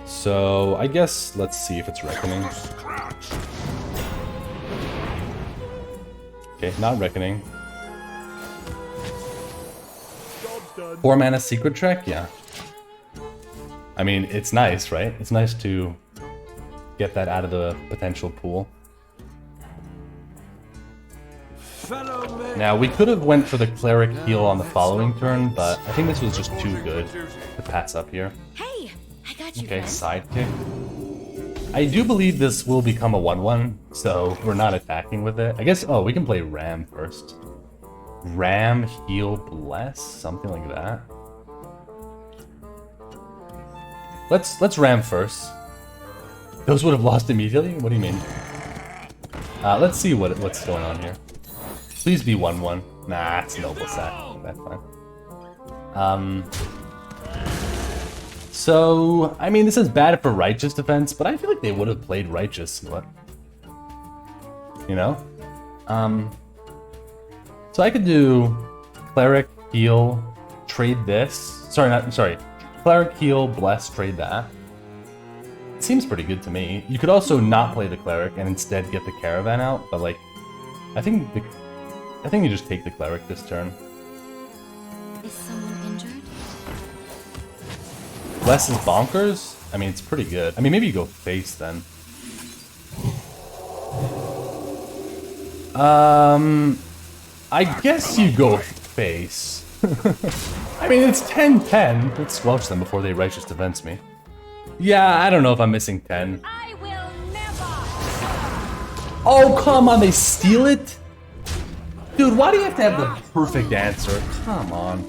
Speaker 1: So, I guess let's see if it's Reckoning. Okay, not Reckoning. 4 mana Secret Trek? Yeah. I mean, it's nice, right? It's nice to get that out of the potential pool. Now, we could have went for the Cleric heal on the following turn, but I think this was just too good to pass up here.
Speaker 6: Hey, I got you.
Speaker 1: Okay,
Speaker 6: friend.
Speaker 1: Sidekick. I do believe this will become a 1-1, so we're not attacking with it. I guess, oh, we can play Ram first. Ram, heal, bless, something like that. Let's Ram first. Those would have lost immediately? What do you mean? Let's see what's going on here. Please be 1-1. Nah, it's Noble Sack. That's fine. So, I mean, this is bad for Righteous defense, but I feel like they would have played Righteous. What? You know? So I could do Cleric, heal, trade this. Sorry. Cleric, heal, bless, trade that. It seems pretty good to me. You could also not play the Cleric and instead get the Caravan out, but like, I think you just take the Cleric this turn.
Speaker 6: Is someone injured?
Speaker 1: Bless is bonkers? I mean, it's pretty good. I mean, maybe you go face then. I guess you go face. I mean, it's 10-10. Let's squelch them before they Righteous Defense me. Yeah, I don't know if I'm missing 10.
Speaker 7: I will never.
Speaker 1: Oh, come on, they steal it? Dude, why do you have to have the perfect answer? Come on.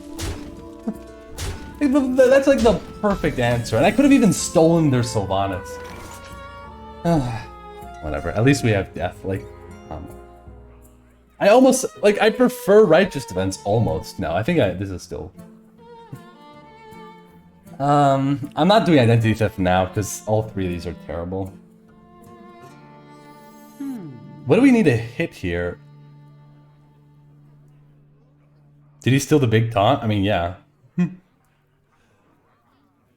Speaker 1: That's like the perfect answer. And I could have even stolen their Sylvanas. Whatever, at least we have death. Like, I almost, like, I prefer Righteous Defense almost. No, I think this is still... I'm not doing Identity Theft now, because all three of these are terrible. What do we need to hit here? Did he steal the big taunt? I mean, yeah.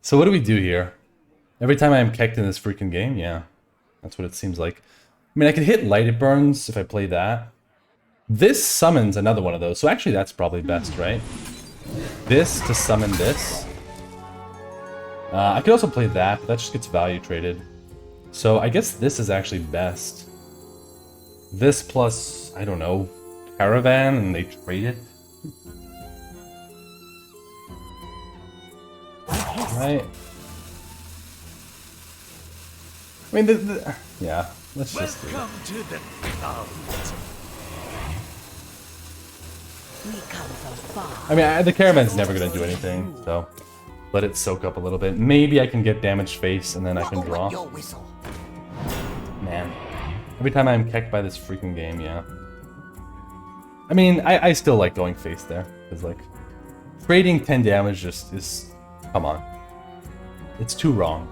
Speaker 1: So what do we do here? Every time I am kicked in this freaking game? Yeah. That's what it seems like. I mean, I could hit Light It Burns if I play that. This summons another one of those, so actually that's probably best, right? This to summon this. I could also play that, but that just gets value traded. So I guess this is actually best. This plus, I don't know, Caravan, and they trade it. Right? I mean, yeah, let's just do it.
Speaker 4: Welcome to the cult.
Speaker 3: We come from far.
Speaker 1: I mean, the caravan's never gonna do anything, so let it soak up a little bit. Maybe I can get damaged face and then I can draw.
Speaker 3: Your whistle.
Speaker 1: Man, every time I'm kicked by this freaking game, yeah. I mean, I still like going face there, because like, trading 10 damage just is, come on. It's too wrong.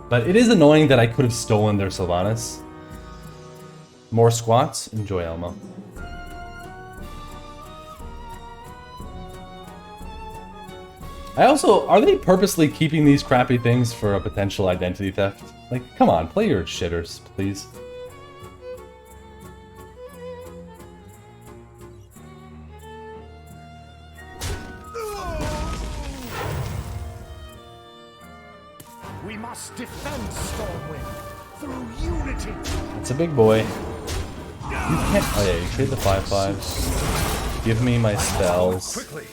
Speaker 1: But it is annoying that I could have stolen their Sylvanas. More squats? Enjoy, Elmo. I also, are they purposely keeping these crappy things for a potential identity theft? Like, come on, play your shitters, please.
Speaker 4: We must defend Stormwind through unity.
Speaker 1: It's a big boy. You can't. Oh yeah, you trade the 5/5s. Give me my spells.
Speaker 2: Quickly.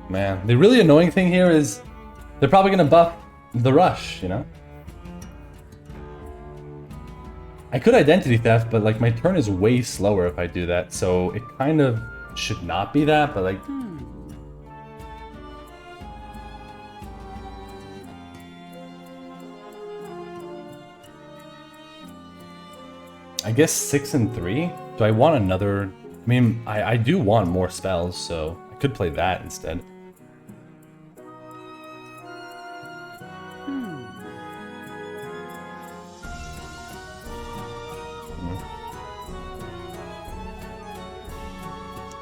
Speaker 1: Man, the really annoying thing here is they're probably gonna buff the rush, you know? I could identity theft, but like my turn is way slower if I do that, so it kind of should not be that, but like... I guess 6 and 3? Do I want another... I mean, I do want more spells, so I could play that instead.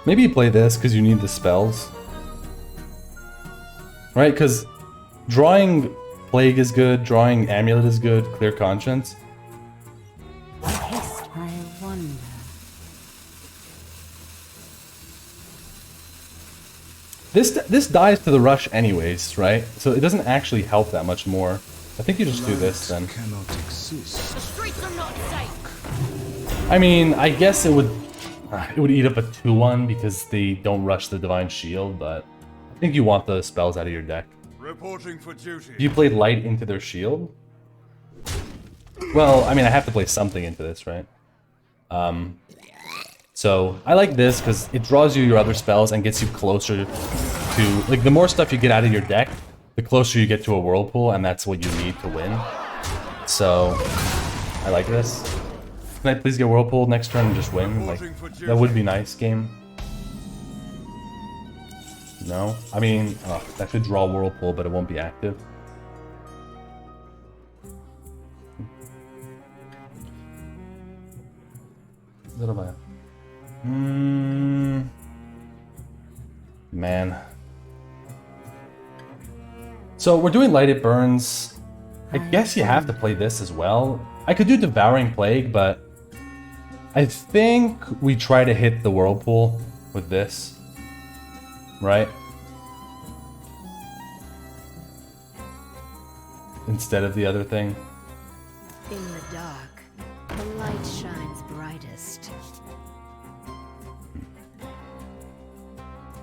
Speaker 1: Maybe you play this because you need the spells. Right, because drawing Plague is good, drawing Amulet is good, Clear Conscience.
Speaker 3: I wonder.
Speaker 1: This dies to the rush anyways, right? So it doesn't actually help that much more. I think you just do this then.
Speaker 7: The streets are not safe.
Speaker 1: I mean, I guess it would eat up a 2/1 because they don't rush the Divine Shield, but I think you want the spells out of your deck.
Speaker 2: Reporting for duty.
Speaker 1: You played Light into their shield? Well, I mean, I have to play something into this, right? So I like this because it draws you your other spells and gets you closer to, like, the more stuff you get out of your deck, the closer you get to a Whirlpool, and that's what you need to win. So I like this. Can I please get Whirlpool next turn and just win? Like, that would be nice, game. No? I mean, that could draw Whirlpool, but it won't be active. Little bit. Man. So we're doing Light It Burns. I guess you have to play this as well. I could do Devouring Plague, but I think we try to hit the Whirlpool with this. Right? Instead of the other thing.
Speaker 6: In the dark, the light shines brightest.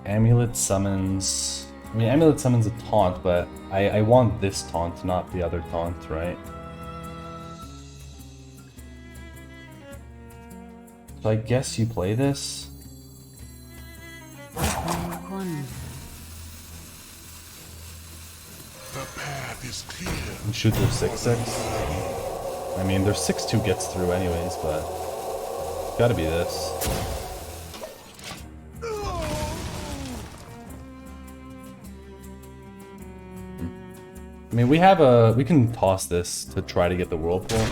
Speaker 1: Amulet summons... I mean, Amulet summons a taunt, but I want this taunt, not the other taunt, right? So I guess you play this?
Speaker 3: I wonder.
Speaker 2: The path is clear.
Speaker 1: And shoot their 6/6? I mean, their 6/2 gets through anyways, but... It's gotta be this. I mean, we have a... We can toss this to try to get the Whirlpool.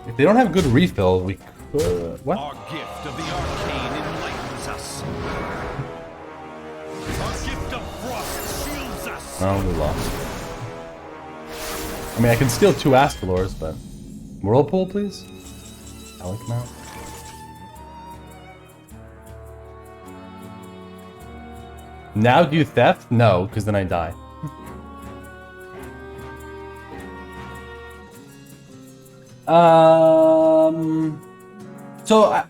Speaker 1: If they don't have good refill, we could... What?
Speaker 2: Our gift of the arcane enlightens us. Our gift of frost shields us.
Speaker 1: Oh, we lost. I mean, I can steal 2 Astalors, but... Whirlpool, please? Alec Mount? Now do you theft? No, because then I die.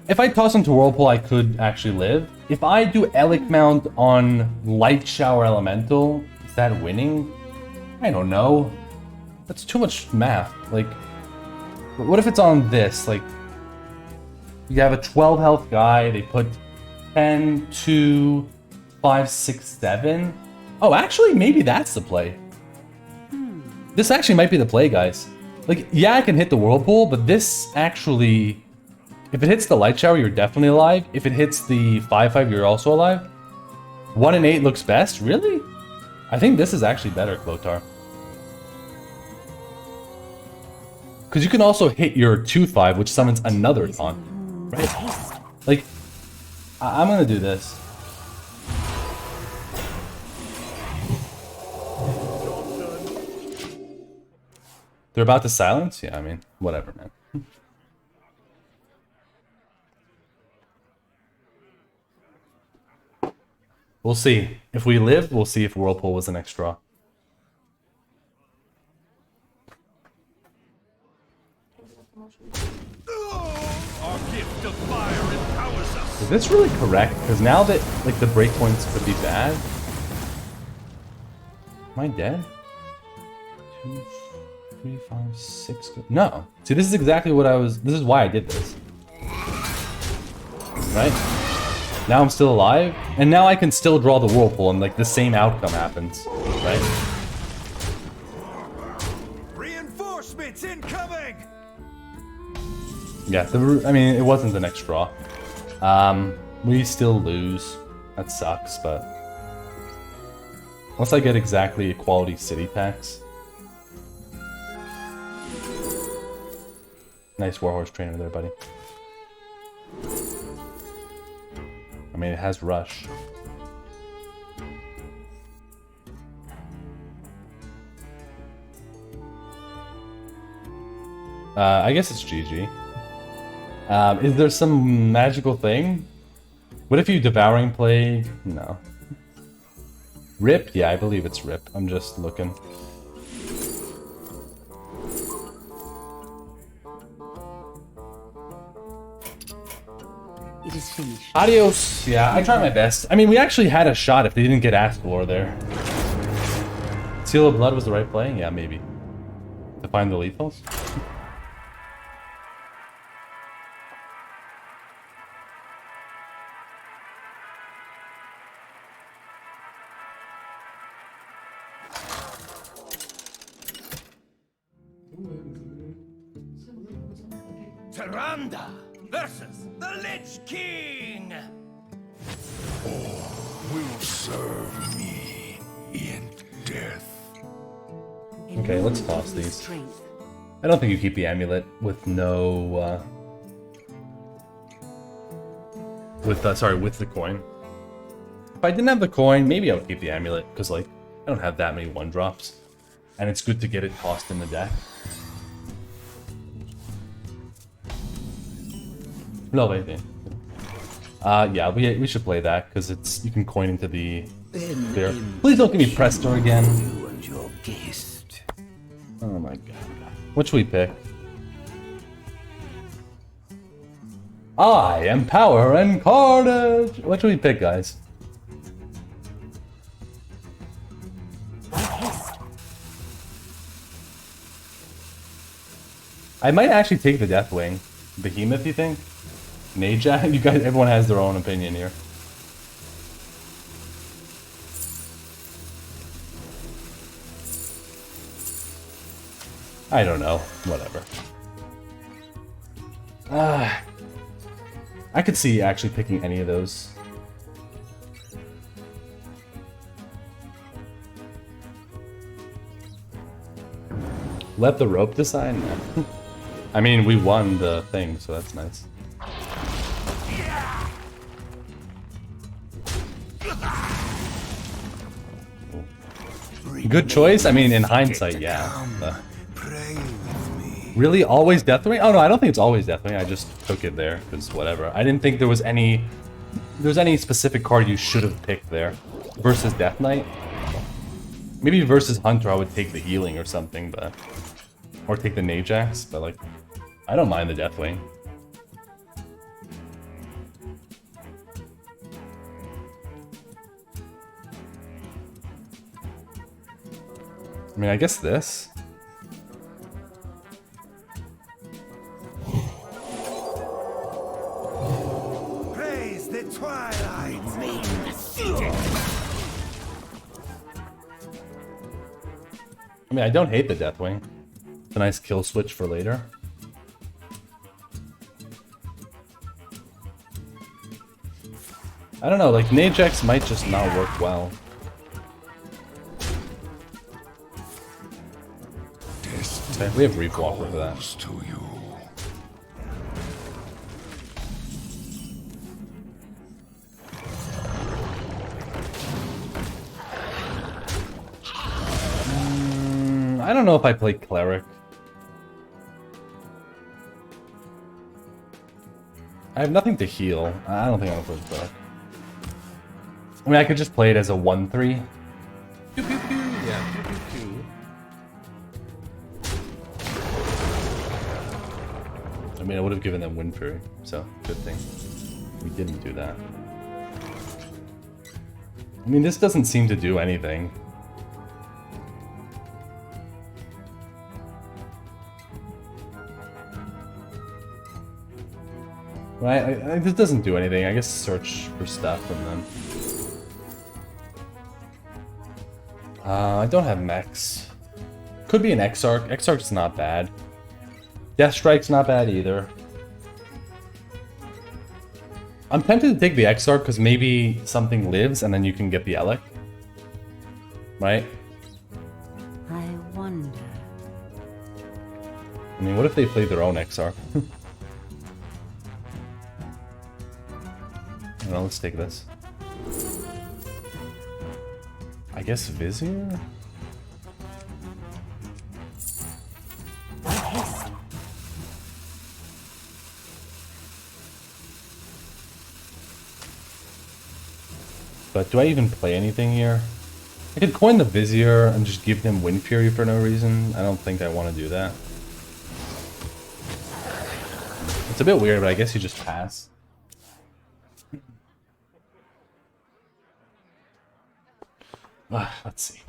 Speaker 1: If I toss into Whirlpool, I could actually live. If I do Elic Mount on Light Shower Elemental, is that winning? I don't know. That's too much math. Like, what if it's on this? Like, you have a 12 health guy, they put 10, 2, 5, 6, 7. Oh, actually, maybe that's the play. This actually might be the play, guys. Like, yeah, I can hit the Whirlpool, but this actually... If it hits the Light Shower, you're definitely alive. If it hits the 5/5, you're also alive. 1 and 8 looks best? Really? I think this is actually better, Clotar. Because you can also hit your 2/5, which summons another taunt. Right? Like, I'm gonna do this. They're about to silence? Yeah, I mean, whatever, man. We'll see. If we live, we'll see if Whirlpool was the next draw.
Speaker 2: Our gift of fire empowers us.
Speaker 1: Is this really correct? Because now that, like, the breakpoints could be bad. Am I dead? 2, 3, 5, 6. No. See, this is exactly what I was... This is why I did this. Right? Now I'm still alive, and now I can still draw the Whirlpool, and like the same outcome happens, right?
Speaker 4: Reinforcements incoming.
Speaker 1: Yeah, I mean, it wasn't the next draw. We still lose. That sucks, but unless I get exactly equality city tax. Nice Warhorse trainer there, buddy. I mean, it has rush. I guess it's GG. Is there some magical thing? What if you Devouring Plague? No. Rip? Yeah, I believe it's Rip. I'm just looking.
Speaker 3: It is finished.
Speaker 1: Adios. Yeah, I tried my best. I mean, we actually had a shot if they didn't get Astalor there. Seal of Blood was the right play? Yeah, maybe. To find the lethals?
Speaker 2: Tyrande versus the Lich King.
Speaker 4: Will serve me in death.
Speaker 1: Okay, let's toss these. I don't think you keep the amulet with no, with the coin. If I didn't have the coin, maybe I would keep the amulet, because, like, I don't have that many 1-drops. And it's good to get it tossed in the deck. No, wait. Yeah, we should play that, because it's, you can coin into the there. Please don't give me Presto again.
Speaker 5: You and your guest.
Speaker 1: Oh my god. What should we pick? I am Power and Carnage! What should we pick, guys? I might actually take the Deathwing. Behemoth, you think? Naja? You guys, everyone has their own opinion here. I don't know. Whatever. I could see actually picking any of those. Let the rope decide? No. I mean, we won the thing, so that's nice. Good choice? I mean, in hindsight, yeah. Really? Always Deathwing? Oh no, I don't think it's always Deathwing. I just took it there, because whatever. I didn't think there was any specific card you should have picked there. Versus Death Knight? Maybe versus Hunter I would take the healing or something, but... Or take the Najax, but like... I don't mind the Deathwing. I mean, I guess this.
Speaker 4: Praise the twilight.
Speaker 1: I mean, I don't hate the Deathwing. It's a nice kill switch for later. I don't know, like Nagex might just not work well. Okay, we have Reef Walker for that.
Speaker 2: To you.
Speaker 1: I don't know if I play Cleric. I have nothing to heal. I don't think I'm gonna play Cleric. I mean, I could just play it as a 1-3.
Speaker 10: Pew pew pew. Yeah, pew pew pew.
Speaker 1: I mean, I would have given them Wind Fury, so good thing we didn't do that. I mean, this doesn't seem to do anything. Right, this doesn't do anything. I guess search for stuff from them. I don't have mechs. Could be an Exarch. Exarch's not bad. Death Strike's not bad either. I'm tempted to take the Exarch because maybe something lives and then you can get the Elec. Right?
Speaker 3: I wonder.
Speaker 1: I mean, what if they played their own Exarch? Well, let's take this. I guess Vizier? But do I even play anything here? I could coin the Vizier and just give him Wind Fury for no reason. I don't think I want to do that. It's a bit weird, but I guess you just pass. Let's see.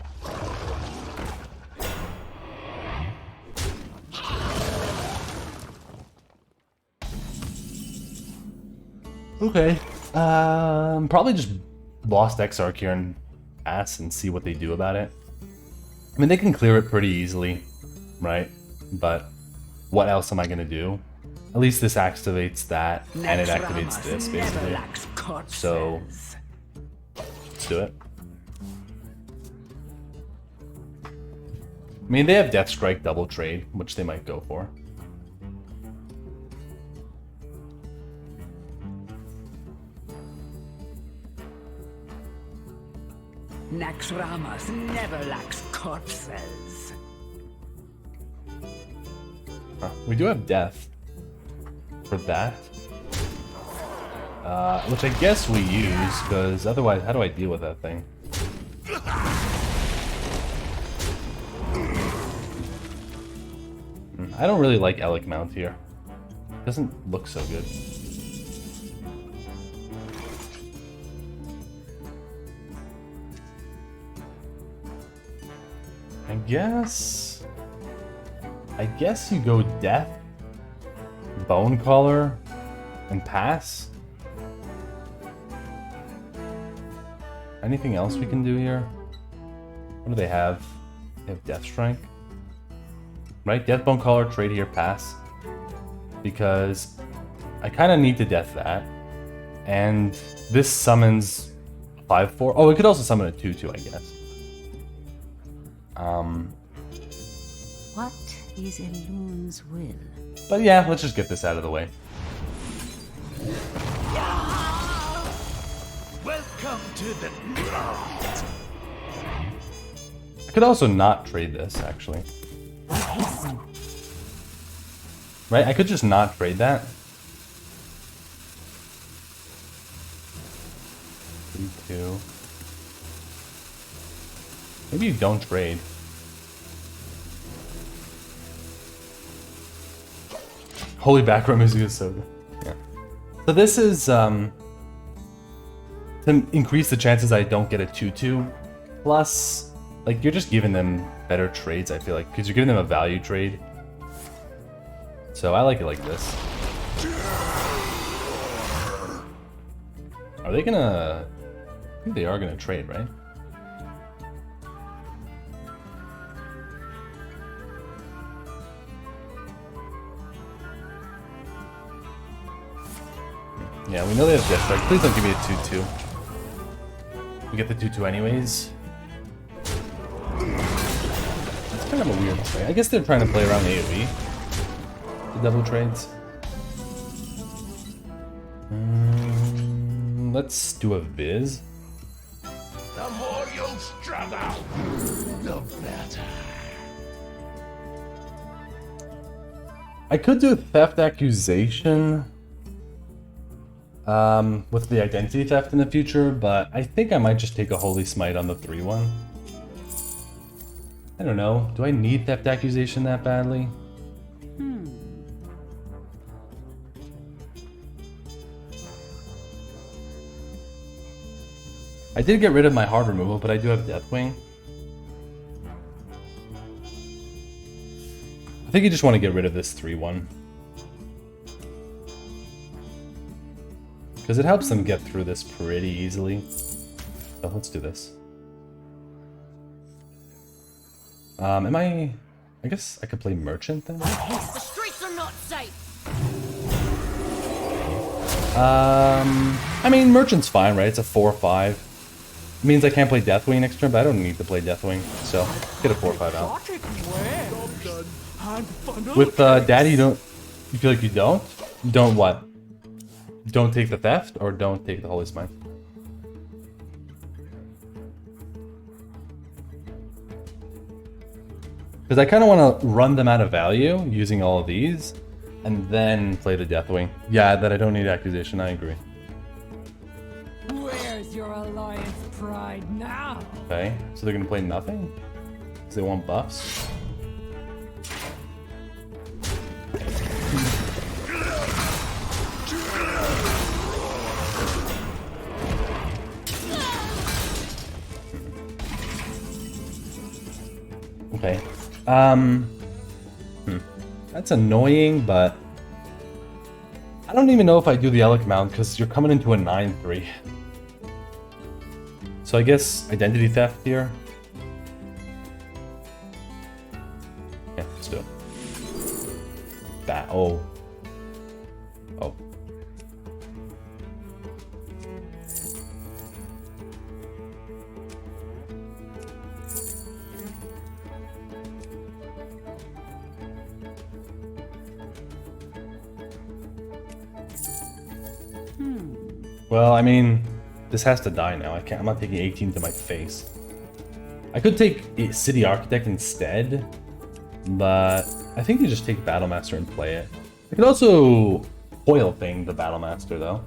Speaker 1: Okay. Probably just Lost Exarch here and pass and see what they do about it. I mean, they can clear it pretty easily, right? But what else am I gonna do? At least this activates that, and it activates this, basically. So, let's do it. I mean, they have Death Strike double trade, which they might go for.
Speaker 8: Naxxramas never lacks corpses.
Speaker 1: We do have Death for that. Which I guess we use, because otherwise, how do I deal with that thing? I don't really like Elec Mount here. It doesn't look so good. I guess you go Death, Bone Caller, and pass. Anything else we can do here? What do they have? They have Death Strike. Right? Death Bone Caller, trade here, pass. Because I kind of need to death that. And this summons 5/4. Oh, it could also summon a 2/2, I guess.
Speaker 3: What is Elun's will?
Speaker 1: But yeah, let's just get this out of the way.
Speaker 4: Welcome to the night.
Speaker 1: I could also not trade this, actually. Right? I could just not trade that. 3-2. Maybe you don't trade. Holy background music is so good. Yeah. So this is to increase the chances I don't get a 2/2. Plus, like, you're just giving them better trades, I feel like, because you're giving them a value trade. So I like it like this. Are they gonna... I think they are gonna trade, right? Yeah, we know they have Jet Strike. Please don't give me a 2/2. We get the 2/2 anyways. It's kind of a weird play. I guess they're trying to play around AoE. The double trades. Let's do a Viz.
Speaker 2: The more you'll struggle, the better.
Speaker 1: I could do a Theft Accusation. With the Identity Theft in the future, but I think I might just take a Holy Smite on the 3/1. I don't know. Do I need Theft Accusation that badly? I did get rid of my hard removal, but I do have Deathwing. I think you just want to get rid of this 3/1. Because it helps them get through this pretty easily. So let's do this. I guess I could play Merchant then?
Speaker 7: The streets are not safe.
Speaker 1: I mean, Merchant's fine, right? It's a 4/5. It means I can't play Deathwing next turn, but I don't need to play Deathwing. So, get a 4/5 out. With Daddy, you feel like you don't? Don't what? Don't take the Theft, or don't take the Holy Smite? Because I kind of want to run them out of value using all of these, and then play the Deathwing. Yeah, that I don't need Accusation, I agree.
Speaker 8: Where's your alliance pride now?
Speaker 1: Okay, so they're going to play nothing? Because they want buffs? Okay. That's annoying, but I don't even know if I do the Elec Mount because you're coming into a 9/3. So I guess Identity Theft here. Yeah, let's do it. That. Oh. Oh. Well, I mean, this has to die now. I'm not taking 18 to my face. I could take City Architect instead, but I think you just take Battlemaster and play it. I could also Foil Thing the Battlemaster, though.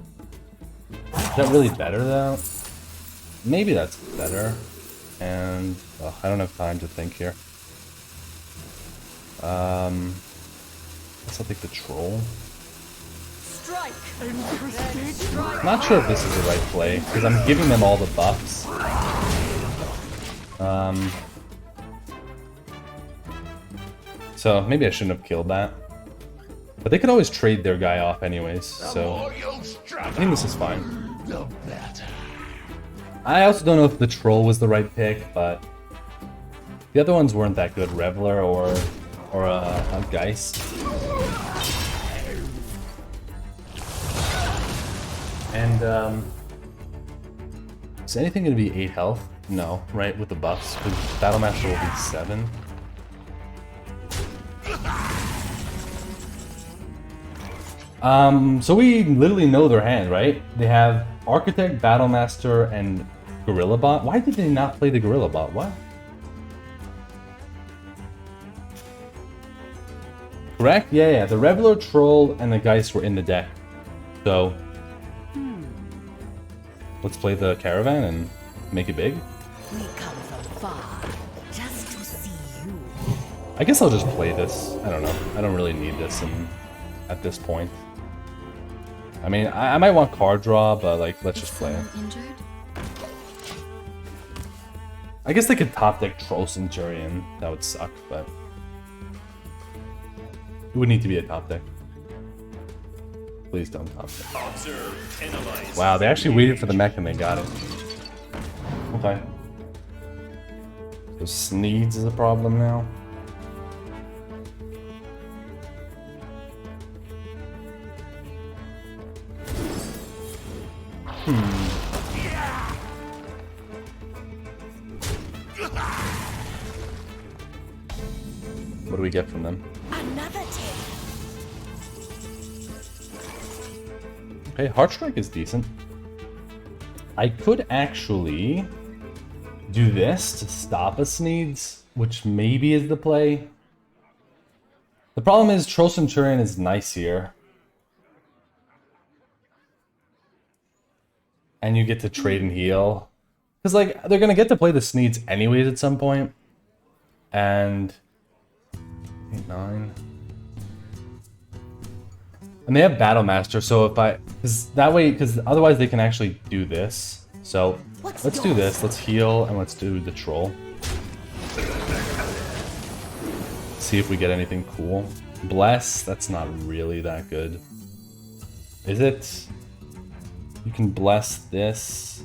Speaker 1: Is that really better, though? Maybe that's better. And I don't have time to think here. Guess I'll take the Troll. Not sure if this is the right play, because I'm giving them all the buffs. So maybe I shouldn't have killed that. But they could always trade their guy off anyways, so I think this is fine. I also don't know if the Troll was the right pick, but the other ones weren't that good, Reveler or a Geist. And, is anything going to be 8 health? No, right, with the buffs, because Battlemaster will be 7. So we literally know their hand, right? They have Architect, Battlemaster, and Gorilla Bot. Why did they not play the Gorilla Bot? What? Correct? Yeah, the Reveler, Troll, and the Geist were in the deck. So let's play the Caravan and make it big.
Speaker 6: We come from far just to see you.
Speaker 1: I guess I'll just play this. I don't know. I don't really need this, and at this point. I mean, I might want card draw, but like, let's just play it.
Speaker 6: Injured?
Speaker 1: I guess they could top deck Troll Centurion. That would suck, but it would need to be a top deck. Please don't top deck. Wow, they actually waited for the mech and they got it. Okay. So Sneeds is a problem now. What do we get from them?
Speaker 7: Another tip.
Speaker 1: Okay, Heartstrike is decent. I could actually do this to stop a Sneeds, which maybe is the play. The problem is Troll Centurion is nice here. And you get to trade and heal. Because, like, they're going to get to play the Sneeds anyways at some point. And 8, 9. And they have Battle Master, so if I... Because that way, because otherwise they can actually do this. So, let's do this. Let's heal, and let's do the Troll. See if we get anything cool. Bless, that's not really that good. Is it? You can bless this.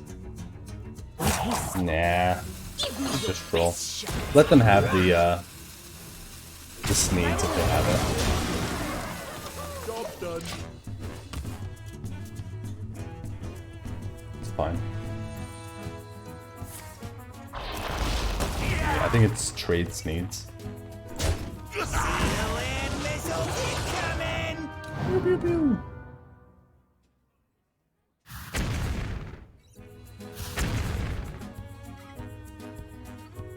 Speaker 1: Nah. Just Troll. Let them have the Sneeds if they have it.
Speaker 4: Job done.
Speaker 1: It's fine. Yeah, I think it's trade Sneeds. Pew, pew, pew.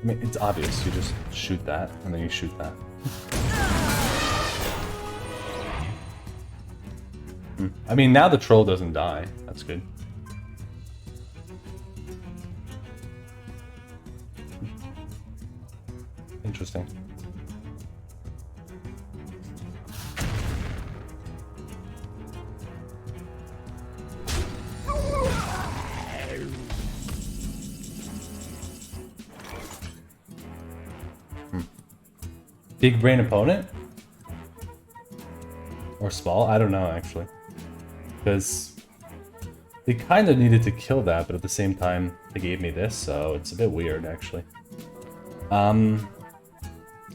Speaker 1: I mean, it's obvious. You just shoot that, and then you shoot that. I mean, now the troll doesn't die. That's good. Interesting. Big brain opponent? Or small? I don't know, actually. Because they kind of needed to kill that, but at the same time, they gave me this, so it's a bit weird, actually. I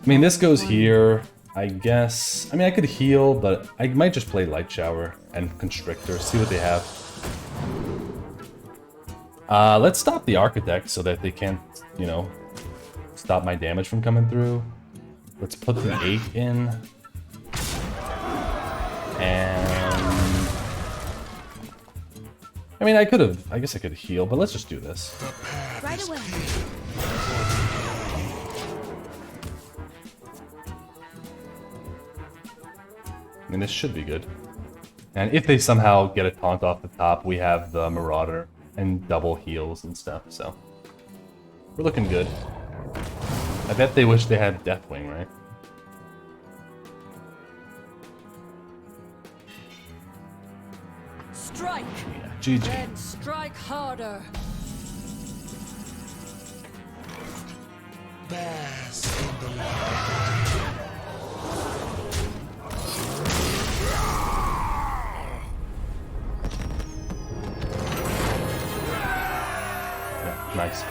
Speaker 1: mean, this goes here, I guess. I mean, I could heal, but I might just play Light Shower and Constrictor, see what they have. Let's stop the Architect so that they can't, you know, stop my damage from coming through. Let's put the 8 in. And... I mean, I guess I could heal, but let's just do this.
Speaker 6: Right away.
Speaker 1: I mean, this should be good. And if they somehow get a taunt off the top, we have the Marauder and double heals and stuff, so... We're looking good. I bet they wish they had Deathwing, right?
Speaker 8: Strike!
Speaker 1: Yeah, GG.
Speaker 8: Then strike harder.
Speaker 4: Bask in the light.
Speaker 1: Yeah, nice.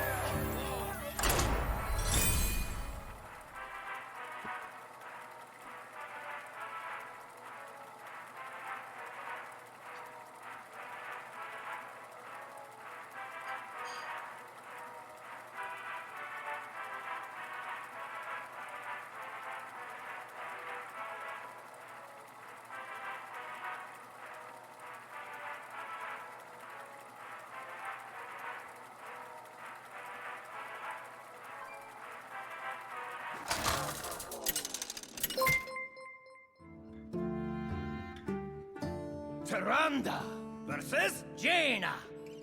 Speaker 8: Tyrande versus Jaina.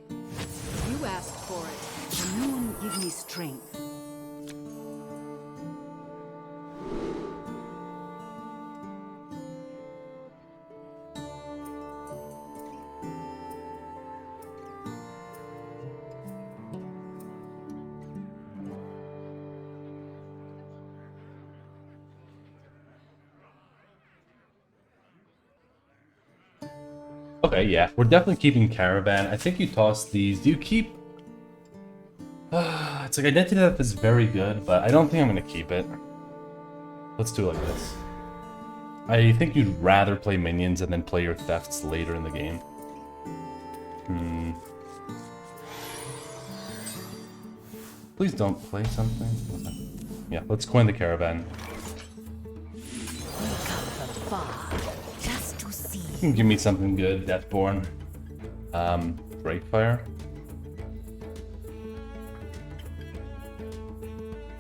Speaker 3: You asked for it. The moon give me strength.
Speaker 1: Okay, yeah. We're definitely keeping Caravan. I think you toss these. Do you keep... it's like Identity Theft is very good, but I don't think I'm going to keep it. Let's do it like this. I think you'd rather play minions and then play your thefts later in the game. Please don't play something. Yeah, let's coin the Caravan.
Speaker 6: Just to see.
Speaker 1: You can give me something good, Deathborn. Breakfire.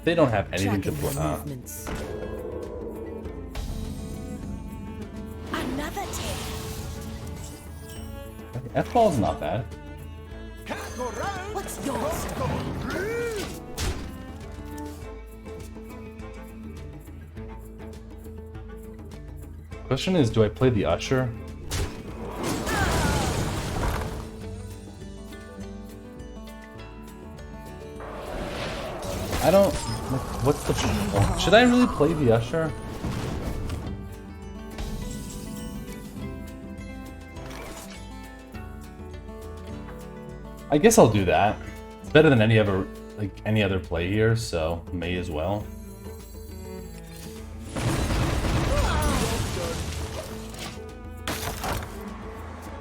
Speaker 1: They don't have anything to play.
Speaker 6: Another tail.
Speaker 1: F-ball's not bad.
Speaker 6: What's yours?
Speaker 1: Question is, do I play the Usher? I don't... What's the... Oh, should I really play the Usher? I guess I'll do that. It's better than any other play here, so may as well.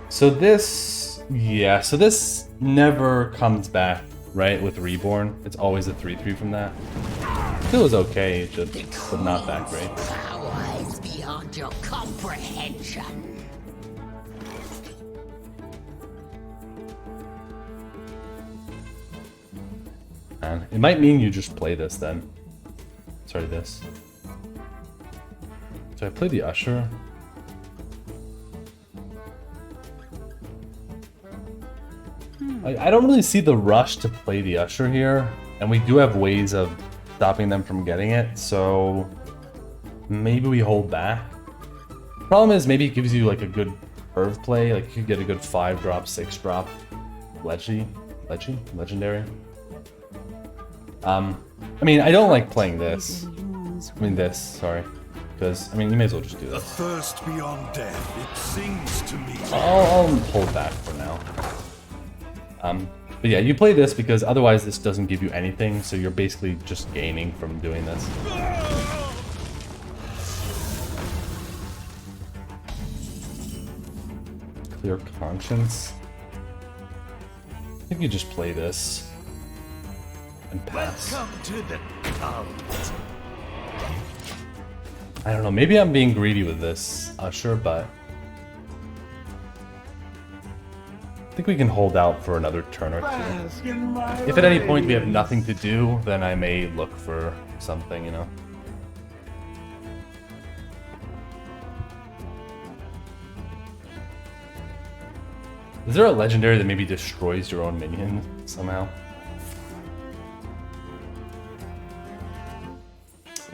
Speaker 1: So this, yeah, so this never comes back, right, with Reborn. It's always a 3/3 from that. It was okay, but not that great.
Speaker 7: Power is beyond your comprehension.
Speaker 1: And it might mean you just play this then. Sorry, this. So I play the Usher. I don't really see the rush to play the Usher here, and we do have ways of stopping them from getting it, so maybe we hold back. Problem is, maybe it gives you like a good curve play, like you could get a good 5-drop, 6-drop legendary. I mean, I don't like playing this. I mean this, sorry. Because, I mean, you may as well just do
Speaker 4: A
Speaker 1: this.
Speaker 4: thirst beyond death, it sings to me.
Speaker 1: I'll hold back for now. But yeah, you play this because otherwise this doesn't give you anything, so you're basically just gaining from doing this. Clear Conscience. I think you just play this and pass.
Speaker 4: Welcome to the cult.
Speaker 1: I don't know, maybe I'm being greedy with this Usher, but I think we can hold out for another turn or two. If at any point we have nothing to do, then I may look for something, you know. Is there a legendary that maybe destroys your own minion somehow?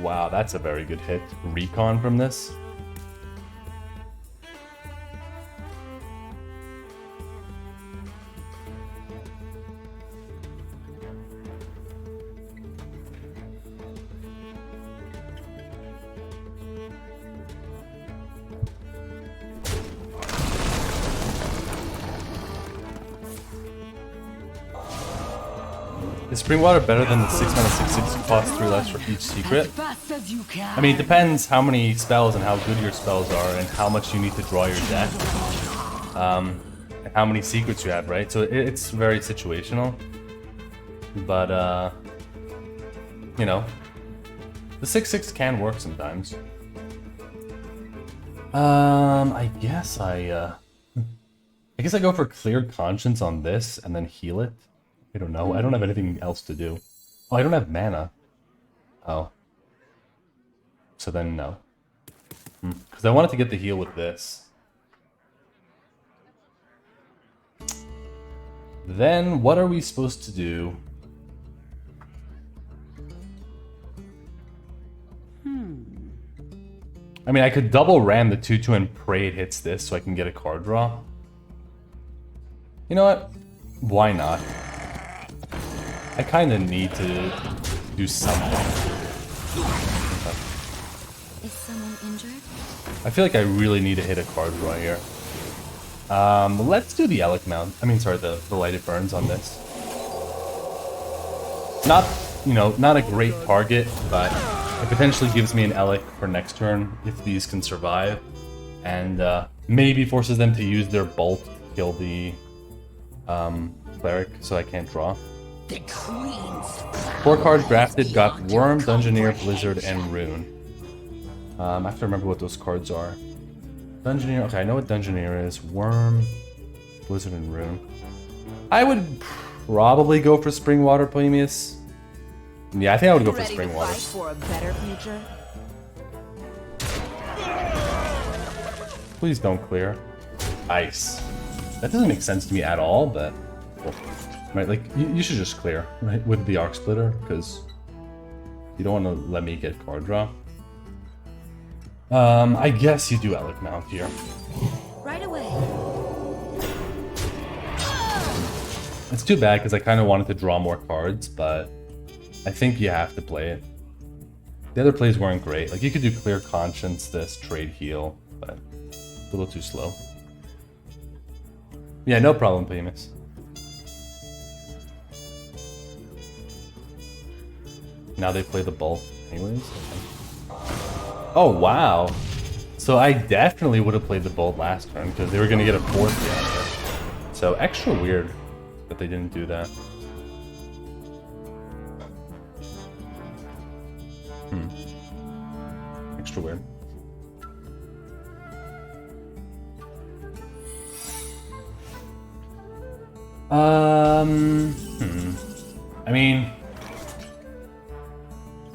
Speaker 1: Wow, that's a very good hit. Recon from this. Is spring water better than the 6 mana 6/6 cost 3 less for each secret? I mean, it depends how many spells and how good your spells are and how much you need to draw your deck. And how many secrets you have, right? So it's very situational. But, you know, the 6/6 can work sometimes. I guess I go for Cleared Conscience on this and then heal it. I don't know. I don't have anything else to do. Oh, I don't have mana. Oh. So then no. Because I wanted to get the heal with this. Then what are we supposed to do? I mean, I could double ram the 2/2 and pray it hits this so I can get a card draw. You know what? Why not? I kind of need to do something.
Speaker 6: Is someone injured?
Speaker 1: I feel like I really need to hit a card draw here. Let's do the Elec mount. I mean, sorry, the lighted burns on this. Not, you know, not a great target, but it potentially gives me an Elec for next turn if these can survive. And maybe forces them to use their bolt to kill the cleric, so I can't draw.
Speaker 5: The Queen's
Speaker 1: 4 cards drafted, got Worm, Dungeoneer, Blizzard, and Rune. I have to remember what those cards are. Dungeoneer, okay, I know what Dungeoneer is. Worm, Blizzard, and Rune. I would probably go for Springwater, Poemius. Yeah, I think I would go for Springwater.
Speaker 6: For a better future?
Speaker 1: Please don't clear. Ice. That doesn't make sense to me at all, but... Cool. Right, like, you should just clear, right, with the Arc Splitter, because you don't want to let me get card draw. I guess you do Elec Mount here.
Speaker 6: Right away.
Speaker 1: It's too bad, because I kind of wanted to draw more cards, but I think you have to play it. The other plays weren't great. Like, you could do Clear Conscience, this, Trade Heal, but a little too slow. Yeah, no problem, Poemius. Now they play the Bolt anyways. Okay. Oh, wow. So I definitely would have played the Bolt last turn because they were going to get a 4th answer. So extra weird that they didn't do that. Extra weird. I mean,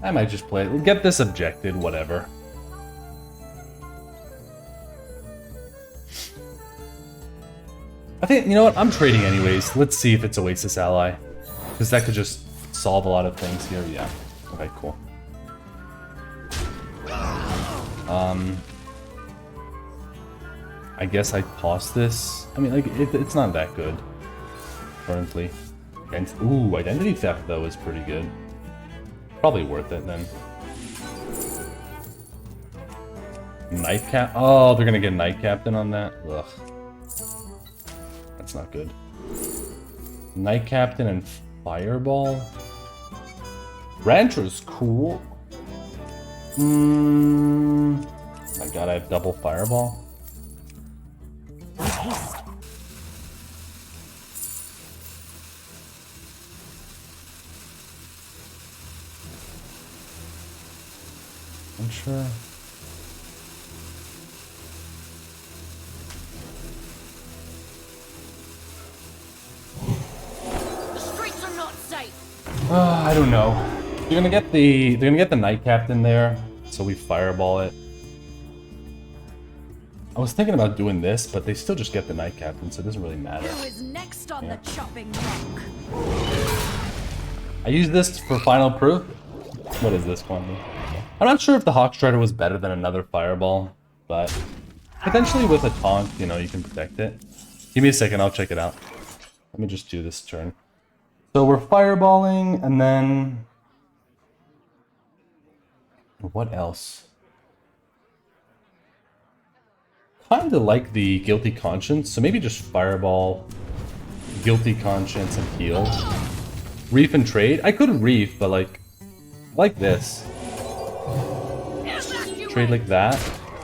Speaker 1: I might just play it. Get this objected, whatever. I think, you know what, I'm trading anyways. Let's see if it's Oasis Ally. Because that could just solve a lot of things here. Yeah. Okay, cool. I guess I toss this. I mean, like, it's not that good. Currently. And, ooh, Identity Theft, though, is pretty good. Probably worth it, then. Night Cap? Oh, they're gonna get Night Captain on that? Ugh. That's not good. Night Captain and Fireball? Rancher's cool. My god, I have double Fireball. I'm sure.
Speaker 7: The streets are not safe.
Speaker 1: I don't know. They're gonna get the Night Captain there, so we Fireball it. I was thinking about doing this, but they still just get the Night Captain, so it doesn't really matter.
Speaker 6: Who is next on the chopping block?
Speaker 1: I use this for final proof. What is this one? I'm not sure if the Hawk Strider was better than another Fireball, but potentially with a taunt, you know, you can protect it. Give me a second, I'll check it out. Let me just do this turn. So we're Fireballing, and then... what else? Kinda like the Guilty Conscience, so maybe just Fireball, Guilty Conscience, and heal. Reef and trade? I could Reef, but like this. Trade like that,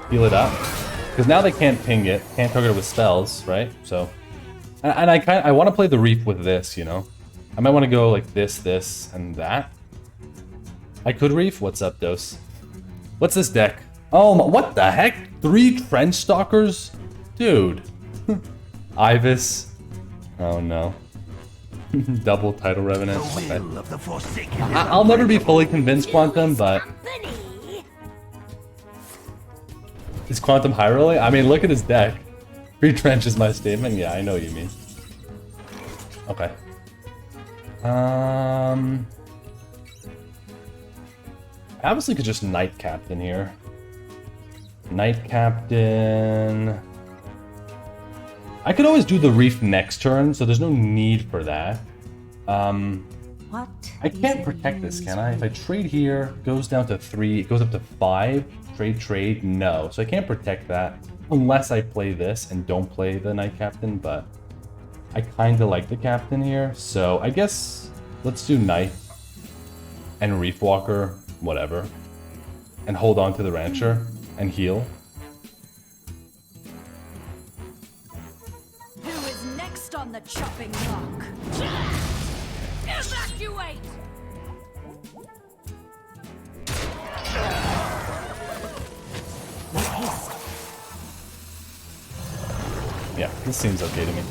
Speaker 1: heal it up. Because now they can't ping it, can't target it with spells, right? So, and I want to play the Reef with this, you know? I might want to go like this, and that. I could Reef? What's up, Dose? What's this deck? Oh, what the heck? 3 Trench Stalkers? Dude. Ibis. Oh no. Double Tidal Revenant. Okay. I'll never be fully convinced, Quantum, but... Is Quantum high rolling? I mean, look at his deck. 3 Trench is my statement. Yeah, I know what you mean. Okay. I obviously could just Night Captain here. Night Captain... I could always do the Reef next turn, so there's no need for that.
Speaker 3: What?
Speaker 1: I can't protect this, can I? If I trade here, goes down to 3, it goes up to 5. Trade, no. So I can't protect that. Unless I play this and don't play the Knight Captain, but I kind of like the Captain here. So I guess let's do Knight and Reef Walker, whatever. And hold on to the Rancher and heal.
Speaker 6: Who is next on the chopping block? Evacuate!
Speaker 1: Yeah, this seems okay to me.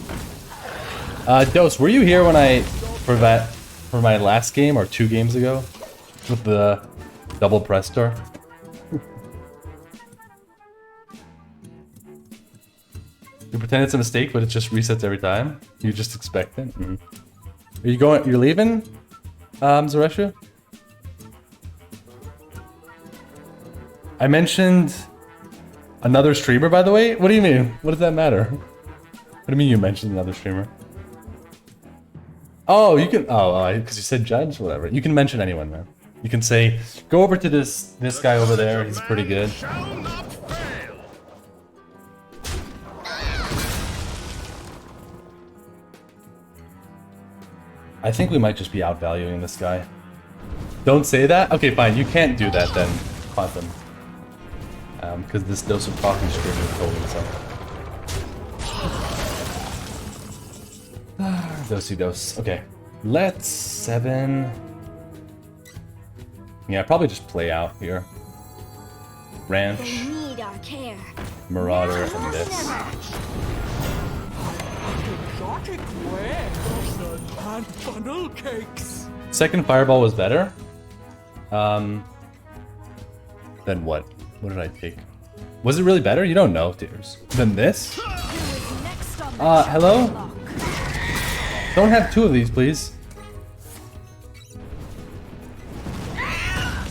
Speaker 1: Dose, were you here when for my last game or 2 games ago with the double press star? You pretend it's a mistake, but it just resets every time. You just expect it. Mm-hmm. Are you going? You're leaving, Zareshu? I mentioned another streamer, by the way. What do you mean? What does that matter? What do you mean you mentioned another streamer? Oh, you can. Oh, because you said judge, whatever. You can mention anyone, man. You can say, go over to this guy over there. He's pretty good. I think we might just be outvaluing this guy. Don't say that? Okay, fine. You can't do that then, Quantum. Because this dose of coffee streamer told himself. Dosey dose. Okay. Let's 7. Yeah, probably just play out here. Ranch.
Speaker 6: They need our care.
Speaker 1: Marauder and this.
Speaker 4: Exotic wares and funnel cakes.
Speaker 1: Second fireball was better. Then what? What did I take? Was it really better? You don't know, dears. Than this? Hello? Don't have 2 of these, please.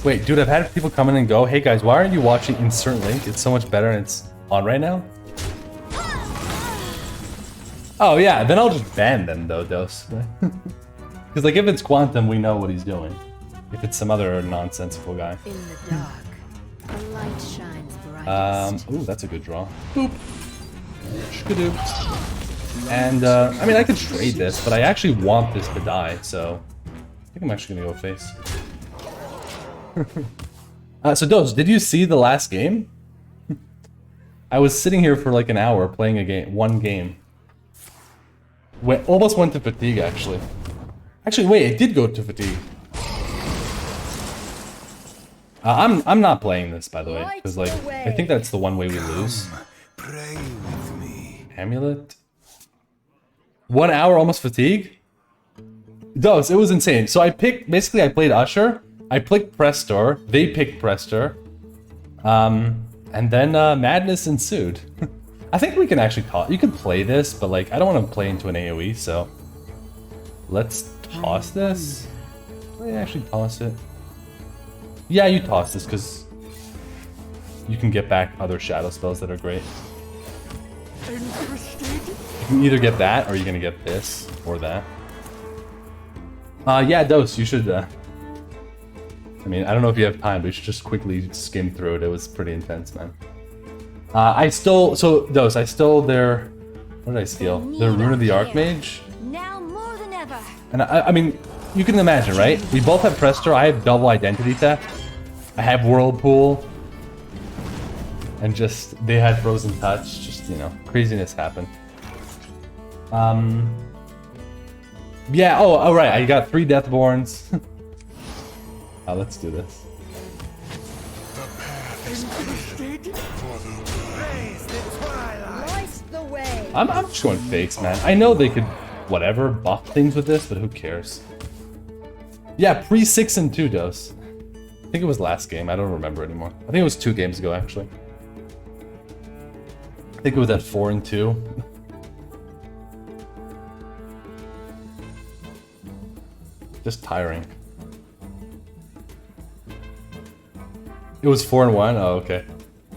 Speaker 1: Wait, dude, I've had people come in and go, hey guys, why aren't you watching Insert Link? It's so much better and it's on right now. Oh yeah, then I'll just ban them though, Dose. Because like if it's Quantum, we know what he's doing. If it's some other nonsensical guy.
Speaker 6: In the dark, the light shines brightest.
Speaker 1: Ooh, that's a good draw. Boop. Shkadoop. And I mean I could trade this, but I actually want this to die, so I think I'm actually gonna go face. So Dose, did you see the last game? I was sitting here for like an hour playing one game. Almost went to fatigue actually. Actually, wait, it did go to fatigue. I'm not playing this, by the way, because like I think that's the one way we lose.
Speaker 5: Pray with me.
Speaker 1: Amulet. 1 hour almost fatigue. Dose, it was insane. So I played Usher. I picked Prestor. They picked Prestor. And then madness ensued. I think we can actually toss. You can play this, but like I don't want to play into an AoE, so let's toss this. Let me actually toss it. Yeah, you toss this because you can get back other shadow spells that are great. You can either get that or you're gonna get this or that. Yeah, Dose, you should. I mean, I don't know if you have time, but you should just quickly skim through it. It was pretty intense, man. Dose, I stole their. What did I steal? Their Rune of the Archmage.
Speaker 6: Now more than ever.
Speaker 1: And I mean, you can imagine, right? We both have Prestor. I have double identity theft. I have Whirlpool. And just, they had Frozen Touch. Just, you know, craziness happened. Yeah, oh, right. I got 3 Deathborns. Let's do this. I'm just going fakes, man. I know they could, whatever, buff things with this, but who cares? Yeah, pre-6 and 2 Dose. I think it was last game. I don't remember anymore. I think it was 2 games ago, actually. I think it was at 4 and 2. Just tiring. It was 4 and 1? Oh, okay.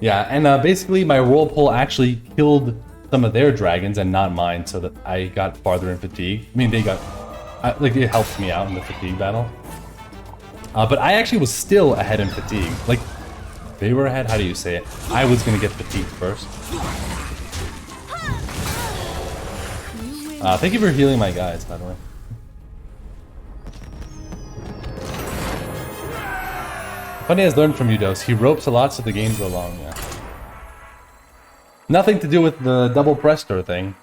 Speaker 1: Yeah, and basically my Whirlpool actually killed some of their dragons and not mine, so that I got farther in fatigue. I mean, they got... like, it helped me out in the fatigue battle. But I actually was still ahead in fatigue. Like, They were ahead? How do you say it? I was gonna get the peak first. Thank you for healing my guys, by the way. Funny has learned from you, Dose. He ropes a lot so the games go long, yeah. Nothing to do with the double presto thing.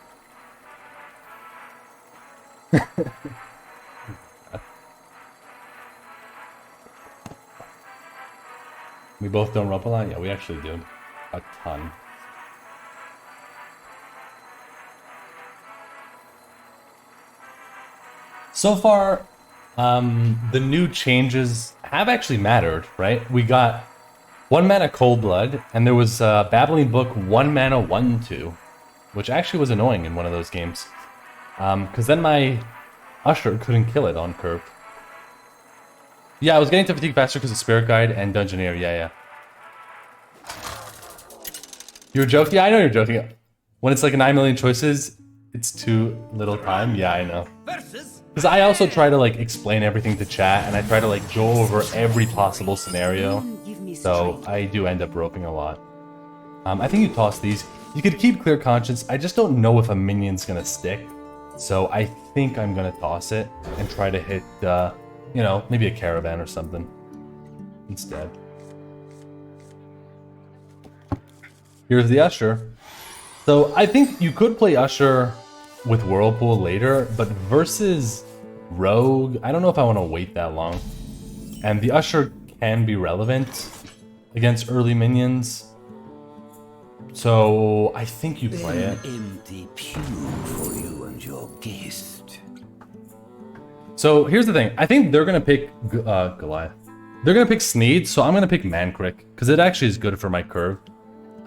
Speaker 1: We both don't rope a lot? Yeah, we actually do. A ton. So far, the new changes have actually mattered, right? We got 1 mana Cold Blood, and there was Babbling Book 1 mana 1/2, which actually was annoying in one of those games. Because then my Usher couldn't kill it on curve. Yeah, I was getting to fatigue faster because of Spirit Guide and Dungeoneer, yeah. You were joking? Yeah, I know you're joking. When it's like 9 million choices, it's too little time. Yeah, I know. Because I also try to like explain everything to chat, and I try to like go over every possible scenario. So I do end up roping a lot. I think you toss these. You could keep Clear Conscience. I just don't know if a minion's gonna stick. So I think I'm gonna toss it and try to hit, you know, maybe a Caravan or something instead. Here's the Usher. So I think you could play Usher with Whirlpool later, but versus Rogue, I don't know if I want to wait that long. And the Usher can be relevant against early minions. So I think you play it.
Speaker 5: Empty pew for you and your guest.
Speaker 1: So here's the thing. I think they're going to pick Goliath. They're going to pick Sneed, so I'm going to pick Mancrick, because it actually is good for my curve.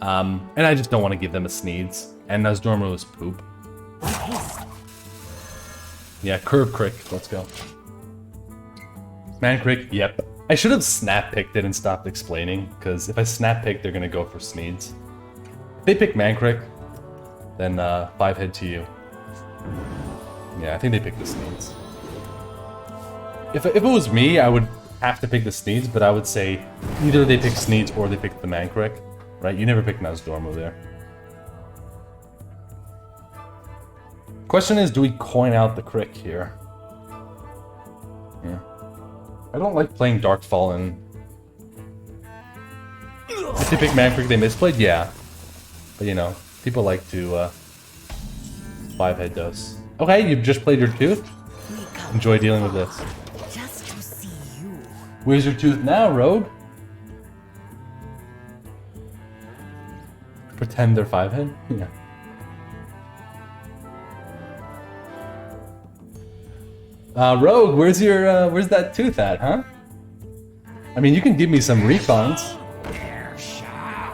Speaker 1: And I just don't want to give them a Sneeds. And Nazdormu is poop. Yeah, curve crick. Let's go. Mancrick, yep. I should have snap picked it and stopped explaining, because if I snap pick, they're going to go for Sneeds. If they pick Mancrick, then 5 head to you. Yeah, I think they picked the Sneeds. If it was me, I would have to pick the Sneeds, but I would say either they pick Sneeds or they pick the Mancrick. Right? You never pick Nazdormu there. Question is, do we coin out the crick here? Yeah. I don't like playing Dark Fallen. If they pick Mancrick, they misplayed? Yeah. But you know, people like to 5-head dose. Okay, you've just played your tooth? Enjoy dealing with this.
Speaker 3: Just to see you.
Speaker 1: Where's your tooth now, Rogue? Pretend they're 5-head? Yeah. Rogue, where's your where's that tooth at, huh? I mean, you can give me some recons.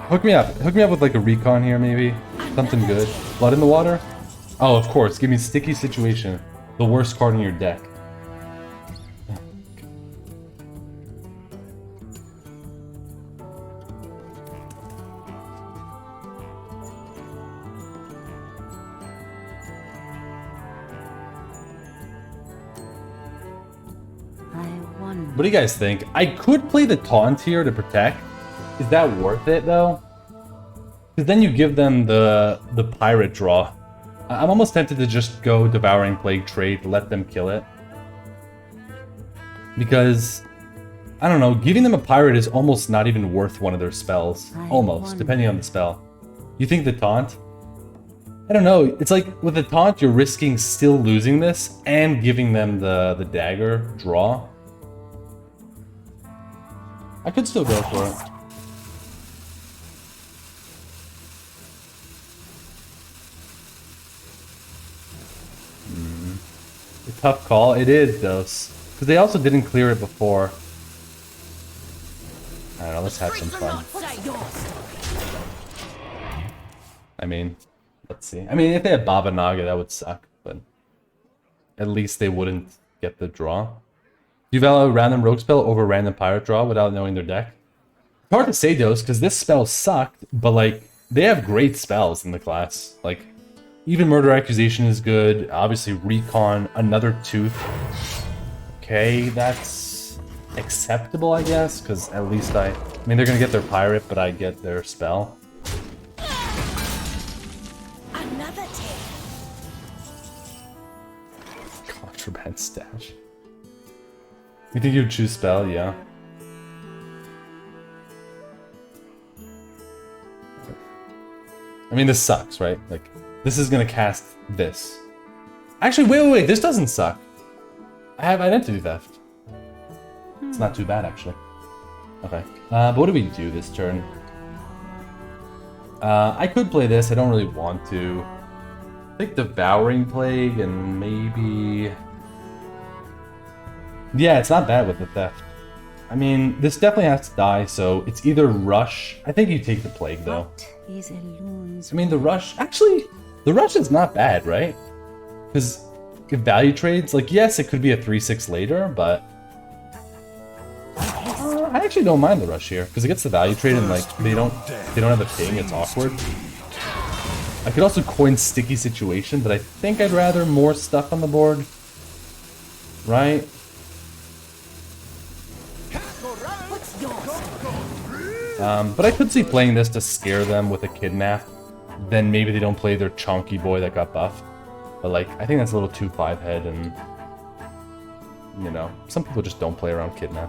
Speaker 1: Hook me up with like a recon here, maybe something good. Blood in the water? Oh, of course. Give me Sticky Situation, the worst card in your deck. What do you guys think? I could play the taunt here to protect. Is that worth it though? Because then you give them the pirate draw. I'm almost tempted to just go Devouring Plague trade, let them kill it. Because, I don't know, giving them a pirate is almost not even worth one of their spells. Almost, depending on the spell. You think the taunt? I don't know, it's like with the taunt you're risking still losing this and giving them the dagger draw. I could still go for it. A tough call. It is, Dose. Because they also didn't clear it before. I don't know, let's have some fun. I mean, let's see. I mean, if they had Baba Naga, that would suck. But at least they wouldn't get the draw. Do you value a random rogue spell over random pirate draw without knowing their deck? It's hard to say, Dose, because this spell sucked, but like, they have great spells in the class. Like, even Murder Accusation is good. Obviously, Recon, another Tooth. Okay, that's acceptable, I guess, because at least I mean, they're gonna get their pirate, but I get their spell.
Speaker 7: Another tale.
Speaker 1: Contraband stash. You think you'd choose spell? Yeah. I mean, this sucks, right? Like, this is gonna cast this. Actually, wait, this doesn't suck. I have identity theft. It's not too bad, actually. Okay. But what do we do this turn? I could play this. I don't really want to. I think Devouring Plague and maybe... Yeah, it's not bad with the theft. I mean, this definitely has to die, so it's either Rush. I think you take the Plague, though. I mean, the Rush... Actually, the Rush is not bad, right? Because if value trades, like, yes, it could be a 3-6 later, but... I actually don't mind the Rush here, because it gets the value trade and, like, they don't have a ping, it's awkward. I could also coin Sticky Situation, but I think I'd rather more stuff on the board. Right? But I could see playing this to scare them with a Kidnap. Then maybe they don't play their Chonky Boy that got buffed. But, like, I think that's a little too 5-head, and... You know, some people just don't play around Kidnap.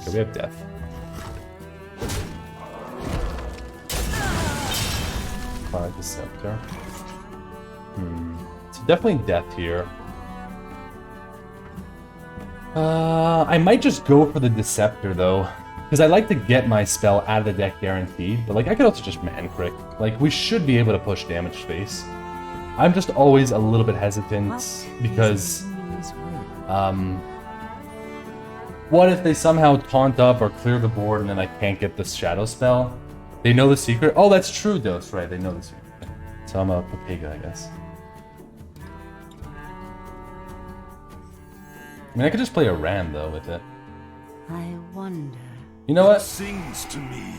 Speaker 1: Okay, we have Death. Cloud Deceptor. So definitely Death here. I might just go for the Deceptor, though. Because I like to get my spell out of the deck guaranteed. But, like, I could also just Man Crick. Like, we should be able to push damage space. I'm just always a little bit hesitant because... what if they somehow taunt up or clear the board and then I can't get the Shadow spell? They know the secret? Oh, that's true, Dose, right, they know the secret. So I'm a Papega, I guess. I mean, I could just play a Ram, though, with it.
Speaker 3: I wonder.
Speaker 1: You know what?
Speaker 2: Sings to me.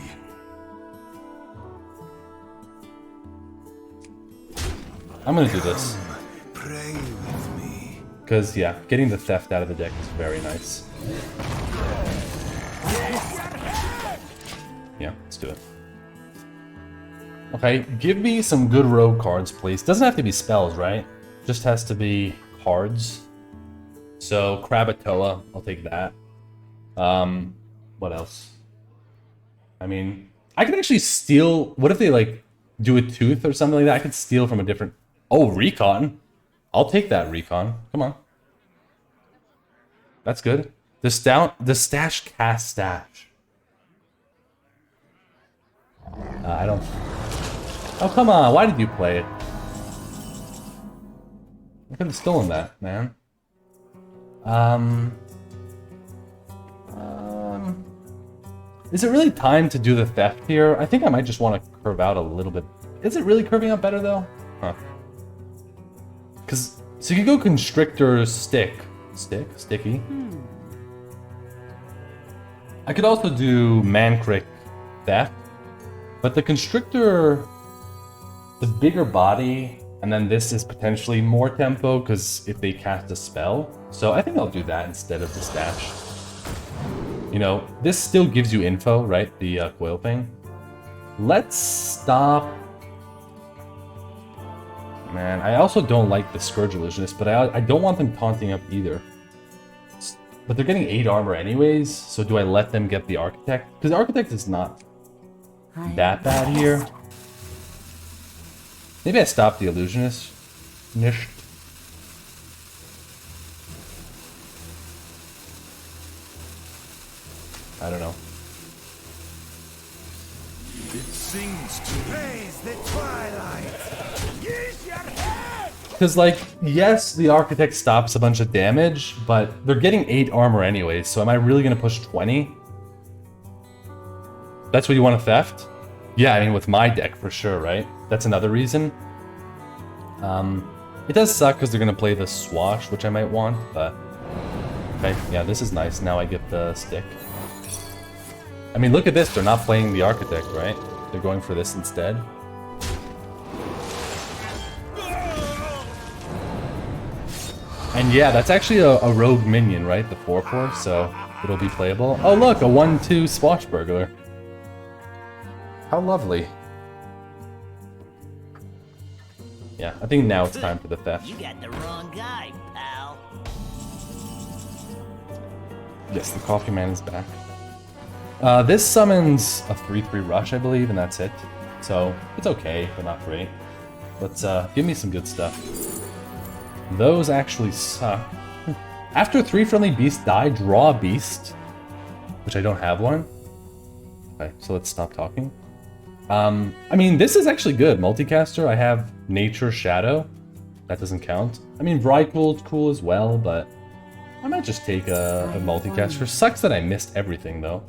Speaker 1: I'm gonna do this.
Speaker 2: Pray with me.
Speaker 1: Because, yeah, getting the Theft out of the deck is very nice. Yeah, let's do it. Okay, give me some good rogue cards, please. Doesn't have to be spells, right? Just has to be cards. So, Krakatoa, I'll take that. What else? I mean, I could actually steal... What if they, like, do a Tooth or something like that? I could steal from a different... Oh, Recon. I'll take that Recon. Come on. That's good. The Stash cast Stash. I don't... Oh, come on. Why did you play it? I could have stolen that, man. Is it really time to do the Theft here? I think I might just want to curve out a little bit. Is it really curving out better, though? Huh. Because... So you could go Constrictor Stick. Sticky. I could also do Man Crick Theft. But the Constrictor... The bigger body... And then this is potentially more tempo, because if they cast a spell. So I think I'll do that instead of the Stash. You know, this still gives you info, right? The coil thing. Let's stop... Man, I also don't like the Scourge Illusionist, but I don't want them taunting up either. But they're getting 8 armor anyways, so do I let them get the Architect? Because the Architect is not that bad here. Maybe I stop the Illusionist. Nicht. I don't know.
Speaker 2: It sings to
Speaker 4: Praise the twilight. Use your head.
Speaker 1: Because, like, yes, the Architect stops a bunch of damage, but they're getting 8 armor anyways, so am I really going to push 20? That's what you want to Theft? Yeah, I mean, with my deck, for sure, right? That's another reason. It does suck because they're going to play the Swash, which I might want, but... Okay, yeah, this is nice. Now I get the Stick. I mean, look at this. They're not playing the Architect, right? They're going for this instead. And yeah, that's actually a rogue minion, right? The 4/4, so it'll be playable. Oh look, a 1/2 Swashburglar. How lovely. Yeah, I think now it's time for the theft.
Speaker 8: You got the wrong guy, pal.
Speaker 1: Yes, the coffee man is back. This summons a 3/3 rush, I believe, and that's it. So it's okay, but not great. Let's give me some good stuff. Those actually suck. After 3 friendly beasts die, draw a beast. Which I don't have one. Okay, so let's stop talking. I mean, this is actually good. Multicaster, I have Nature Shadow. That doesn't count. I mean, Vrykul is cool as well, but I might just take a multicaster. Sucks that I missed everything, though.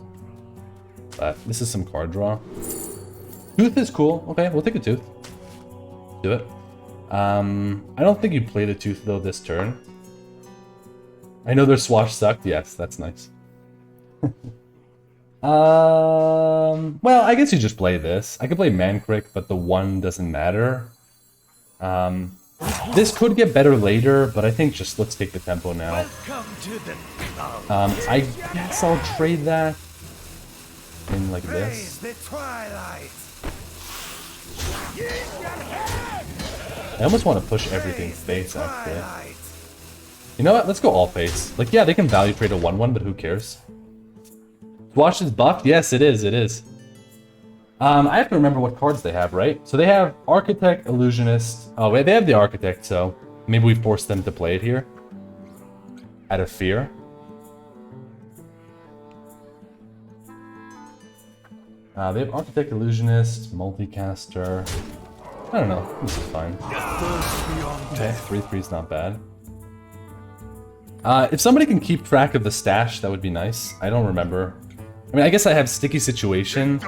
Speaker 1: But this is some card draw. Tooth is cool. Okay, we'll take a Tooth. Do it. I don't think you play the Tooth, though, this turn. I know their Swash sucked. Yes, that's nice. Well, I guess you just play this. I could play Mankrik, but the 1 doesn't matter. This could get better later, but I think just let's take the tempo now. I guess I'll trade that in like this. I almost want to push everything face, actually. You know what? Let's go all face. Like, yeah, they can value trade a 1/1, but who cares? Swash is buffed? Yes, it is, it is. I have to remember what cards they have, right? So they have Architect, Illusionist. Oh, wait, they have the Architect, so maybe we force them to play it here. Out of fear. They have Architect, Illusionist, Multicaster. I don't know. This is fine. Okay, 3/3 is not bad. If somebody can keep track of the stash, that would be nice. I don't remember. I mean, I guess I have Sticky Situation.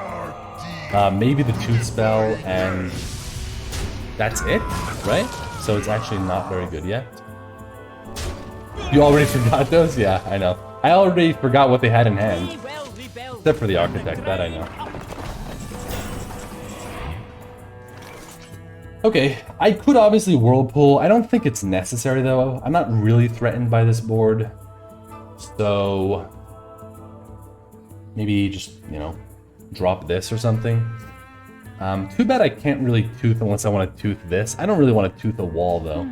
Speaker 1: Maybe the Tooth Spell, and that's it, right? So it's actually not very good yet. You already forgot those? Yeah, I know. I already forgot what they had in hand. Except for the Architect, that I know. Okay, I could obviously Whirlpool. I don't think it's necessary, though. I'm not really threatened by this board. So maybe just, you know, drop this or something. Too bad I can't really Tooth unless I want to Tooth this. I don't really want to Tooth a wall, though.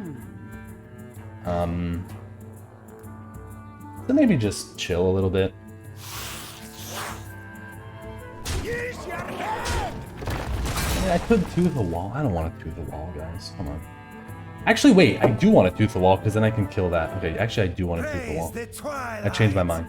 Speaker 1: So maybe just chill a little bit. I could Tooth a wall. I don't want to Tooth a wall, guys. Come on. Actually, wait. I do want to Tooth a wall because then I can kill that. Okay, actually, I do want to Tooth a wall. I changed my mind.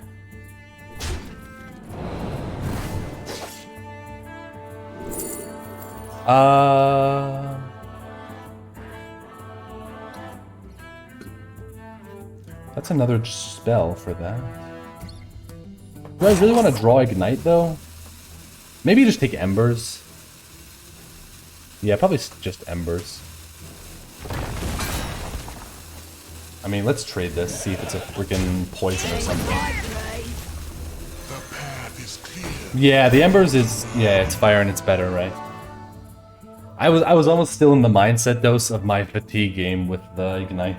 Speaker 1: That's another spell for that. Do I really want to draw Ignite, though? Maybe just take Embers. Yeah, probably just Embers. I mean, let's trade this, see if it's a freaking poison or something. Yeah, the Embers is... Yeah, it's fire and it's better, right? I was almost still in the mindset dose of my fatigue game with the Ignite.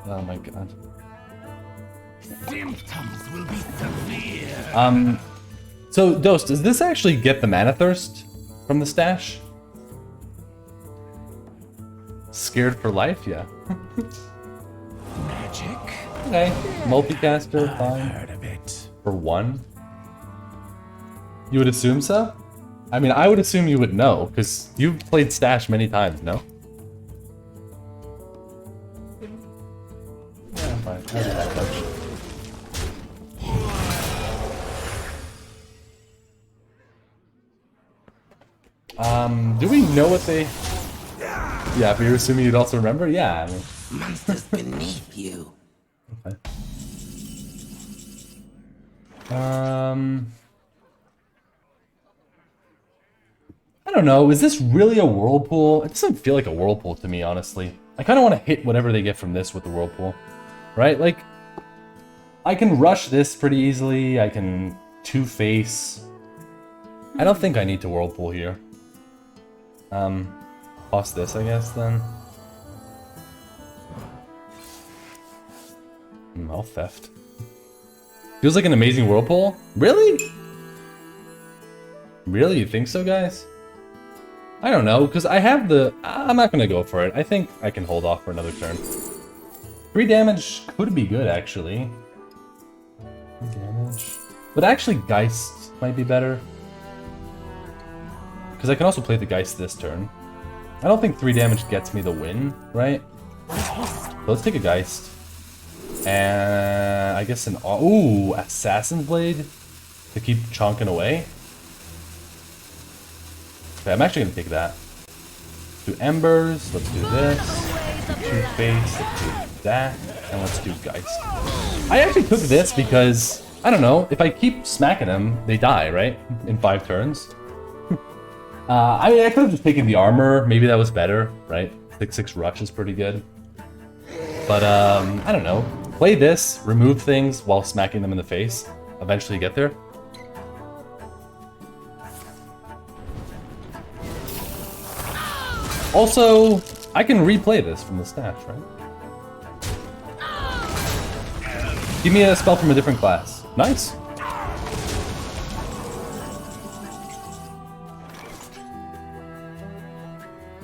Speaker 1: Oh my god.
Speaker 8: Symptoms will be severe.
Speaker 1: So, Dose, does this actually get the Mana Thirst from the stash? Scared for life? Yeah.
Speaker 8: Magic?
Speaker 1: Okay. Multicaster, fine.
Speaker 8: Heard of it.
Speaker 1: For 1? You would assume so? I mean, I would assume you would know, because you've played Stash many times, no? Yeah, fine. I'll do that much. Do we know what they... Yeah, if you're assuming you'd also remember? Yeah, I mean...
Speaker 8: Monsters beneath you.
Speaker 1: Okay. I don't know, is this really a Whirlpool? It doesn't feel like a Whirlpool to me, honestly. I kind of want to hit whatever they get from this with the Whirlpool. Right? Like, I can rush this pretty easily, I can two-face. I don't think I need to Whirlpool here. Toss this, I guess, then. I'll theft. Feels like an amazing whirlpool? Really? Really? You think so, guys? I don't know, because I have the... I'm not going to go for it. I think I can hold off for another turn. 3 damage could be good, actually. 3 damage. But actually, Geist might be better. Because I can also play the Geist this turn. I don't think 3 damage gets me the win, right? So let's take a Geist. And I guess an... Ooh, Assassin's Blade to keep chonking away. Okay, I'm actually going to take that. Do Embers, let's do this. Two-Face, let's do that. And let's do Geist. I actually took this because, I don't know, if I keep smacking them, they die, right? In 5 turns. I mean, I could have just taken the armor. Maybe that was better, right? 6/6 rush is pretty good. But, I don't know. Play this, remove things while smacking them in the face. Eventually get there. Also, I can replay this from the stash, right? Give me a spell from a different class. Nice.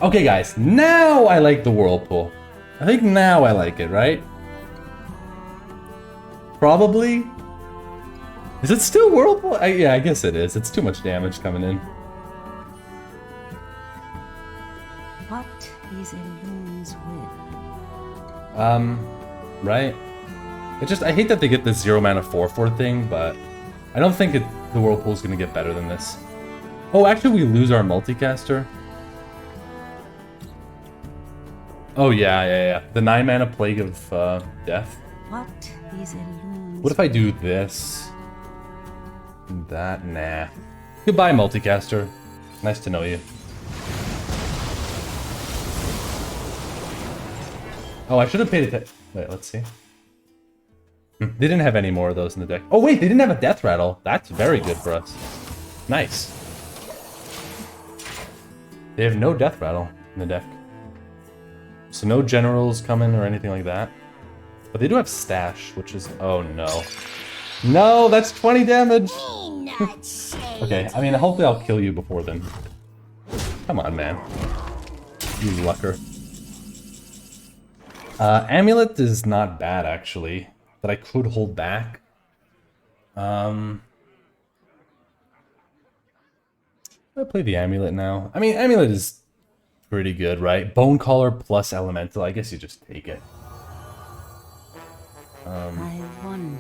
Speaker 1: Okay, guys, now I like the whirlpool. I think now I like it, right? Probably. Is it still whirlpool? Yeah, I guess it is. It's too much damage coming in.
Speaker 3: What is a loon's will?
Speaker 1: Right. It just, I hate that they get this 0 mana 4/4 thing, but I don't think the whirlpool's gonna get better than this. Oh, actually, we lose our multicaster. Oh yeah. The 9 mana Plague of Death.
Speaker 3: What is a loon's
Speaker 1: What if I do this? That? Nah. Goodbye, multicaster. Nice to know you. Oh, I should have paid attention. Wait, let's see. They didn't have any more of those in the deck. Oh wait, they didn't have a death rattle. That's very good for us. Nice. They have no death rattle in the deck. So no generals coming or anything like that. But they do have stash, which is... Oh no. No, that's 20 damage! Okay, I mean, hopefully I'll kill you before then. Come on, man. You lucker. Amulet is not bad, actually. That I could hold back. I'll play the Amulet now. I mean, Amulet is pretty good, right? Bone Collar plus Elemental. I guess you just take it.
Speaker 3: I wonder.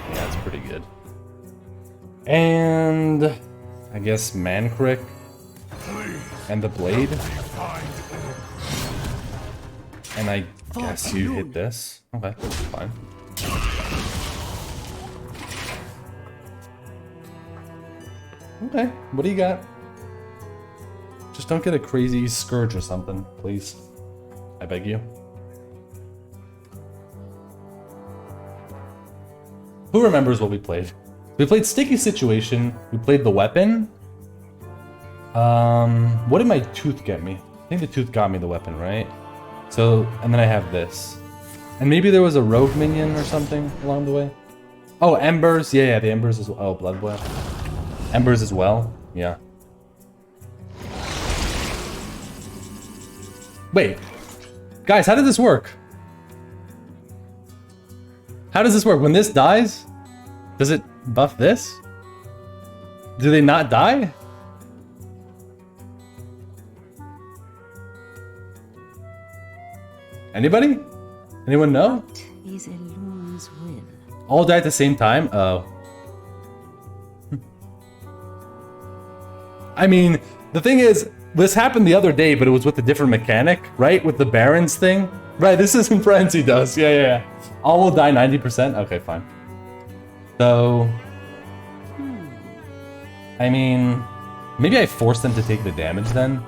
Speaker 1: Yeah, that's pretty good. And I guess Mancrick and the Blade. And I guess you hit this. Okay, fine. Okay, what do you got? Just don't get a crazy Scourge or something, please. I beg you. Who remembers what we played? We played Sticky Situation. We played the weapon. What did my tooth get me? I think the tooth got me the weapon, right? So, and then I have this. And maybe there was a rogue minion or something along the way. Oh, Embers. Yeah, the Embers as well. Oh, Blood Web. Embers as well. Yeah. Wait. Guys, how did this work? How does this work? When this dies, does it buff this? Do they not die? Anybody? Anyone know?
Speaker 3: What is a loon's will?
Speaker 1: All die at the same time? Oh. I mean, the thing is, this happened the other day, but it was with a different mechanic, right? With the Barons thing. Right, this isn't Frenzy does. Yeah. All will die 90%? Okay, fine. So... I mean... Maybe I forced them to take the damage then?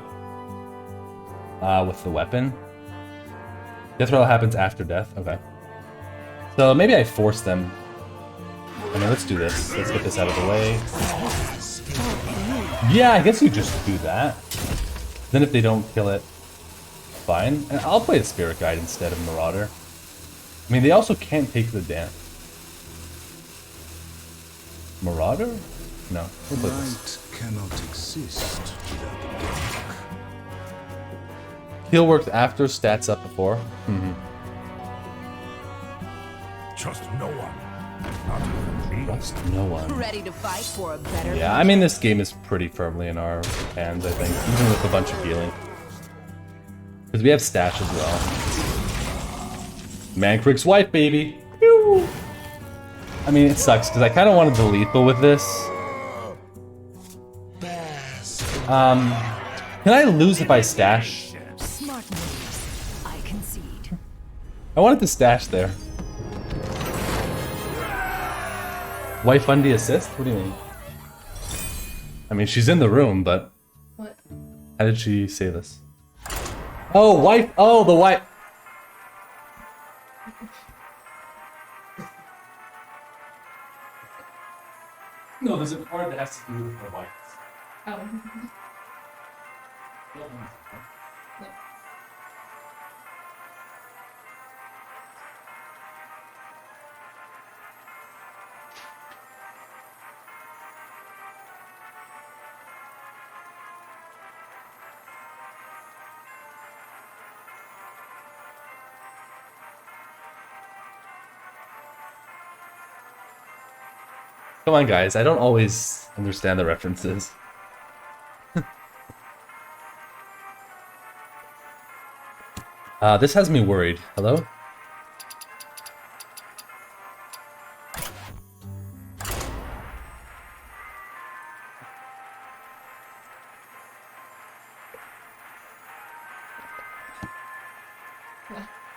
Speaker 1: With the weapon. Death roll happens after death? Okay. So maybe I forced them. I mean, let's do this. Let's get this out of the way. Yeah, I guess you just do that. Then if they don't kill it... fine. And I'll play a Spirit Guide instead of Marauder. I mean, they also can't take the damage. Marauder? No, we'll play this.
Speaker 2: Light cannot exist without the dark.
Speaker 1: Heal works after, stats up before. Mm-hmm.
Speaker 2: Trust no one. Not even me.
Speaker 1: Trust no one.
Speaker 7: Ready to fight for a better
Speaker 1: Yeah, I mean, this game is pretty firmly in our hands, I think, even with a bunch of healing. Because we have stash as well. Mancrick's wife, baby! Pew! I mean, it sucks, because I kind of wanted the lethal with this. Can I lose if I stash?
Speaker 6: Smart moves. I concede.
Speaker 1: I wanted to stash there. Mifundi assist? What do you mean? I mean, she's in the room, but...
Speaker 9: What?
Speaker 1: How did she say this? Oh, wife! Oh, the wife! No, there's a part that has to do with the wife.
Speaker 9: Oh.
Speaker 1: Come on, guys. I don't always understand the references. This has me worried. Hello?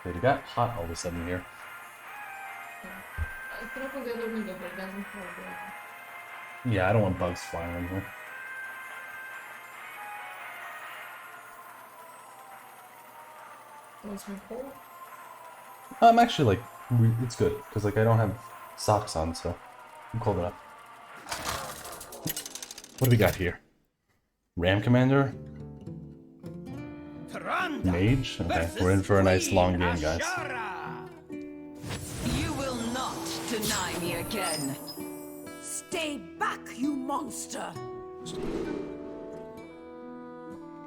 Speaker 1: Dude, it got hot all of a sudden here.
Speaker 9: I can open the other window, but it doesn't hold it.
Speaker 1: Yeah, I don't want bugs flying in here.
Speaker 9: What's my cold?
Speaker 1: I'm actually like, it's good because like I don't have socks on, so I'm cold enough. What do we got here? Ram Commander? Mage? Okay, we're in for a nice long game, guys.
Speaker 7: You will not deny me again.
Speaker 3: Stay back, you monster!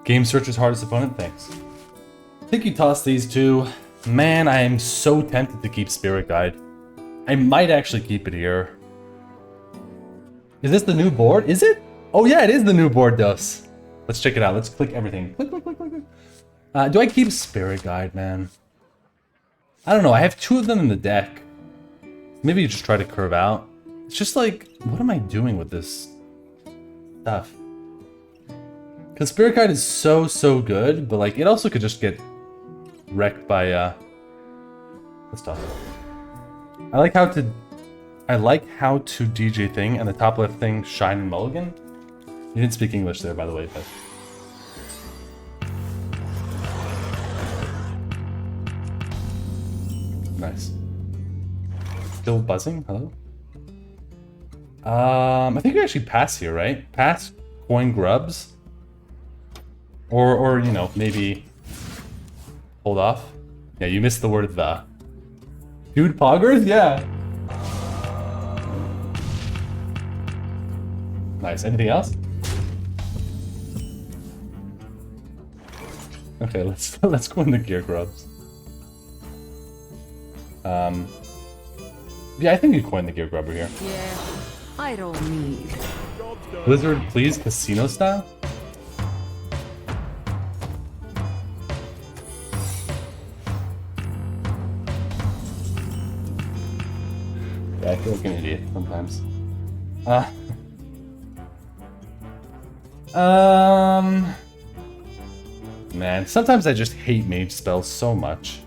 Speaker 1: Game Searcher's hardest opponent? Thanks. I think you toss these two. Man, I am so tempted to keep Spirit Guide. I might actually keep it here. Is this the new board? Is it? Oh yeah, it is the new board, Dos. Let's check it out. Let's click everything. Click, click, click, click, click. Do I keep Spirit Guide, man? I don't know. I have two of them in the deck. Maybe you just try to curve out. It's just like, what am I doing with this stuff? Because Spirit Guide is so, so good, but like, it also could just get wrecked by, this stuff. I like how to DJ thing and the top left thing shine and mulligan. You didn't speak English there, by the way, but... Nice. Still buzzing? Hello? I think we actually pass here, right? Pass, coin grubs. Or you know, maybe hold off. Yeah, you missed the word the. Dude, poggers? Yeah. Nice. Anything else? Okay, let's go into gear grubs. Yeah, I think you coined the gear grubber here.
Speaker 6: Yeah, I don't need.
Speaker 1: Blizzard, please, casino style? Yeah, I feel like an idiot sometimes. Man, sometimes I just hate mage spells so much.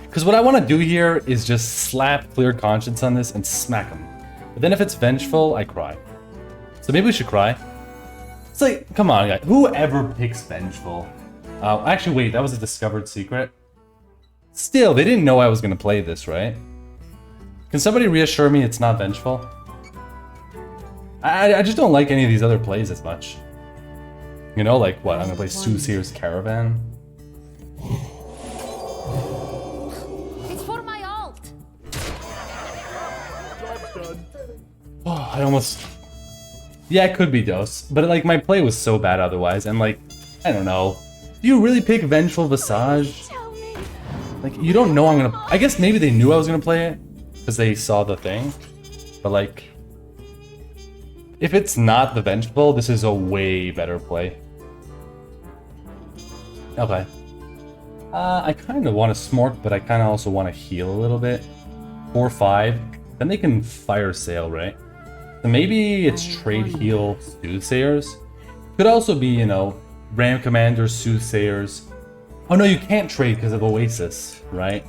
Speaker 1: Because what I want to do here is just slap Clear Conscience on this and smack him. But then if it's Vengeful, I cry. So maybe we should cry. It's like, come on, guys. Whoever picks Vengeful? Actually, wait, that was a discovered secret. Still, they didn't know I was going to play this, right? Can somebody reassure me it's not Vengeful? I just don't like any of these other plays as much. You know, like what? I'm gonna play Soothsayer's Caravan.
Speaker 6: It's for my alt.
Speaker 1: Oh, I almost... Yeah, it could be Dose, but like my play was so bad otherwise, and like, I don't know. Do you really pick Vengeful Visage? Like, you don't know I'm gonna... I guess maybe they knew I was gonna play it, because they saw the thing, but like... If it's not the Vengeful, this is a way better play. Okay. I kind of want to Smork, but I kind of also want to heal a little bit. 4-5. Then they can Fire Sale, right? So maybe it's Trade Heal Soothsayers. Could also be, you know, Ram Commanders, Soothsayers. Oh no, you can't trade because of Oasis, right?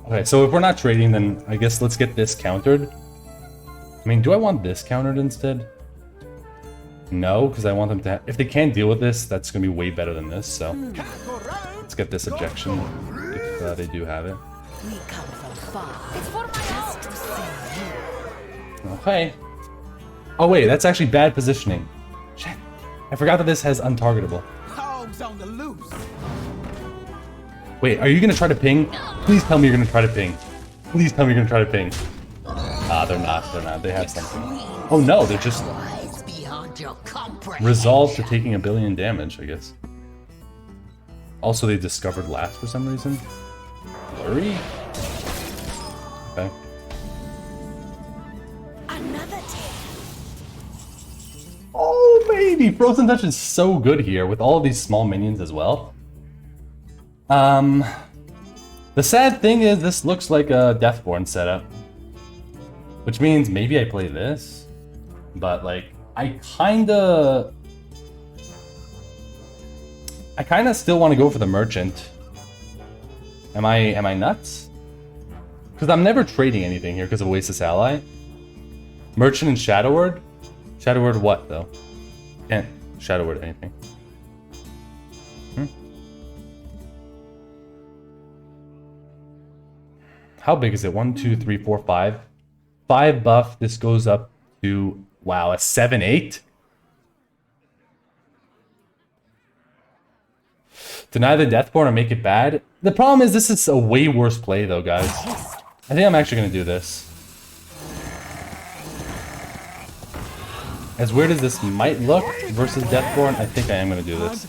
Speaker 1: Okay, so if we're not trading, then I guess let's get this countered. I mean, do I want this countered instead? No, because I want them to... If they can't deal with this, that's going to be way better than this, so... Let's get this objection, if they do have it.
Speaker 6: We come from far. It's for my alt.
Speaker 1: Okay. Oh wait, that's actually bad positioning. Shit. I forgot that this has untargetable.
Speaker 4: Hogs on the loose.
Speaker 1: Wait, are you going to try to ping? Please tell me you're going to try to ping. Please tell me you're going to try to ping. Ah, they're not. They're not. They have something. Oh no, they're just... Resolved to taking 1 billion damage, I guess. Also, they discovered last for some reason. Flurry? Okay. Oh, baby! Frozen Touch is so good here with all of these small minions as well. The sad thing is this looks like a Deathborn setup. Which means maybe I play this. But, like, I kinda still want to go for the Merchant. Am I nuts? Because I'm never trading anything here because of Oasis Ally. Merchant and Shadow Word? Shadow Word what, though? Can't Shadow Word anything. How big is it? 1, 2, 3, 4, 5. 5 buff. This goes up to, wow, a 7-8? Deny the Deathborn or make it bad? The problem is this is a way worse play though, guys. I think I'm actually going to do this. As weird as this might look versus Deathborn, I think I am going to do this.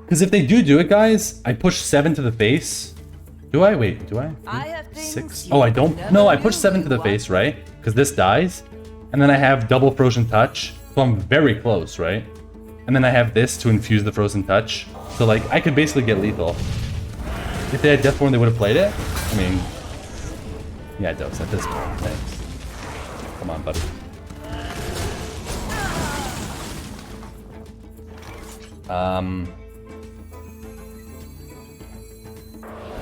Speaker 1: Because if they do it, guys, I push 7 to the face. Do I? Wait, do I? 6? Oh, I don't. No, I push 7 to the face, right? Because this dies. And then I have double Frozen Touch. So I'm very close, right? And then I have this to infuse the Frozen Touch. So, like, I could basically get lethal. If they had Deathborn, they would have played it. I mean, yeah, it does at this point. Thanks. Come on, buddy.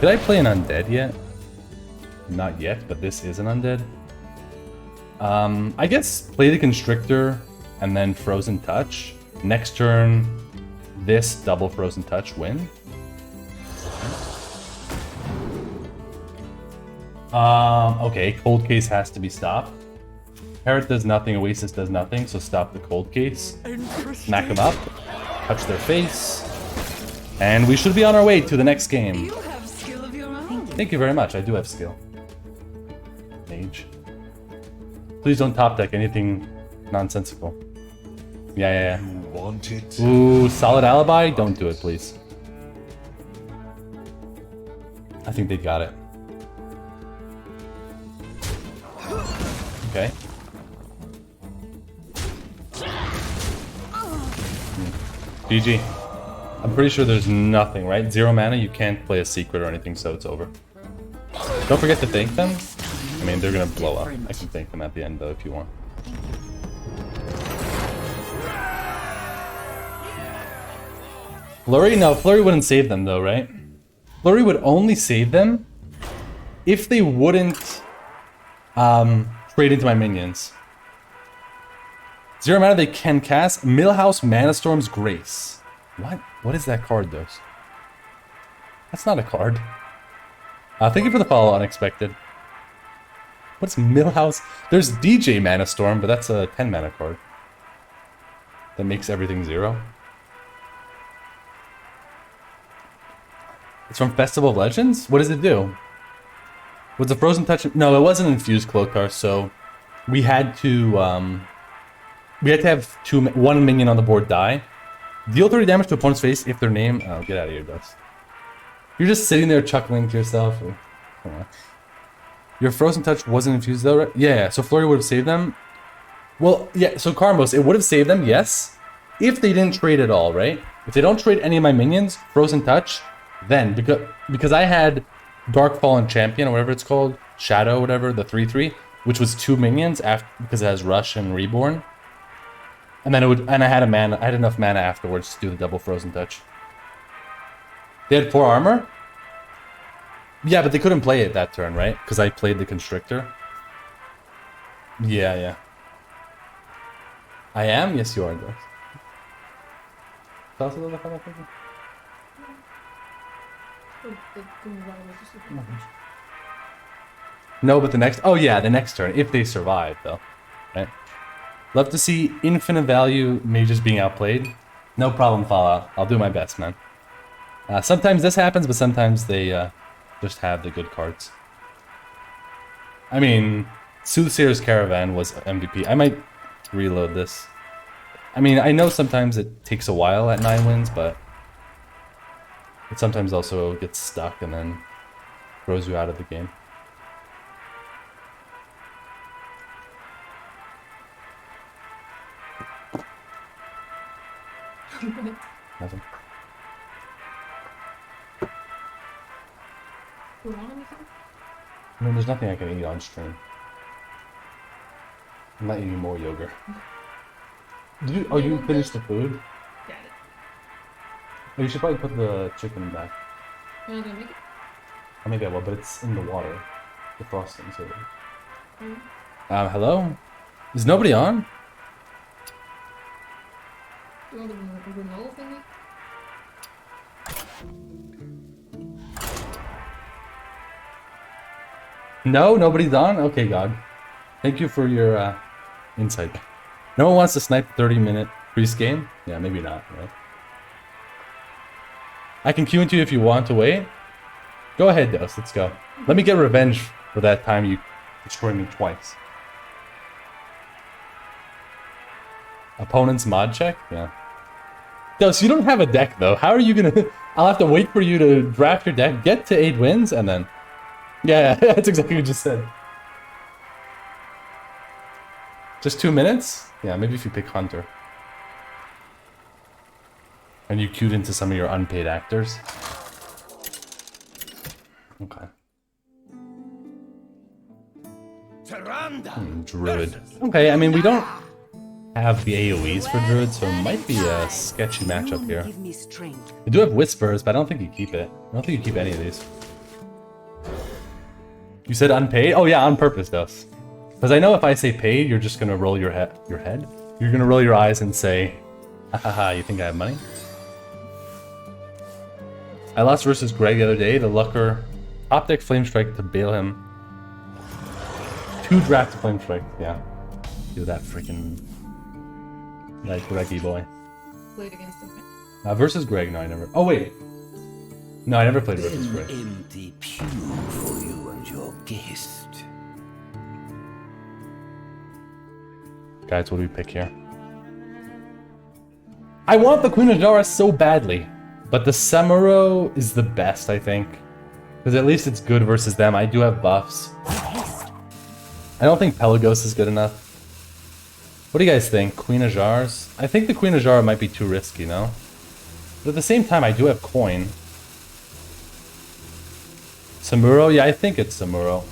Speaker 1: Did I play an undead yet? Not yet, but this is an undead. I guess play the Constrictor and then Frozen Touch. Next turn, this double Frozen Touch win. Okay, Cold Case has to be stopped. Parrot does nothing, Oasis does nothing, so stop the Cold Case. Smack them up, touch their face, and we should be on our way to the next game.
Speaker 8: You have skill of your own.
Speaker 1: Thank you very much, I do have skill. Mage. Please don't top deck anything nonsensical. Yeah.
Speaker 2: Want it?
Speaker 1: Ooh, Solid Alibi? Don't do it, please. I think they got it. Okay. GG. I'm pretty sure there's nothing, right? 0 mana, you can't play a secret or anything, so it's over. Don't forget to thank them. I mean, they're gonna blow up. I can thank them at the end, though, if you want. Flurry? No, Flurry wouldn't save them, though, right? Flurry would only save them if they wouldn't trade into my minions. 0 mana, they can cast Millhouse Manastorm's Grace. What? What is that card, though? That's not a card. Thank you for the follow, Unexpected. What's Millhouse? There's DJ Manastorm, but that's a 10 mana card. that makes everything 0. It's from Festival of Legends? What does it do? Was the Frozen Touch... No, it wasn't infused Cloakar, so we had to have one minion on the board die. Deal 30 damage to opponent's face if their name... Oh, get out of here, Dust. You're just sitting there chuckling to yourself. Your Frozen Touch wasn't infused though, right? Yeah, so Flurry would have saved them. Well, yeah, so Karmos, it would have saved them, yes. If they didn't trade at all, right? If they don't trade any of my minions, Frozen Touch, then, because I had Dark Fallen Champion, or whatever it's called, Shadow, whatever, the 3/3, which was 2 minions after, because it has Rush and Reborn. And then I had enough mana afterwards to do the double Frozen Touch. They had 4 armor? Yeah, but they couldn't play it that turn, right? Because I played the Constrictor. Yeah. I am? Yes, you are, Dox. No, but the next... Oh, yeah, the next turn. If they survive, though. Right? Love to see infinite value mages being outplayed. No problem, Fallout. I'll do my best, man. Sometimes this happens, but sometimes they just have the good cards. I mean, Soothsayer's Caravan was MVP. I might reload this. I mean, I know sometimes it takes a while at 9 wins, but it sometimes also gets stuck and then throws you out of the game. Nothing. I mean, there's nothing I can eat on stream. I'm not eating more yogurt. You finished the food?
Speaker 9: Got it.
Speaker 1: Oh, you should probably put the chicken back.
Speaker 9: You're not gonna make it?
Speaker 1: Oh, maybe I will, but it's in the water. The frosting, so...
Speaker 9: Mm.
Speaker 1: Hello? Is nobody on?
Speaker 9: You want the remote thingy?
Speaker 1: No, nobody's on? Okay, God. Thank you for your insight. No one wants to snipe 30-minute priest game? Yeah, maybe not, right? I can queue into you if you want to wait. Go ahead, Dose. Let's go. Let me get revenge for that time you destroyed me twice. Opponent's mod check? Yeah. Dose, you don't have a deck, though. How are you gonna... I'll have to wait for you to draft your deck, get to 8 wins, and then... Yeah, that's exactly what you just said. Just 2 minutes? Yeah, maybe if you pick Hunter. And you queued into some of your unpaid actors. Okay. Druid. Okay, I mean, we don't have the AoEs for Druid, so it might be a sketchy matchup here. We do have Whispers, but I don't think you keep it. I don't think you keep any of these. You said unpaid? Oh yeah, on purpose, Dose. Because I know if I say paid, you're just gonna roll your head. You're gonna roll your eyes and say, haha, you think I have money? I lost versus Greg the other day. The Lucker top deck Flame Strike to bail him. 2 drafts of Flame Strike. Yeah. Do that freaking like Greggy boy.
Speaker 9: Played against him, right?
Speaker 1: Versus Greg, no, I never. Oh wait. No, I never played versus Greg.
Speaker 5: Empty pew for you and your guest.
Speaker 1: Guys, what do we pick here? I want the Queen of Jara so badly, but the Samuro is the best, I think. Because at least it's good versus them. I do have buffs. I don't think Pelagos is good enough. What do you guys think? Queen of Jars? I think the Queen of Jara might be too risky, no? But at the same time, I do have coin. Samuro? Yeah, I think it's Samuro.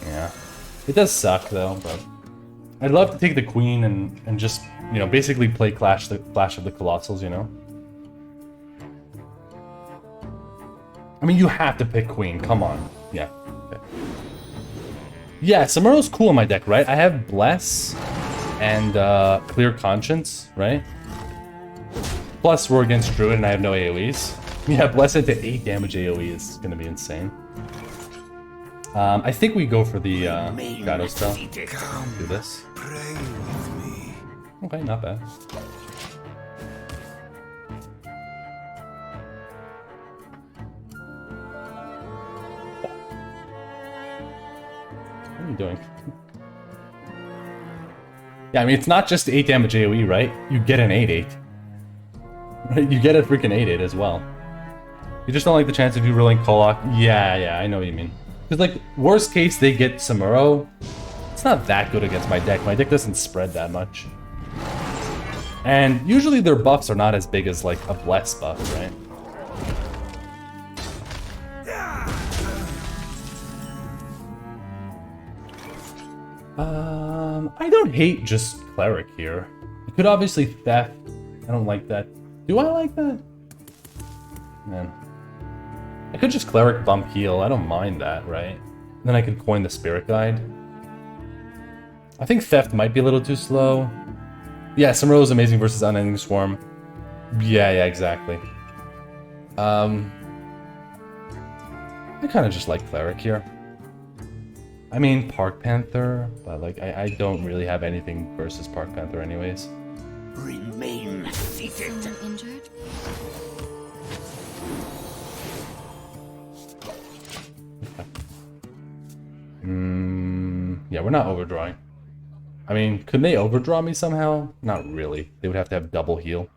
Speaker 1: Yeah. It does suck, though, but... I'd love to take the Queen and just, you know, basically play Clash of the Colossals, you know? I mean, you have to pick Queen, come on. Yeah. Okay. Yeah, Samuro's cool in my deck, right? I have Bless and Clear Conscience, right? Plus, we're against Druid and I have no AoEs. Yeah, Bless into 8 damage AoE is gonna be insane. I think we go for the Shadow Spell. Do this. Okay, not bad. What are you doing? Yeah, I mean, it's not just 8 damage AoE, right? You get an 8-8. Right? You get a freaking 8-8 as well. You just don't like the chance of you rolling Kolok. Yeah, I know what you mean. Because, like, worst case, they get Samuro. It's not that good against my deck. My deck doesn't spread that much. And usually their buffs are not as big as, like, a Bless buff, right? I don't hate just Cleric here. I could obviously Theft. I don't like that. Do I like that? Man. I could just Cleric bump heal. I don't mind that, right? Then I could coin the Spirit Guide. I think Theft might be a little too slow. Yeah, Samuro is amazing versus Unending Swarm. Yeah, exactly. I kind of just like Cleric here. I mean, Park Panther, but like, I don't really have anything versus Park Panther anyways.
Speaker 5: Remain seated.
Speaker 6: Someone injured?
Speaker 1: Yeah, we're not overdrawing. I mean, could they overdraw me somehow? Not really. They would have to have double heal.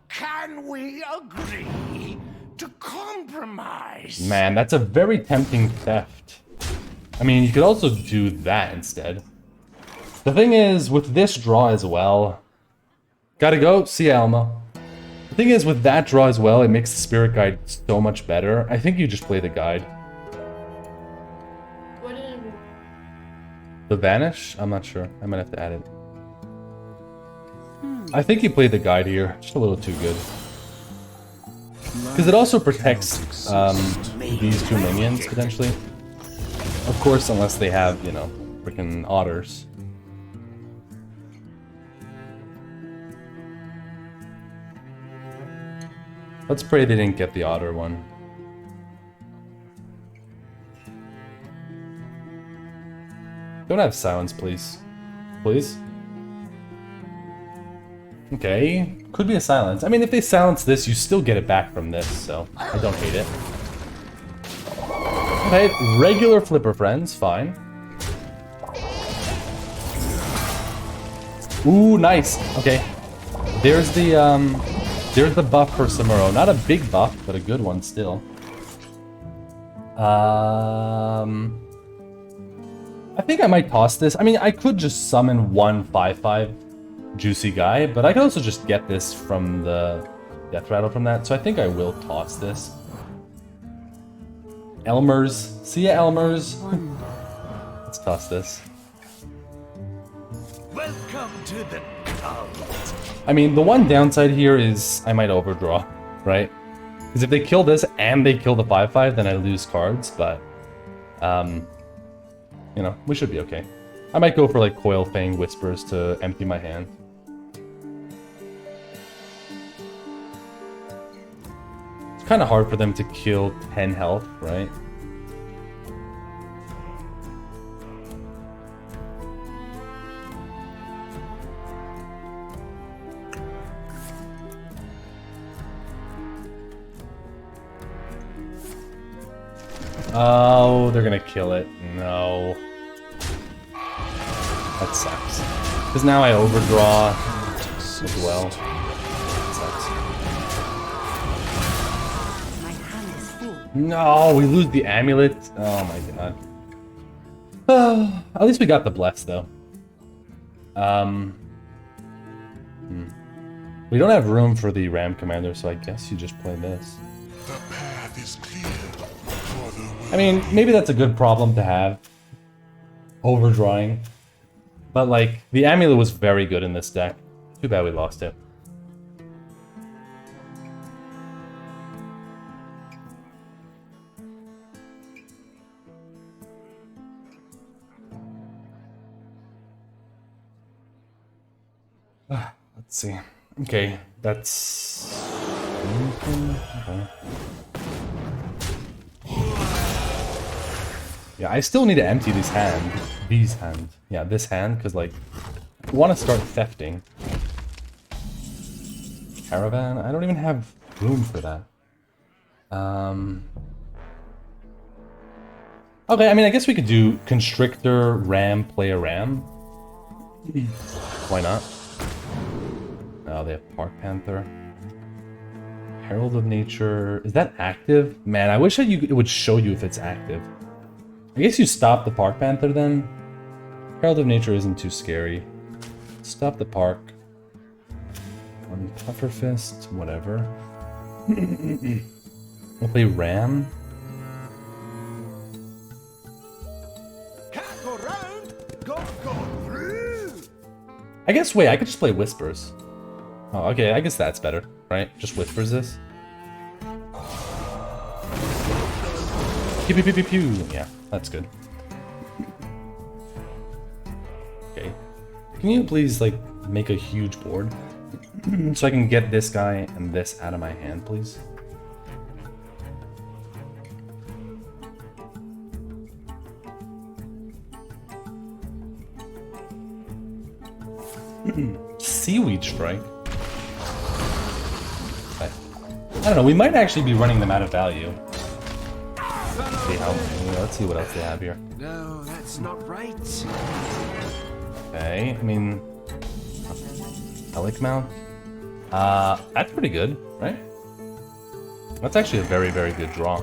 Speaker 4: Can we agree to compromise?
Speaker 1: Man, that's a very tempting Theft. I mean, you could also do that instead. The thing is, with this draw as well... Gotta go, see ya, Elma. The thing is, with that draw as well, it makes the Spirit Guide so much better. I think you just play the Guide.
Speaker 9: What did it do?
Speaker 1: The Vanish? I'm not sure. I might have to add it. I think you play the Guide here. Just a little too good. Because it also protects these two minions, potentially. Of course, unless they have, you know, freaking otters. Let's pray they didn't get the otter one. Don't have silence, please. Please? Okay, could be a silence. I mean, if they silence this, you still get it back from this, so I don't hate it. Okay, regular Flipper Friends, fine. Ooh, nice. Okay, there's the buff for Samuro. Not a big buff, but a good one still. I think I might toss this. I mean, I could just summon one 5/5 juicy guy, but I could also just get this from the Death Rattle from that. So I think I will toss this. Elmer's. See ya, Elmer's. Let's toss this.
Speaker 4: Welcome to the cult.
Speaker 1: I mean, the one downside here is I might overdraw, right? Because if they kill this and they kill the 5/5, then I lose cards, but... you know, we should be okay. I might go for like Coil Fang Whispers to empty my hand. It's kind of hard for them to kill 10 health, right? Oh, they're gonna kill it. No. That sucks. Because now I overdraw as well. That sucks.
Speaker 3: My hand is full.
Speaker 1: No, we lose the amulet. Oh my god. At least we got the bless though. We don't have room for the Ram Commander, so I guess you just play this.
Speaker 2: The path is clear for the
Speaker 1: I mean, maybe that's a good problem to have. Overdrawing. But, like, the amulet was very good in this deck. Too bad we lost it. Let's see. Okay, that's... Okay. Yeah, I still need to empty this hand. Yeah, this hand, because, like, want to start thefting. Caravan? I don't even have room for that. Okay, I mean, I guess we could do Constrictor, Ram, play a Ram. Why not? Oh, they have Park Panther. Herald of Nature. Is that active? Man, I wish that it would show you if it's active. I guess you stop the Park Panther then. Herald of Nature isn't too scary. Stop the Park. One Puffer Fist, whatever. We'll play Ram.
Speaker 4: Can't go round, got go through.
Speaker 1: I guess, wait, I could just play Whispers. Oh, okay, I guess that's better, right? Just Whispers this. Pew pew pew pew pew. Yeah, that's good. Okay. Can you please, like, make a huge board? So I can get this guy and this out of my hand, please? Seaweed Strike. Okay. I don't know, we might actually be running them out of value. Let's see what else they have here.
Speaker 4: No, that's not right.
Speaker 1: Okay, I mean... Helic Mount? That's pretty good, right? That's actually a very, very good draw.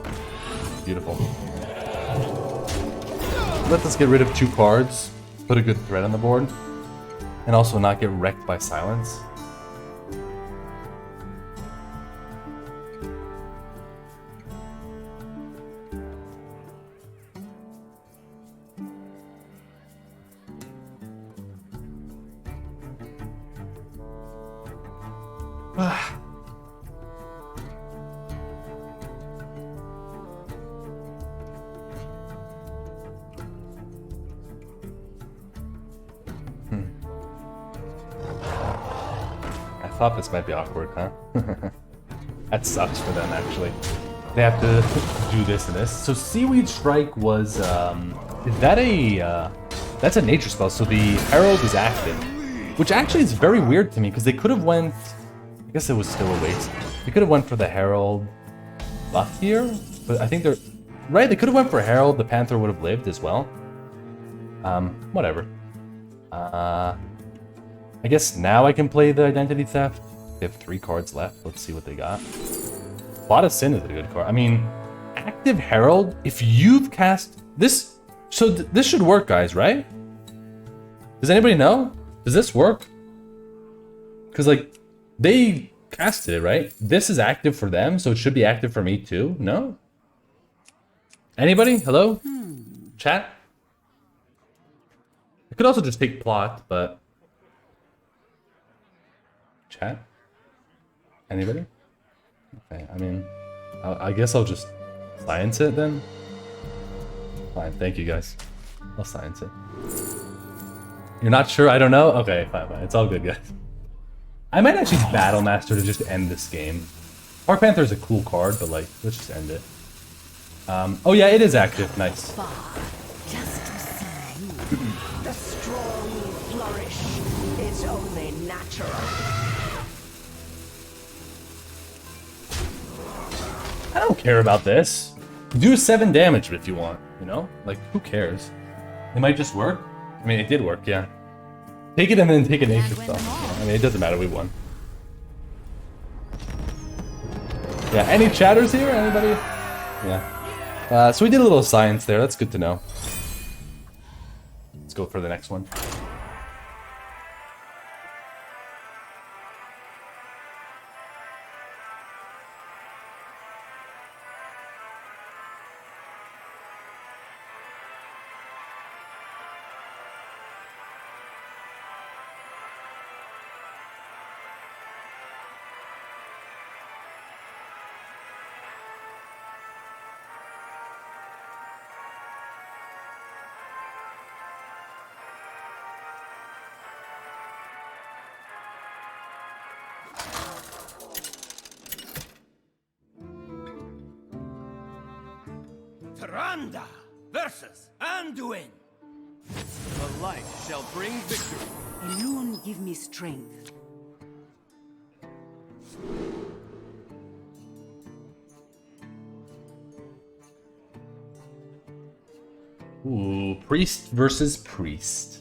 Speaker 1: Beautiful. Let us get rid of 2 cards, put a good threat on the board, and also not get wrecked by silence. I thought this might be awkward, huh? That sucks for them, actually. They have to do this and this. So Seaweed Strike was, is that a, that's a nature spell, so the Herald is active. Which actually is very weird to me, because they could have went, I guess it was still a waste. They could have went for the Herald buff here, but I think they're, right, they could have went for Herald, the Panther would have lived as well. Whatever. I guess now I can play the Identity Theft. They have 3 cards left. Let's see what they got. Plot of Sin is a good card. I mean, Active Herald, if you've cast this... So this should work, guys, right? Does anybody know? Does this work? Because, like, they casted it, right? This is active for them, so it should be active for me, too. No? Anybody? Hello? Chat? I could also just take Plot, but... Chat? Anybody? Okay, I mean, I guess I'll just science it then. Fine, thank you guys. I'll science it. You're not sure? I don't know? Okay, fine. It's all good, guys. I might actually Battle Master to just end this game. Park Panther is a cool card, but like, let's just end it. Oh yeah, it is active. Nice.
Speaker 3: Just to see you. The strong flourish. It's only natural.
Speaker 1: I don't care about this. Do 7 damage if you want, you know? Like, who cares? It might just work. I mean, it did work, yeah. Take it and then take a nature spell. I mean, it doesn't matter, we won. Yeah, any chatters here? Anybody? Yeah. So we did a little science there, that's good to know. Let's go for the next one.
Speaker 8: Randa versus Anduin. The light shall bring victory.
Speaker 3: Alone give me strength.
Speaker 1: Ooh, priest versus priest.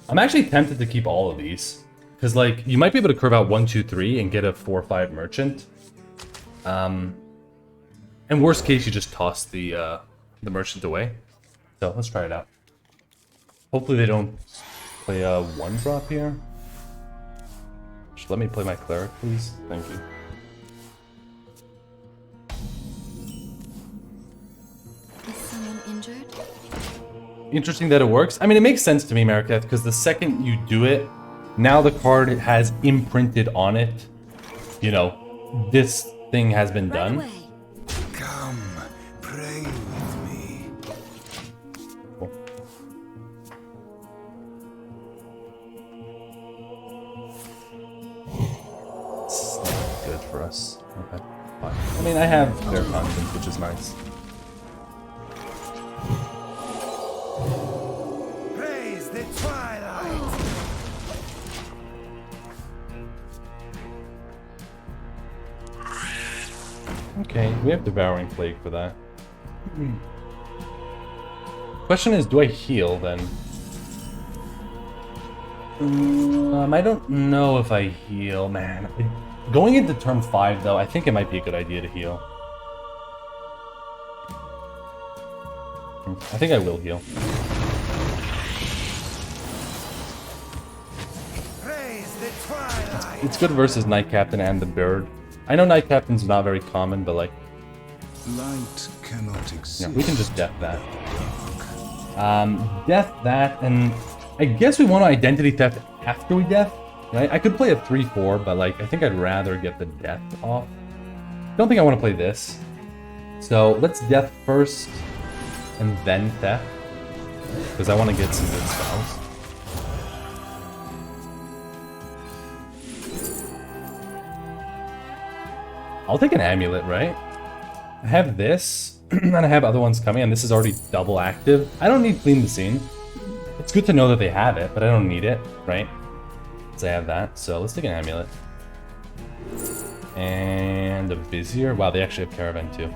Speaker 1: I'm actually tempted to keep all of these. Because, like, you might be able to curve out 1, 2, 3 and get a 4 or 5 merchant. And worst case, you just toss the merchant away. So, let's try it out. Hopefully they don't play a 1 drop here. Just let me play my cleric, please. Thank you.
Speaker 6: Is someone injured?
Speaker 1: Interesting that it works. I mean, it makes sense to me, Mariketh, because the second you do it, now the card has imprinted on it, you know, this thing has been done.
Speaker 6: Right away.
Speaker 5: Come, pray with me.
Speaker 1: Cool. It's not good for us. Okay, fine. I mean, I have clear conscience, which is nice.
Speaker 5: Praise the twilight.
Speaker 1: Okay, we have Devouring Plague for that. Question is, do I heal then? I don't know if I heal, man. Going into turn 5 though, I think it might be a good idea to heal. I think I will heal.
Speaker 5: Praise the twilight.
Speaker 1: It's good versus Knight Captain and the Bird. I know Knight Captain's not very common, but like,
Speaker 5: Light cannot exist.
Speaker 1: yeah, we can just death that. Death that, and I guess we want to Identity Theft after we death, right? I could play a 3-4, but like, I think I'd rather get the death off. Don't think I want to play this. So let's death first, and then theft, because I want to get some good spells. I'll take an amulet, right? I have this, and I have other ones coming, and this is already double active. I don't need Clean the Scene. It's good to know that they have it, but I don't need it, right? Because I have that, so let's take an amulet. And a Vizier. Wow, they actually have Caravan too.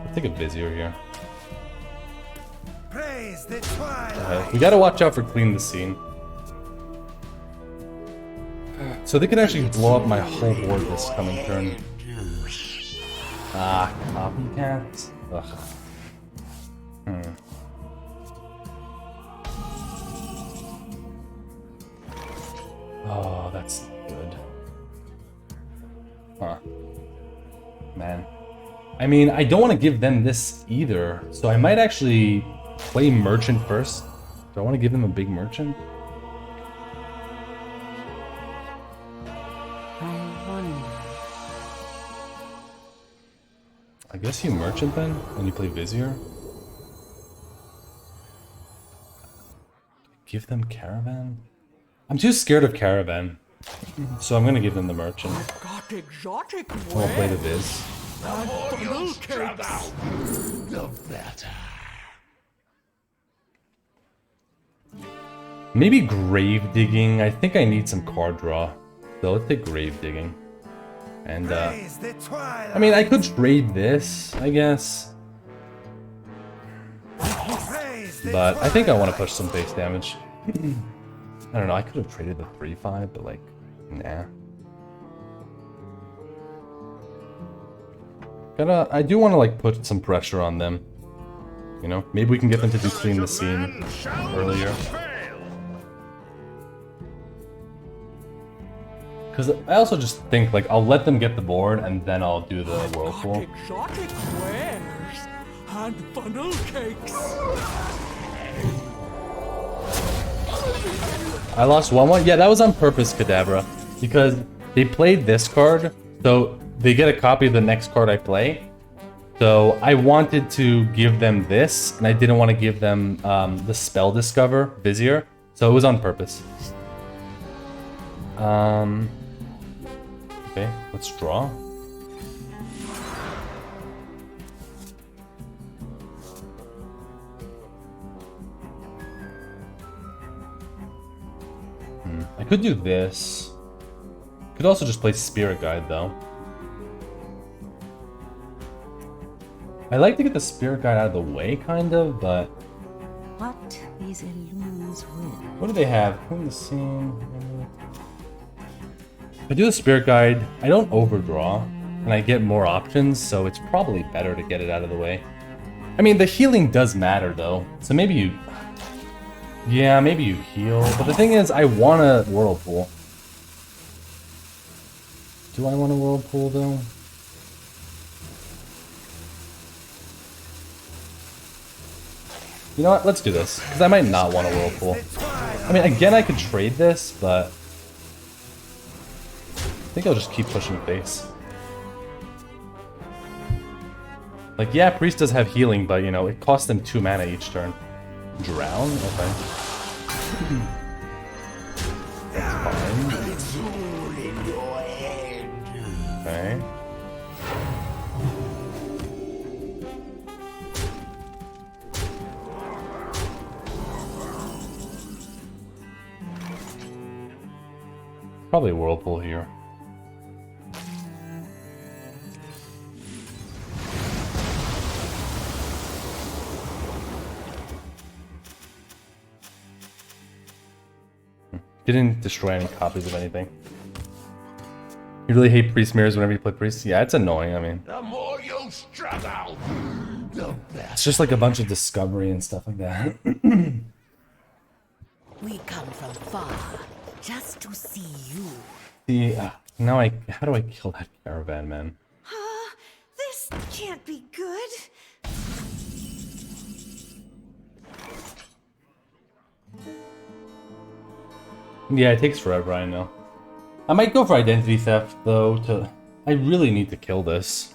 Speaker 1: Let's take a Vizier here.
Speaker 5: Praise the twilight.
Speaker 1: Okay, we gotta watch out for Clean the Scene. So they can actually blow up my whole board this coming turn. Ah, copycat. Ugh. Oh, that's good. Huh. Man. I mean, I don't want to give them this either, so I might actually play Merchant first. Do I want to give them a big Merchant? I guess you Merchant then, and you play Vizier. Give them Caravan? I'm too scared of Caravan, so I'm gonna give them the Merchant.
Speaker 4: Got exotic
Speaker 1: I'll play the Viz.
Speaker 5: The better.
Speaker 1: Maybe Grave Digging. I think I need some card draw. So let's take Grave Digging. And
Speaker 5: Praise the twilight.
Speaker 1: I mean, I could trade this, I guess.
Speaker 5: Praise the
Speaker 1: But I think I want to push some base damage. I don't know, I could have traded the 3-5, but like, nah. I do want to like put some pressure on them. You know, maybe we can get them to do Clean the Scene earlier. Because I also just think like I'll let them get the board and then I'll do the Whirlpool.
Speaker 4: exotic wares and funnel cakes.
Speaker 1: I lost 1-1? Yeah, that was on purpose, Kadabra. Because they played this card, so they get a copy of the next card I play. So I wanted to give them this, and I didn't want to give them the Spell Discover, Vizier. So it was on purpose. Okay, let's draw. I could do this. Could also just play Spirit Guide though. I like to get the Spirit Guide out of the way, kind of, but
Speaker 3: What these illusions will.
Speaker 1: what do they have? Clean the scene. If I do the Spirit Guide, I don't overdraw, and I get more options, so it's probably better to get it out of the way. I mean, the healing does matter though, so maybe you... Yeah, maybe you heal, but the thing is, I want a Whirlpool. Do I want a Whirlpool though? You know what, let's do this, because I might not want a Whirlpool. I mean, again, I could trade this, but... I think I'll just keep pushing face. Like, yeah, Priest does have healing, but, you know, it costs them 2 mana each turn. Drown? Okay. That's fine. Okay. Probably a Whirlpool here. Didn't destroy any copies of anything. You really hate Priest mirrors whenever you play Priest? Yeah, it's annoying, I mean.
Speaker 2: The more you struggle, the better.
Speaker 1: It's just like a bunch of discovery and stuff like that.
Speaker 3: We come from far just to see you.
Speaker 1: See, now how do I kill that caravan, man?
Speaker 7: This can't be good.
Speaker 1: Yeah, it takes forever, I know. I might go for identity theft, though, I really need to kill this.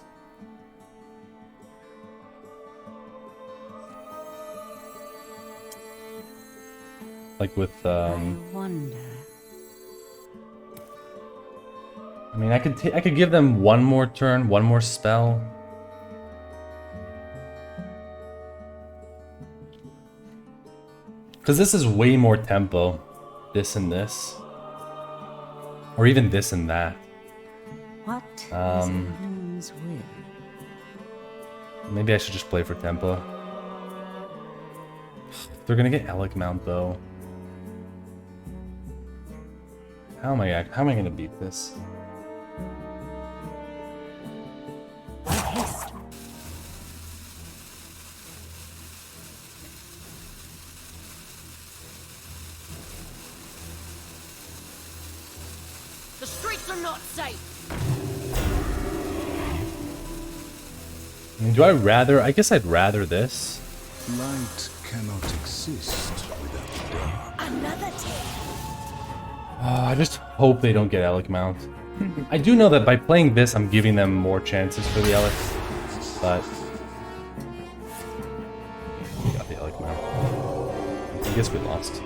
Speaker 1: Like with,
Speaker 3: I wonder.
Speaker 1: I mean, I could give them one more turn, one more spell. Because this is way more tempo. This and this. Or even this and that.
Speaker 3: What these illusions will.
Speaker 1: Maybe I should just play for tempo. They're gonna get Alec Mount though. How am I gonna beat this?
Speaker 7: The streets are not safe.
Speaker 1: I mean, do I rather? I guess I'd rather this.
Speaker 4: Light cannot exist without dark.
Speaker 7: Another tale.
Speaker 1: I just hope they don't get Alec Mount. I do know that by playing this, I'm giving them more chances for the Alec, but we got the Alec Mount. I guess we lost.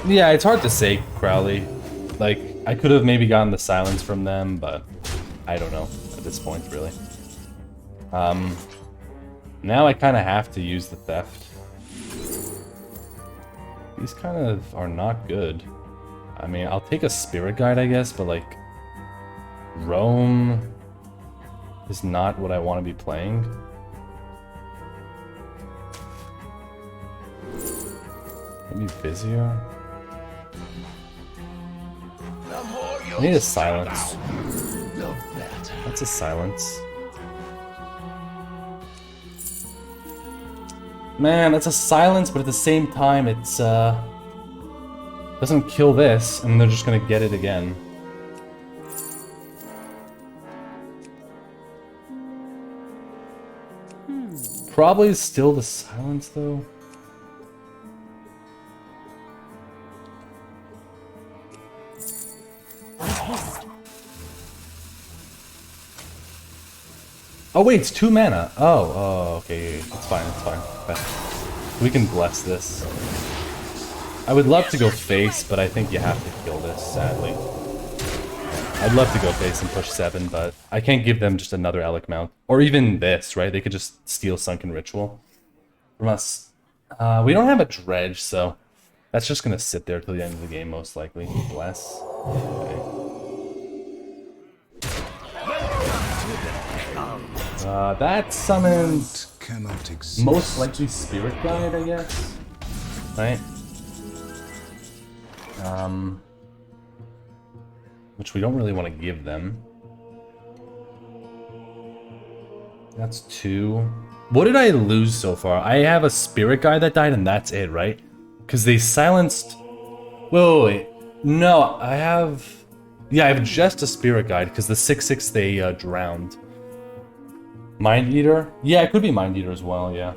Speaker 1: Yeah, it's hard to say, Crowley. Like, I could have maybe gotten the silence from them, but I don't know at this point, really. Now I kind of have to use the theft. These kind of are not good. I mean, I'll take a Spirit Guide, I guess, but like, Rome is not what I want to be playing. Maybe Vizier? I need a silence. That's a silence. Man, that's a silence, but at the same time, it's doesn't kill this, and they're just gonna get it again. Probably still the silence, though. Oh wait, it's 2 mana. Oh, okay, it's fine, it's fine. Okay. We can bless this. I would love to go face, but I think you have to kill this, sadly. I'd love to go face and push 7, but I can't give them just another Alec Mount. Or even this, right? They could just steal Sunken Ritual from us. We don't have a Dredge, so That's just gonna sit there till the end of the game, most likely. Bless. Okay. That summoned
Speaker 2: Cannot exist.
Speaker 1: most likely Spirit Guide, I guess. Right? Which we don't really want to give them. That's 2. What did I lose so far? I have a Spirit Guide that died and that's it, right? Because they silenced... Wait. No, I have... Yeah, I have just a Spirit Guide because the 6/6 they drowned. Mind Eater? Yeah, it could be Mind Eater as well, yeah.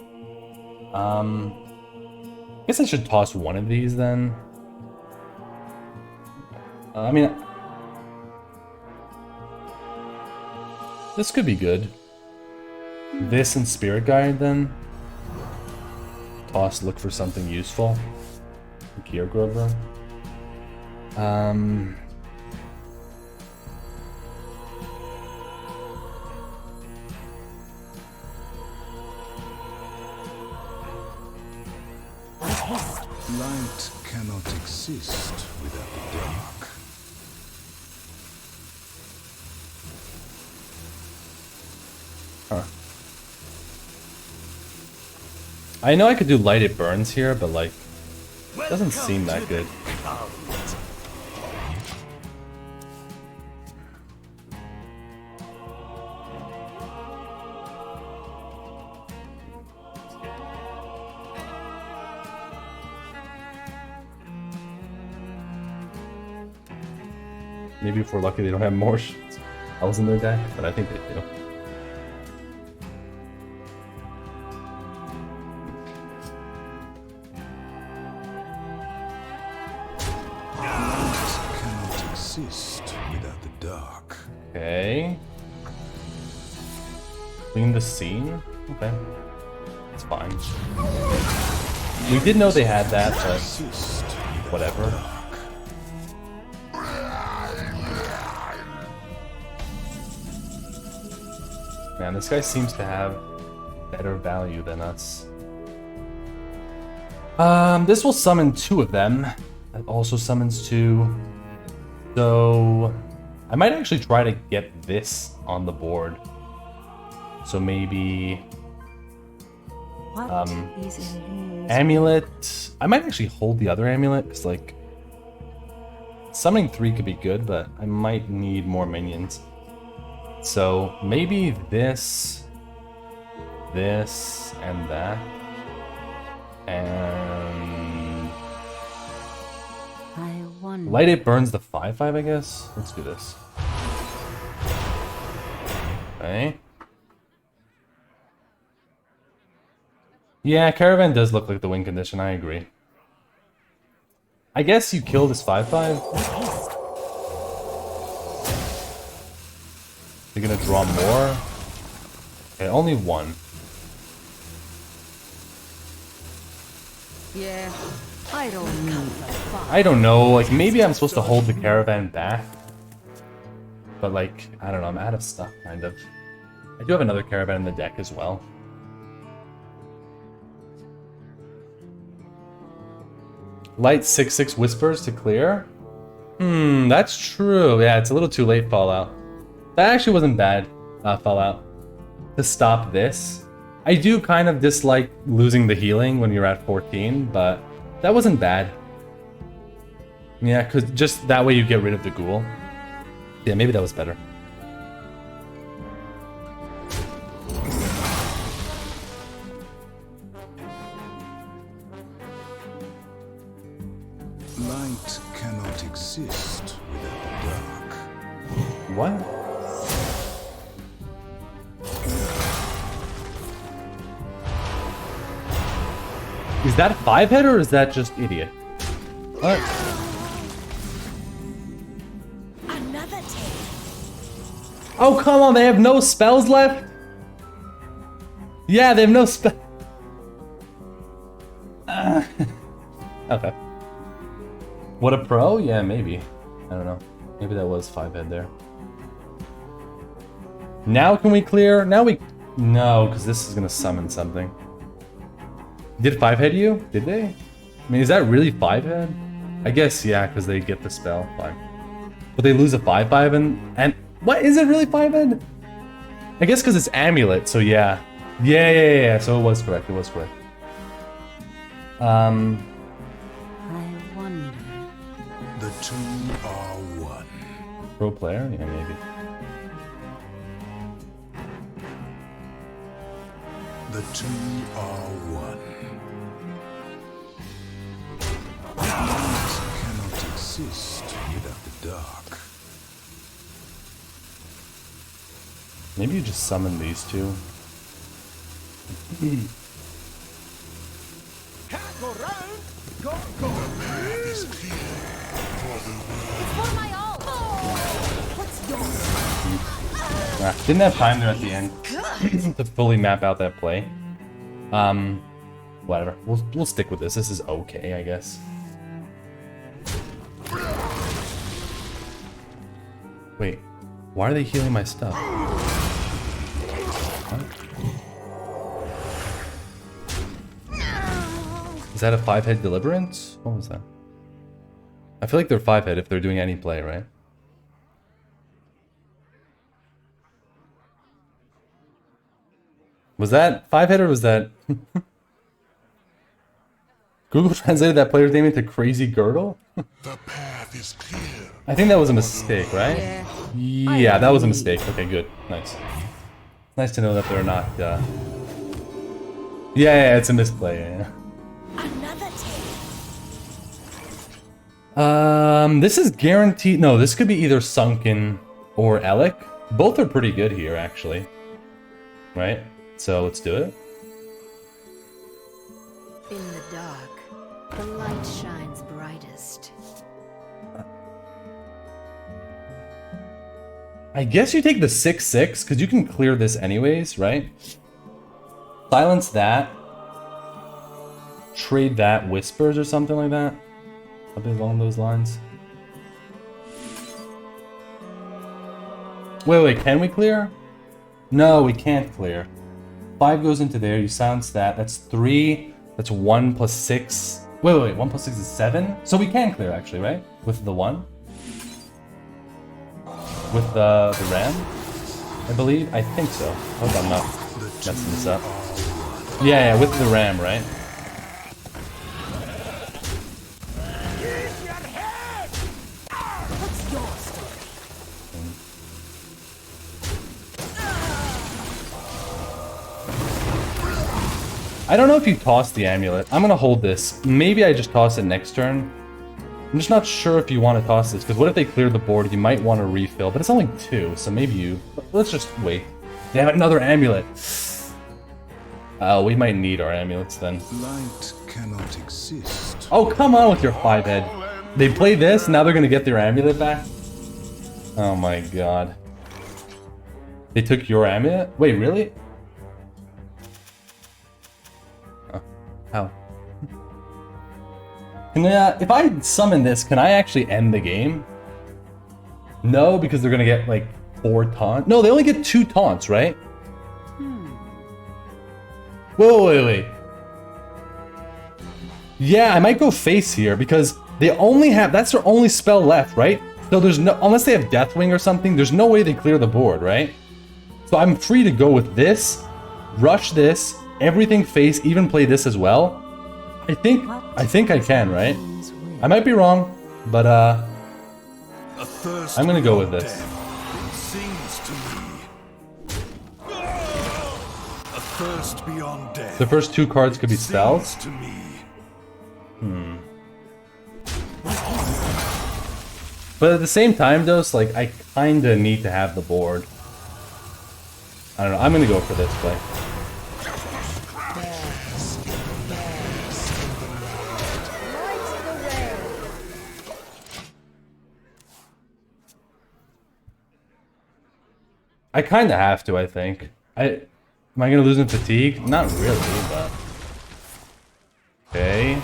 Speaker 1: I guess I should toss one of these then. I mean... This could be good. This and Spirit Guide then. Toss, look for something useful. Gear Grover.
Speaker 2: Light cannot exist without the dark.
Speaker 1: Huh. I know I could do Light It Burns here, but like, it doesn't seem that good. Maybe if we're lucky they don't have more spells in their deck, but I think they do.
Speaker 2: Cannot exist without the dark.
Speaker 1: Okay. Clean the scene? Okay. It's fine. We did know they had that, but whatever. Man, this guy seems to have better value than us. This will summon 2 of them. That also summons 2. So I might actually try to get this on the board. So maybe amulet. I might actually hold the other amulet because like summoning 3 could be good, but I might need more minions. So maybe this, and that, and
Speaker 6: I wonder.
Speaker 1: Light It Burns the 5/5, I guess. Let's do this. Okay. Yeah, Caravan does look like the win condition. I agree. I guess you kill this 5/5. You're gonna draw more? Okay, only 1.
Speaker 6: Yeah, I don't know.
Speaker 1: I don't know, like maybe I'm supposed to hold the Caravan back. But like, I don't know, I'm out of stuff, kind of. I do have another Caravan in the deck as well. Light 6/6 Whispers to clear? That's true. Yeah, it's a little too late, Fallout. That actually wasn't bad, Fallout. To stop this. I do kind of dislike losing the healing when you're at 14, but that wasn't bad. Yeah, because just that way you get rid of the ghoul. Yeah, maybe that was better.
Speaker 2: Light cannot exist without the dark.
Speaker 1: What? Is that 5-hit or is that just idiot? What?
Speaker 7: Another tail.
Speaker 1: Oh, come on, they have no spells left? Yeah, they have no spell. Okay. What a pro? Yeah, maybe. I don't know. Maybe that was 5-head there. Now can we clear? Now we... No, because this is going to summon something. Did 5-head you? Did they? I mean, is that really 5-head? I guess, yeah, because they get the spell. Fine. But they lose a 5/5 and what? Is it really 5-head? I guess because it's amulet, so yeah. Yeah. So it was correct. It was correct.
Speaker 6: I wonder.
Speaker 2: The two are one.
Speaker 1: Pro player? Yeah, maybe.
Speaker 2: The two are one. Cannot exist without the dark.
Speaker 1: Maybe you just summon these two.
Speaker 4: Can't go round. Go.
Speaker 2: Is clear for the
Speaker 7: It's for my all. What's yours?
Speaker 1: Didn't have time there at the end to fully map out that play. Whatever. We'll stick with this. This is okay, I guess. Wait, why are they healing my stuff? What? Is that a 5-head deliverance? What was that? I feel like they're 5-head if they're doing any play, right? Was that 5-head or was that... Google translated that player's name into Crazy Girdle?
Speaker 2: The path is clear.
Speaker 1: I think that was a mistake, right? Yeah, that was a mistake. Okay, good. Nice. Nice to know that they're not, Yeah, it's a misplay, yeah.
Speaker 7: Another tail.
Speaker 1: This is guaranteed... No, this could be either Sunken or Elec. Both are pretty good here, actually. Right? So, let's do it.
Speaker 6: In the dark, the light shines brightest.
Speaker 1: I guess you take the 6/6, because you can clear this anyways, right? Silence that. Trade that Whispers or something like that. Something along those lines. Wait, can we clear? No, we can't clear. 5 goes into there, you silence that. That's 3. That's 1 plus 6. Wait, 1 plus 6 is 7? So we can clear, actually, right? With the 1? With the ram, I believe. I think so. I hope I'm not messing this up. Yeah, with the ram, right?
Speaker 7: What's your story?
Speaker 1: I don't know if you toss the amulet. I'm gonna hold this. Maybe I just toss it next turn. I'm just not sure if you want to toss this, because what if they clear the board? You might want to refill, but it's only 2, so maybe you... Let's just wait. They have another amulet. We might need our amulets then.
Speaker 2: Light cannot exist.
Speaker 1: Oh, come on with your 5-head. They play this, now they're gonna get their amulet back? Oh my god. They took your amulet? Wait, really? Oh, how? Can if I summon this, can I actually end the game? No, because they're gonna get like 4 taunts. No, they only get 2 taunts, right? Wait. Yeah, I might go face here because they only have, that's their only spell left, right? So there's no, unless they have Deathwing or something, there's no way they clear the board, right? So I'm free to go with this, rush this, everything face, even play this as well. I think I can, right? I might be wrong, but I'm gonna go with this.
Speaker 2: Sings to me. A thirst beyond death.
Speaker 1: The first 2 cards could be spells.
Speaker 2: To me.
Speaker 1: But at the same time, though, it's like I kinda need to have the board. I don't know. I'm gonna go for this play. I kind of have to, I think. Am I gonna lose in fatigue? Not really, but... Okay.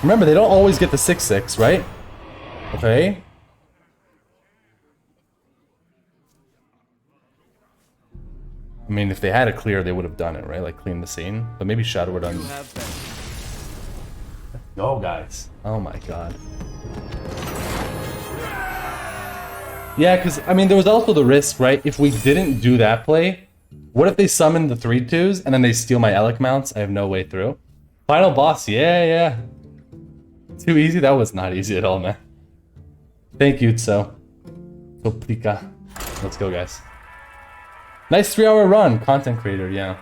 Speaker 1: Remember, they don't always get the 6/6, right? Okay. I mean, if they had a clear, they would have done it, right? Like, clean the scene. But maybe Shadow would go, guys. Oh my god. Yeah, because, I mean, there was also the risk, right? If we didn't do that play, what if they summon the 3/2s and then they steal my Elec mounts? I have no way through. Final boss, yeah. Too easy? That was not easy at all, man. Thank you, Toplika. Let's go, guys. Nice 3-hour run, content creator, yeah.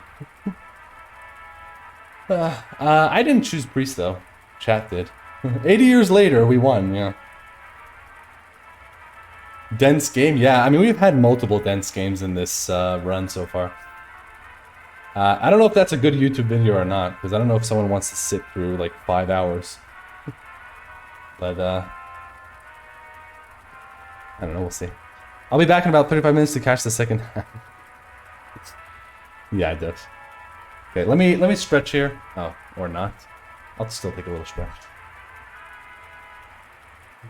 Speaker 1: I didn't choose Priest, though. Chat did. 80 years later, we won, yeah. Dense game? Yeah, I mean, we've had multiple dense games in this run so far. I don't know if that's a good YouTube video or not, because I don't know if someone wants to sit through like 5 hours. But, I don't know, we'll see. I'll be back in about 35 minutes to catch the second half. Yeah, it does. Okay, let me stretch here. Oh, or not. I'll still take a little stretch.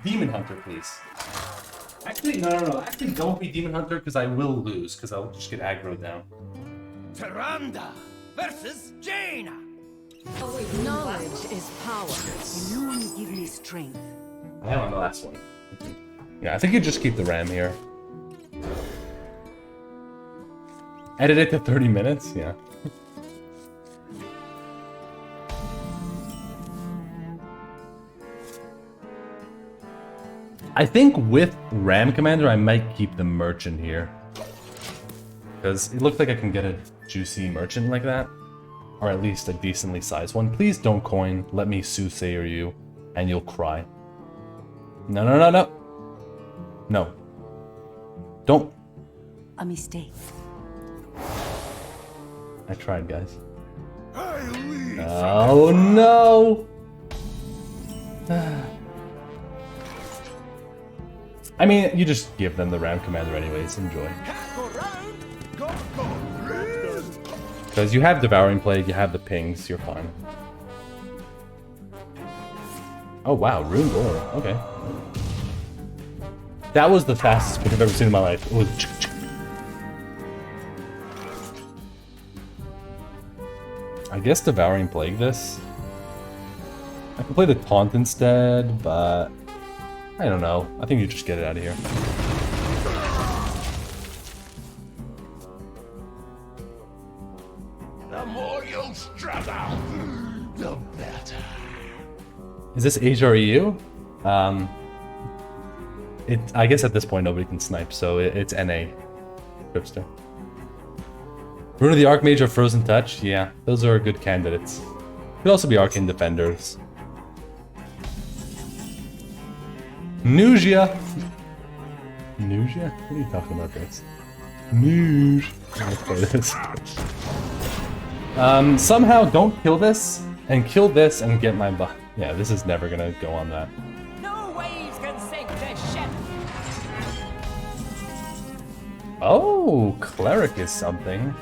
Speaker 1: Demon Hunter, please. Actually, no. Actually, don't be Demon Hunter, because I will lose, because I'll just get aggroed down.
Speaker 8: Tyrande versus Jaina.
Speaker 3: Knowledge is power. You only give me strength.
Speaker 1: I am on the last one. Yeah, I think you just keep the RAM here. Edit it to 30 minutes? Yeah. I think with RAM Commander, I might keep the Merchant here. Because it looks like I can get a juicy Merchant like that. Or at least a decently sized one. Please don't coin. Let me soothsayer you. And you'll cry. No. No. Don't.
Speaker 3: A mistake.
Speaker 1: I tried, guys. Oh no! I mean, you just give them the RAM Commander anyways. Enjoy. Because you have Devouring Plague, you have the pings, you're fine. Oh wow, Rune Door. Okay. That was the fastest pick I've ever seen in my life. It was. I guess Devouring Plague this. I could play the Taunt instead, but I don't know. I think you just get it out of here.
Speaker 2: The more you struggle, the better.
Speaker 1: Is this Asia or EU? I guess at this point nobody can snipe, so it's NA. Tripster. Rune of the Archmage or Frozen Touch? Yeah, those are good candidates. Could also be Arcane Defenders. Nusia! Nusia? What are you talking about, guys? Nuge. Let's play this. Somehow don't kill this, and kill this and get my buff. Yeah, this is never gonna go on that.
Speaker 8: No waves can sink this ship.
Speaker 1: Oh, Cleric is something.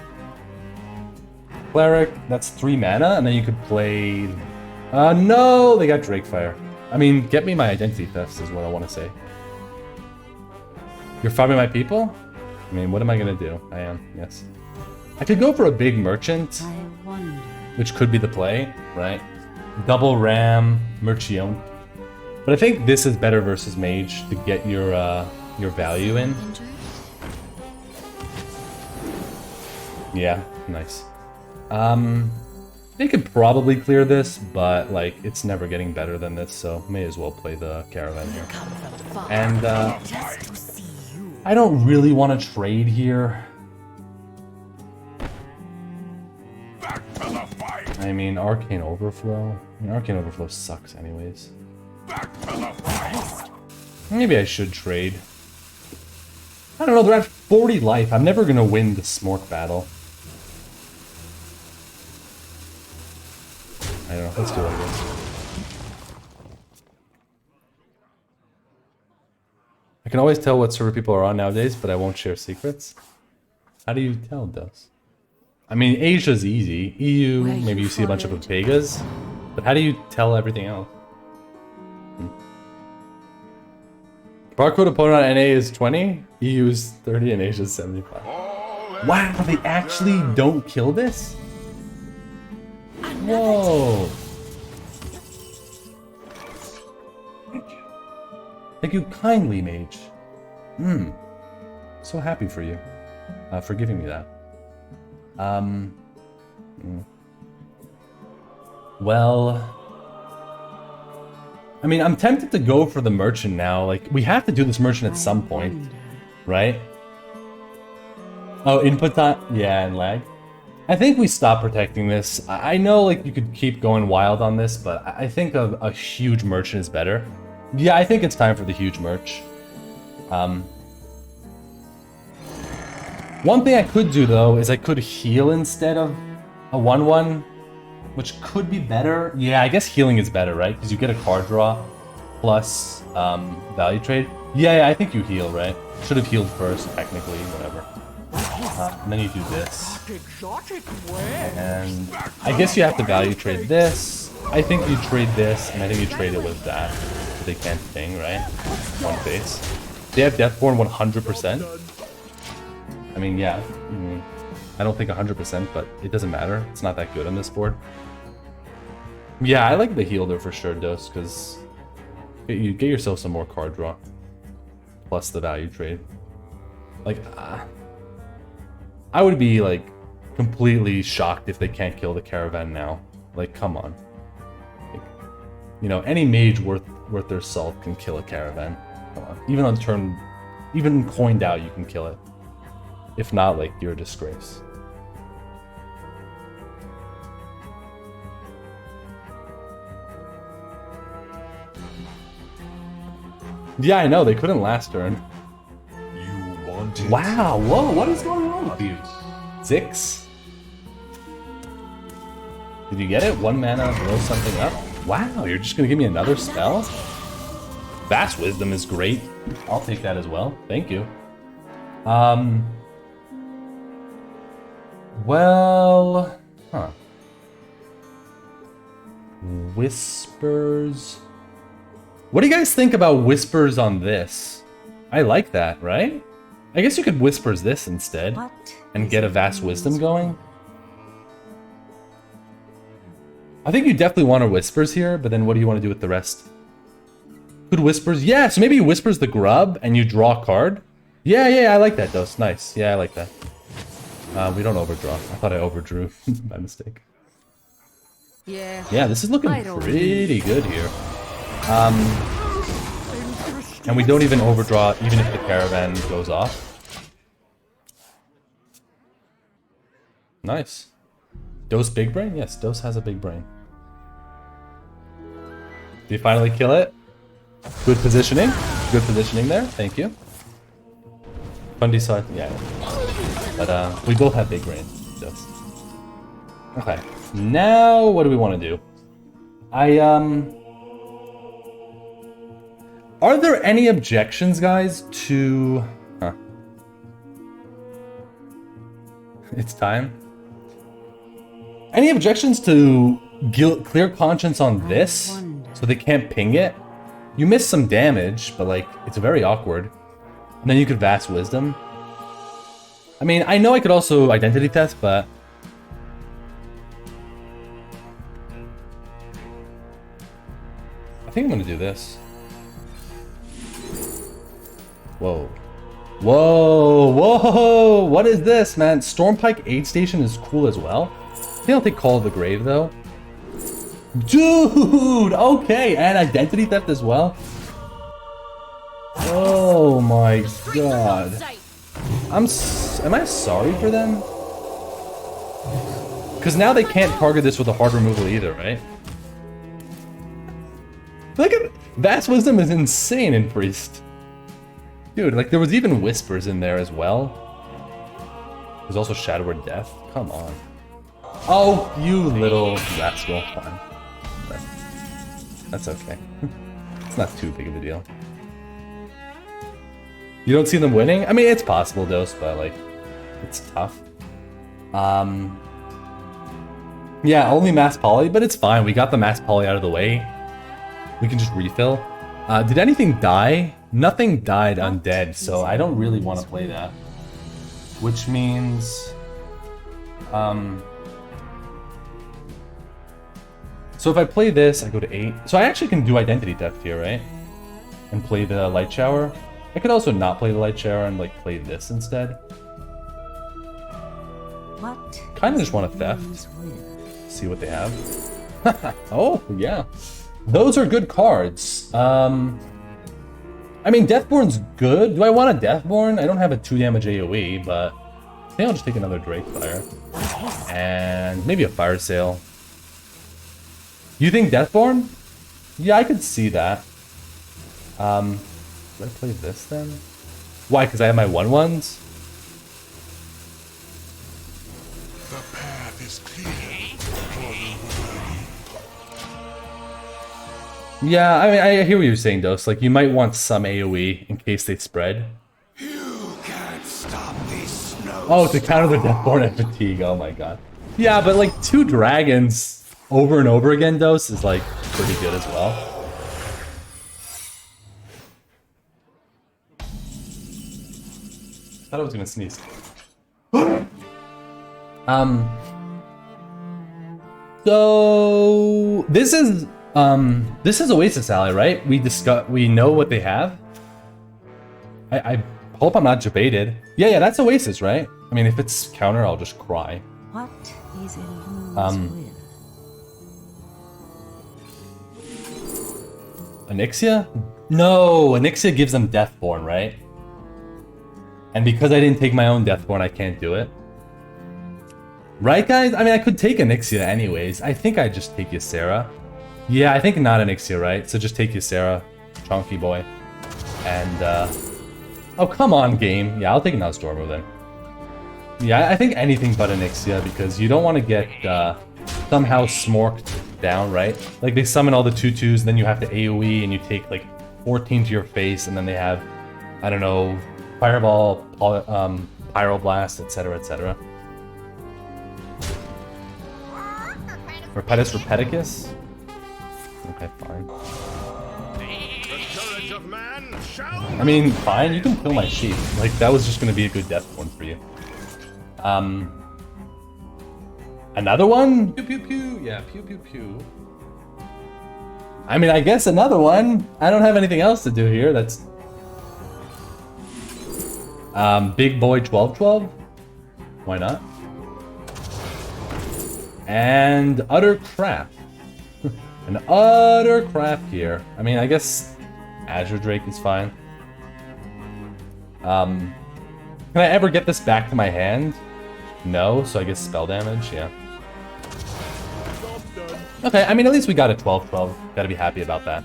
Speaker 1: Cleric, that's 3 mana, and then you could play... no! They got Drakefire. I mean, get me my Identity Thefts is what I want to say. You're farming my people? I mean, what am I gonna do? I am, yes. I could go for a big Merchant, which could be the play, right? Double Ram, Merchion. But I think this is better versus Mage to get your value in. Yeah, nice. They could probably clear this, but like it's never getting better than this, so may as well play the Caravan here. And I don't really want to trade here. I mean, Arcane Overflow. I mean, Arcane Overflow sucks anyways. Maybe I should trade. I don't know, they're at 40 life. I'm never gonna win the Smork battle. I don't know, let's do it, I guess. I can always tell what server people are on nowadays, but I won't share secrets. How do you tell, Dos? I mean, Asia's easy. EU, maybe you see a bunch of Vegas. But how do you tell everything else? Barcode opponent on NA is 20, EU is 30, and Asia is 75. Wow, they actually don't kill this? Whoa. Thank you kindly, mage. So happy for you. For giving me that. Well... I mean, I'm tempted to go for the merchant now. Like, we have to do this merchant at some point, right? Oh, input time? Yeah, and lag. I think we stop protecting this. I know, like, you could keep going wild on this, but I think a huge merchant is better. Yeah, I think it's time for the huge merch. One thing I could do, though, is I could heal instead of a 1-1. Which could be better. Yeah, I guess healing is better, right? Because you get a card draw plus value trade. Yeah, I think you heal, right? Should have healed first, technically, whatever. And then you do this. And I guess you have to value trade this. I think you trade this, and I think you trade it with that. So they can't ping, right? One face. They have Deathborn 100%. I mean, yeah. I don't think 100%, but it doesn't matter. It's not that good on this board. Yeah, I like the healer for sure, Dos, because you get yourself some more card draw. Plus the value trade. Like, I would be, like, completely shocked if they can't kill the caravan now. Like, come on. Like, you know, any mage worth their salt can kill a caravan. Come on. Even on turn... Even coined out, you can kill it. If not, like, you're a disgrace. Yeah, I know, they couldn't last turn.
Speaker 2: You want it?
Speaker 1: Wow, whoa, what is going on with you? 6? Did you get it? 1 mana, blow something up? Wow, you're just gonna give me another spell? Vast Wisdom is great. I'll take that as well. Thank you. Well... Huh. Whispers... What do you guys think about Whispers on this? I like that, right? I guess you could Whispers this instead. And get a Vast Wisdom going. I think you definitely want to Whispers here, but then what do you want to do with the rest? Good Whispers? Yeah, so maybe you Whispers the Grub and you draw a card? Yeah, I like that, Dos. Nice. Yeah, I like that. We don't overdraw. I thought I overdrew by mistake. Yeah, this is looking pretty good here. And we don't even overdraw even if the caravan goes off. Nice. Dos big brain? Yes, Dos has a big brain. Did you finally kill it? Good positioning. Good positioning there. Thank you. Mifundi saw it. Yeah. But we both have big brains. Dos. Okay. Now what do we want to do? Are there any objections, guys, to... Huh. It's time. Any objections to Clear Conscience on this? So they can't ping it? You miss some damage, but, like, it's very awkward. And then you could Vast Wisdom. I mean, I know I could also Identity Theft, but... I think I'm gonna do this. Whoa. Whoa! What is this, man? Stormpike Aid Station is cool as well. I think I'll take Call of the Grave, though. Dude! Okay, and Identity Theft as well. Oh my god. Am I sorry for them? Because now they can't target this with a hard removal either, right? Look at... Vast Wisdom is insane in Priest. Dude, like, there was even Whispers in there as well. There's also Shadow Word Death. Come on. Oh, you little rascal. Fine. That's okay. It's not too big of a deal. You don't see them winning? I mean, it's possible, Dos, but, like, it's tough. Yeah, only Mass Poly, but it's fine. We got the Mass Poly out of the way. We can just refill. Did anything die? Nothing died undead, so I don't really want to play that. Which means... So if I play this, I go to 8. So I actually can do Identity Theft here, right? and play the light shower. I could also not play the light shower and like play this instead. Kind of just want a theft. See what they have. Oh yeah, those are good cards. I mean, Deathborn's good. Do I want a Deathborn? I don't have a 2 damage AoE, but I think I'll just take another Drake Fire and maybe a Fire Sale. You think Deathborn? Yeah, I could see that. Should I play this then? Why? Because I have my 1/1s?
Speaker 2: The path is clear.
Speaker 1: Yeah, I mean, I hear what you're saying, Dose. Like, you might want some AoE in case they spread.
Speaker 2: You can't stop these snow.
Speaker 1: Oh, to counter the Deathborn and Fatigue. Oh my god. Yeah, but like 2 dragons over and over again, Dose, is like pretty good as well. Thought I was gonna sneeze. So this is Oasis Alley, right? We know what they have. I hope I'm not debated. Yeah, that's Oasis, right? I mean, if it's counter, I'll just cry.
Speaker 3: What is Elune's will?
Speaker 1: Onyxia? No, Onyxia gives them Deathborn, right? And because I didn't take my own Deathborn, I can't do it. Right, guys? I mean, I could take Onyxia anyways. I think I'd just take Ysera. Yeah, I think not Onyxia, right? So just take Ysera, chunky boy. And, oh, come on, game. Yeah, I'll take Nostormo then. Yeah, I think anything but Onyxia, because you don't want to get, somehow smorked down, right? Like, they summon all the 2/2s, and then you have to AoE, and you take, like, 14 to your face, and then they have, I don't know, Fireball, Pyroblast, etc., etc. Repetus Repeticus? Okay, fine. I mean, fine, you can kill my sheep. Like, that was just gonna be a good death one for you. Another one?
Speaker 10: Pew pew pew. Yeah, pew pew pew.
Speaker 1: I mean, I guess another one. I don't have anything else to do here. That's Big Boy 12/12. Why not? And utter crap. An utter crap here. I mean, I guess Azure Drake is fine. Can I ever get this back to my hand? No, so I guess spell damage, yeah. Okay, I mean, at least we got a 12/12. Gotta be happy about that.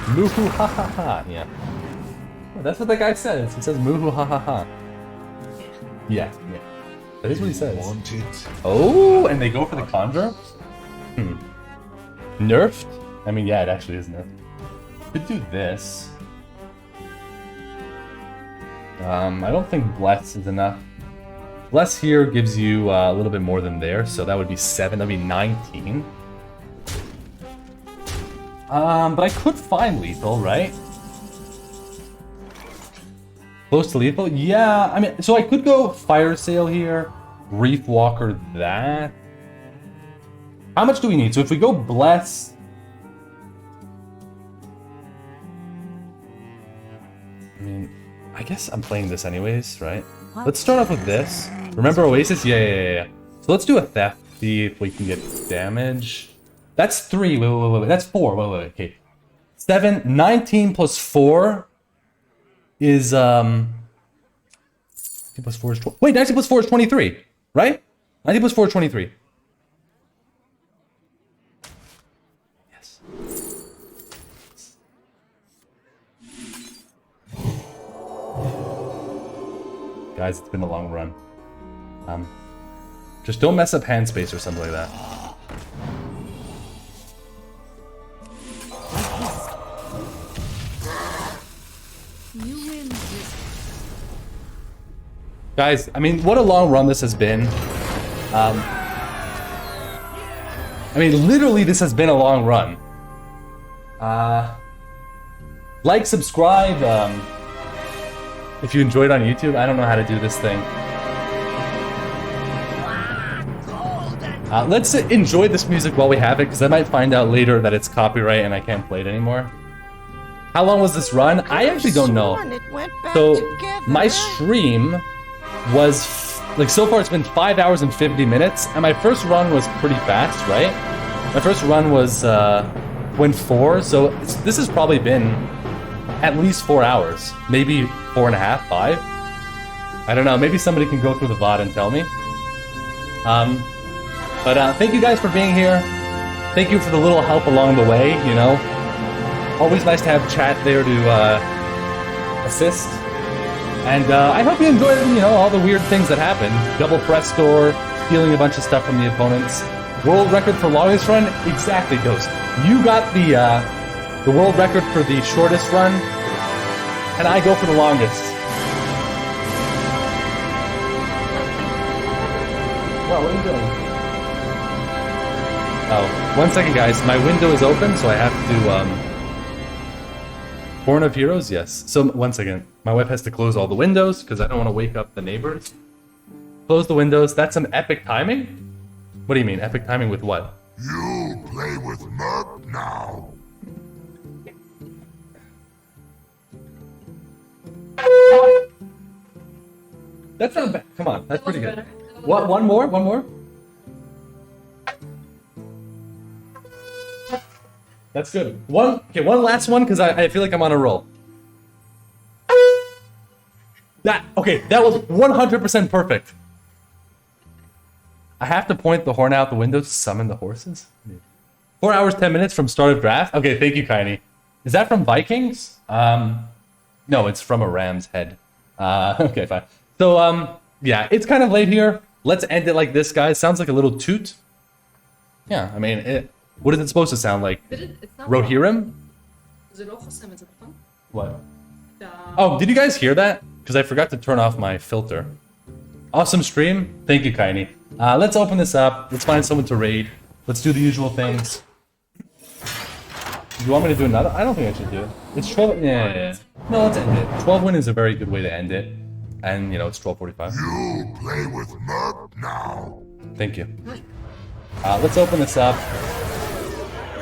Speaker 1: Moohoo ha ha ha, yeah. Oh, that's what that guy says. He says moohoo ha ha ha. Yeah. That is what he says. Oh, and they go for the Conjure? Nerfed? I mean, yeah, it actually is nerfed. Could do this. I don't think Bless is enough. Bless here gives you a little bit more than there, so that would be 7, that'd be 19. But I could find lethal, right? Close to lethal? Yeah, I mean, so I could go Fire Sale here, Reef Walker that. How much do we need? So if we go Bless... I mean, I guess I'm playing this anyways, right? Let's start off with this. Remember Oasis? Yeah. So let's do a Theft, see if we can get damage. That's 3, wait, that's 4, wait, okay. 7, 19 plus 4 is, 19 plus 4 is, wait, 19 plus 4 is 23, right? 19 plus 4 is 23. Yes. Guys, it's been a long run. Just don't mess up hand space or something like that. Guys, I mean, what a long run this has been. I mean, literally, this has been a long run. Like, subscribe, if you enjoyed on YouTube. I don't know how to do this thing. Let's enjoy this music while we have it, because I might find out later that it's copyright and I can't play it anymore. How long was this run? I actually don't know. So, my stream was, like, so far it's been 5 hours and 50 minutes, and my first run was pretty fast, right? My first run was, went 4, so this has probably been at least 4 hours. Maybe 4.5, 5? I don't know, maybe somebody can go through the VOD and tell me. But thank you guys for being here. Thank you for the little help along the way, you know? Always nice to have chat there to assist. And I hope you enjoyed, you know, all the weird things that happened. Double press store, stealing a bunch of stuff from the opponents. World record for longest run? Exactly, Ghost. You got the world record for the shortest run, and I go for the longest. Well, what are you doing? Oh, 1 second, guys. My window is open, so I have to, Born of Heroes? Yes. So, 1 second. My wife has to close all the windows, because I don't want to wake up the neighbors. Close the windows. That's some epic timing? What do you mean? Epic timing with what?
Speaker 2: You play with Merc now.
Speaker 1: That's not bad. Come on. That's pretty good. What? One more? One more? That's good. One last one, because I feel like I'm on a roll. That was 100% perfect. I have to point the horn out the window to summon the horses? 4 hours, 10 minutes from start of draft? Okay, thank you, Kaini. Is that from Vikings? No, it's from a ram's head. Okay, fine. So, yeah, it's kind of late here. Let's end it like this, guys. Sounds like a little toot. Yeah, I mean, what is it supposed to sound like? Rohirrim? What? Oh, did you guys hear that? Because I forgot to turn off my filter. Awesome stream. Thank you, Kaini. Let's open this up. Let's find someone to raid. Let's do the usual things. You want me to do another? I don't think I should do it. It's 12. Yeah. No, let's end it. 12 win is a very good way to end it. And, you know, it's 12:45.
Speaker 2: You play with Merc now.
Speaker 1: Thank you. Let's open this up.